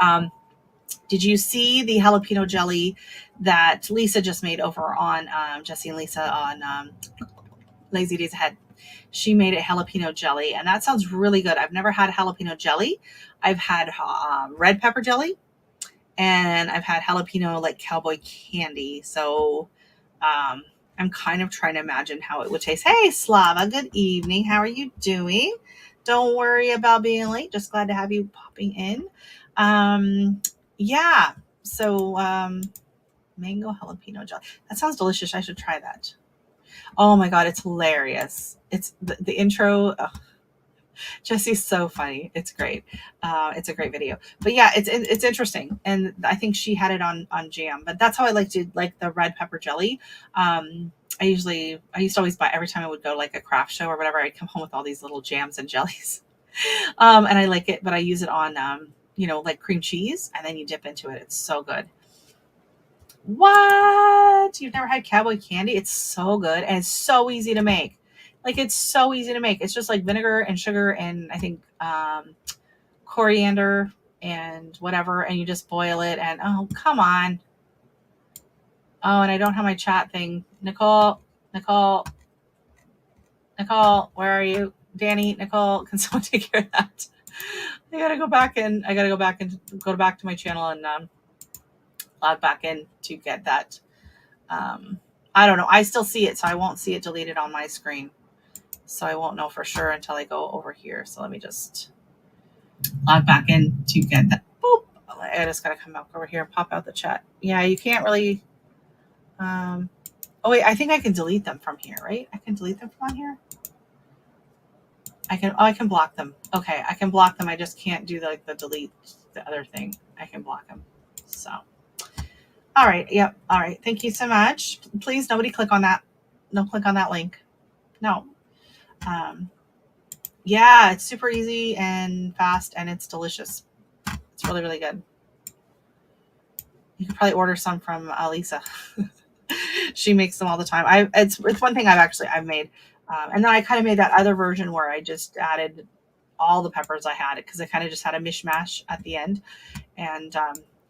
Did you see the jalapeno jelly that Lisa just made over on Jesse and Lisa on Lazy Days Ahead? She made it jalapeno jelly, and that sounds really good. I've never had jalapeno jelly. I've had red pepper jelly, and I've had jalapeno like cowboy candy. So I'm kind of trying to imagine how it would taste. Hey, Slava, good evening. How are you doing? Don't worry about being late. Just glad to have you popping in. Yeah. So, mango jalapeno jelly. That sounds delicious. I should try that. Oh my God, it's hilarious. It's the intro. Oh, Jesse's so funny. It's great. It's a great video. But yeah, it's interesting, and I think she had it on Jam. But that's how I like the red pepper jelly. I used to always buy every time I would go to like a craft show or whatever. I'd come home with all these little jams and jellies, and I like it. But I use it on like cream cheese, and then you dip into it. It's so good. What? You've never had cowboy candy? It's so good and it's so easy to make. Like it's so easy to make. It's just like vinegar and sugar and I think coriander and whatever, and you just boil it. And oh, come on. Oh, and I don't have my chat thing. Nicole, where are you? Danny, Nicole, can someone take care of that? I gotta go back and go back to my channel and log back in to get that. I don't know. I still see it, so I won't see it deleted on my screen. So I won't know for sure until I go over here. So let me just log back in to get that. Boop. I just gotta come back over here and pop out the chat. Yeah, you can't really. Oh wait, I think I can delete them from here, right? I can delete them from on here. I can block them. Okay, I can block them. I just can't do the delete the other thing. I can block them. So. All right. Yep. All right. Thank you so much. Please, nobody click on that. No, click on that link. No. Yeah, it's super easy and fast, and it's delicious. It's really, really good. You could probably order some from Lisa. She makes them all the time. It's one thing I've made, and then I kind of made that other version where I just added all the peppers I had because I kind of just had a mishmash at the end, and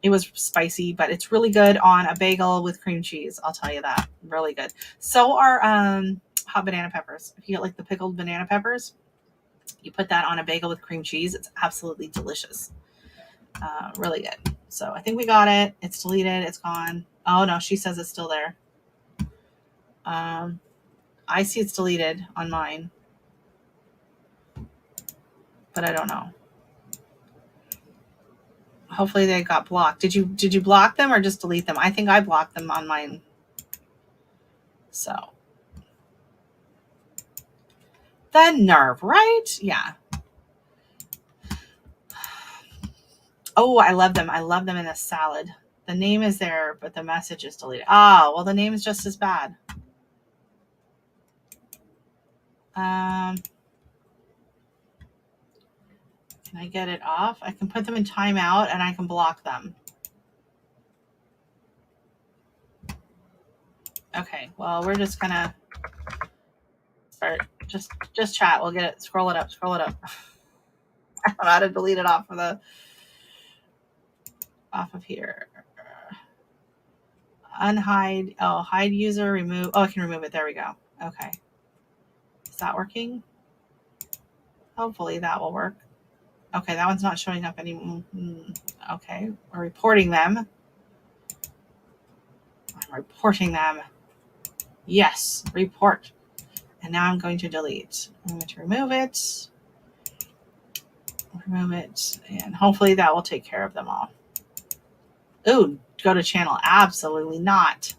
it was spicy, but it's really good on a bagel with cream cheese. I'll tell you that. Really good. So are hot banana peppers. If you get like the pickled banana peppers, you put that on a bagel with cream cheese. It's absolutely delicious. Really good. So I think we got it. It's deleted. It's gone. Oh no, she says it's still there. I see it's deleted on mine, but I don't know. Hopefully they got blocked. Did you block them or just delete them? I think I blocked them on mine. So the nerve, right? Yeah. Oh, I love them. I love them in a salad. The name is there, but the message is deleted. Oh, well, the name is just as bad. Can I get it off? I can put them in timeout and I can block them. Okay, well, we're just gonna start. Just chat. We'll get it. Scroll it up. Scroll it up. I don't know how to delete it off of here. Unhide. Oh, hide user. Remove. Oh, I can remove it. There we go. Okay. Is that working? Hopefully that will work. Okay, that one's not showing up anymore. Okay, we're reporting them. I'm reporting them. Yes, report. And now I'm going to delete. I'm going to remove it. Remove it. And hopefully that will take care of them all. Ooh, go to channel. Absolutely not.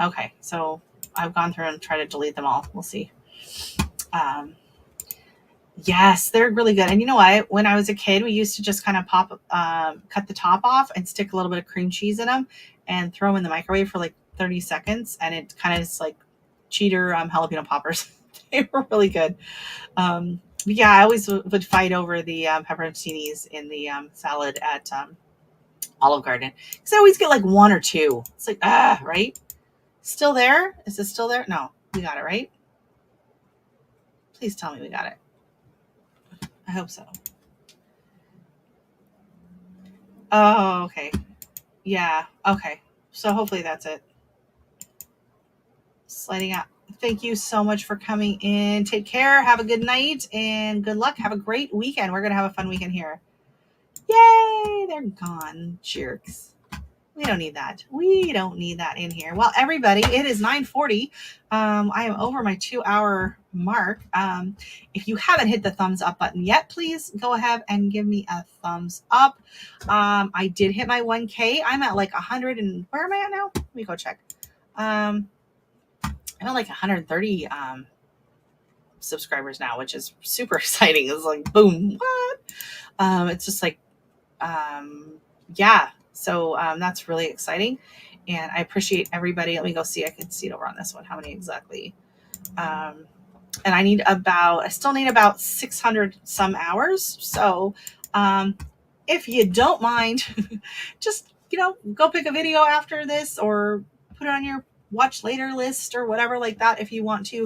Okay, so I've gone through and tried to delete them all. We'll see. Yes, they're really good. And you know what? When I was a kid, we used to just kind of cut the top off and stick a little bit of cream cheese in them and throw them in the microwave for like 30 seconds. And it kind of is like cheater jalapeno poppers. They were really good. Yeah, I always would fight over the pepperoncinis in the salad at Olive Garden because I always get like one or two. It's like, right? Still there? Is it still there? No, we got it, right? Please tell me we got it. I hope so. Oh, okay. Yeah, okay. So hopefully that's it. Sliding out. Thank you so much for coming in. Take care. Have a good night and good luck. Have a great weekend. We're going to have a fun weekend here. Yay! They're gone. Jerks. We don't need that. We don't need that in here. Well, everybody, it is 9:40. I am over my 2-hour mark. If you haven't hit the thumbs up button yet, please go ahead and give me a thumbs up. I did hit my 1K. I'm at like 100 and where am I at now? Let me go check. I'm at like 130 subscribers now, which is super exciting. It's like boom, what? It's just like yeah. So that's really exciting, and I appreciate everybody. Let me go see. I can see it over on this one. How many exactly? And I still need about 600 some hours. So if you don't mind, just go pick a video after this or put it on your watch later list or whatever like that if you want to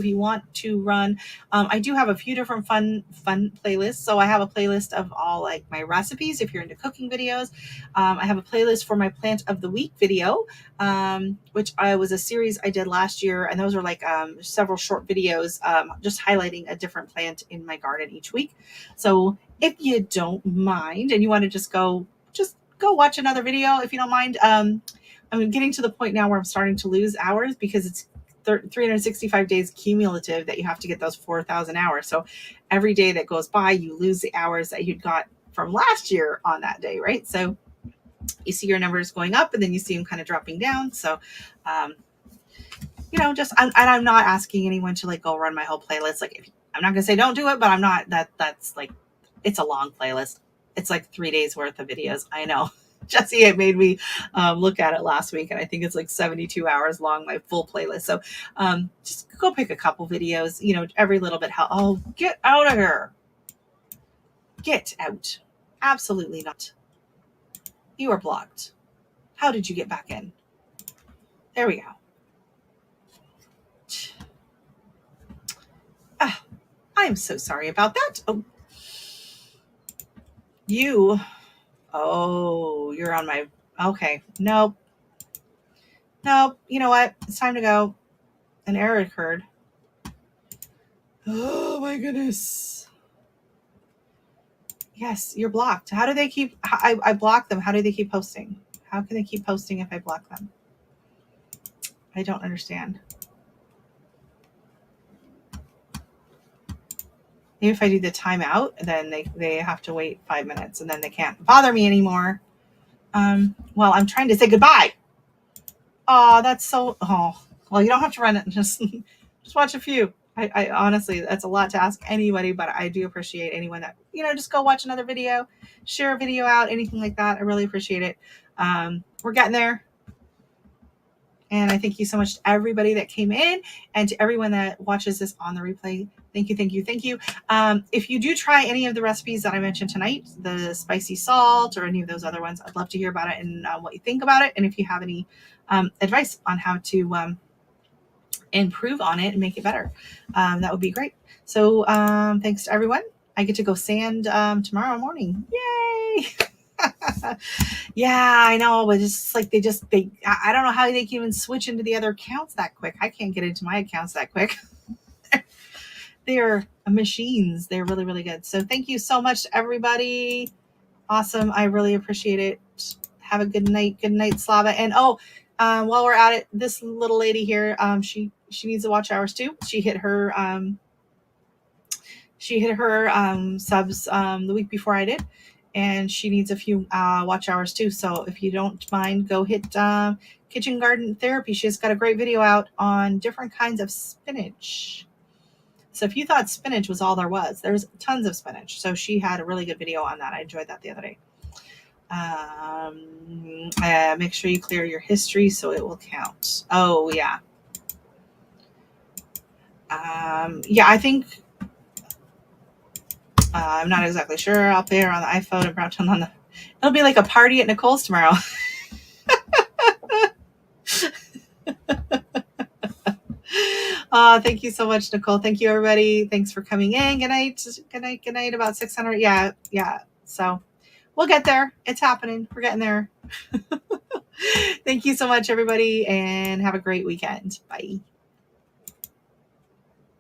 run. I do have a few different fun playlists. So I have a playlist of all like my recipes if you're into cooking videos. I have a playlist for my plant of the week video, which was a series I did last year, and those are like several short videos just highlighting a different plant in my garden each week. So if you don't mind and you want to just go watch another video if you don't mind. I'm getting to the point now where I'm starting to lose hours because it's 365 days cumulative that you have to get those 4,000 hours. So every day that goes by, you lose the hours that you'd got from last year on that day, right? So you see your numbers going up and then you see them kind of dropping down. So, I'm not asking anyone to like go run my whole playlist. Like, I'm not going to say don't do it, but I'm not that's like, it's a long playlist. It's like 3 days worth of videos. I know. Jesse had made me look at it last week, and I think it's like 72 hours long, my full playlist. So just go pick a couple videos, every little bit. Oh, get out of here. Get out. Absolutely not. You are blocked. How did you get back in? There we go. I'm so sorry about that. You're on my, okay. Nope. You know what? It's time to go. An error occurred. Oh my goodness. Yes, you're blocked. How do they keep, I block them. How do they keep posting? How can they keep posting if I block them? I don't understand. Maybe if I do the timeout, then they have to wait 5 minutes and then they can't bother me anymore. Well, I'm trying to say goodbye. Oh, that's so, well, you don't have to run it. Just watch a few. I honestly, that's a lot to ask anybody, but I do appreciate anyone that, just go watch another video, share a video out, anything like that. I really appreciate it. We're getting there. And I thank you so much to everybody that came in and to everyone that watches this on the replay. Thank you, thank you, thank you. If you do try any of the recipes that I mentioned tonight, the spicy salt or any of those other ones, I'd love to hear about it and what you think about it. And if you have any advice on how to improve on it and make it better, that would be great. So thanks to everyone. I get to go sand tomorrow morning. Yay! Yeah, I know, but it's like I don't know how they can even switch into the other accounts that quick. I can't get into my accounts that quick. They're machines. They're really, really good. So thank you so much to everybody. Awesome. I really appreciate it. Have a good night. Good night, Slava. And while we're at it, this little lady here, she needs to watch hours too. She hit her subs the week before I did. And she needs a few watch hours too. So if you don't mind, go hit Kitchen Garden Therapy. She's got a great video out on different kinds of spinach. So if you thought spinach was all there was, there's tons of spinach. So she had a really good video on that. I enjoyed that the other day. Make sure you clear your history so it will count. Oh, yeah. Yeah, I think... I'm not exactly sure. I'll play her on the iPhone and Brampton on the... It'll be like a party at Nicole's tomorrow. Thank you so much, Nicole. Thank you, everybody. Thanks for coming in. Good night. Good night. Good night. About 600. Yeah. So we'll get there. It's happening. We're getting there. Thank you so much, everybody, and have a great weekend. Bye.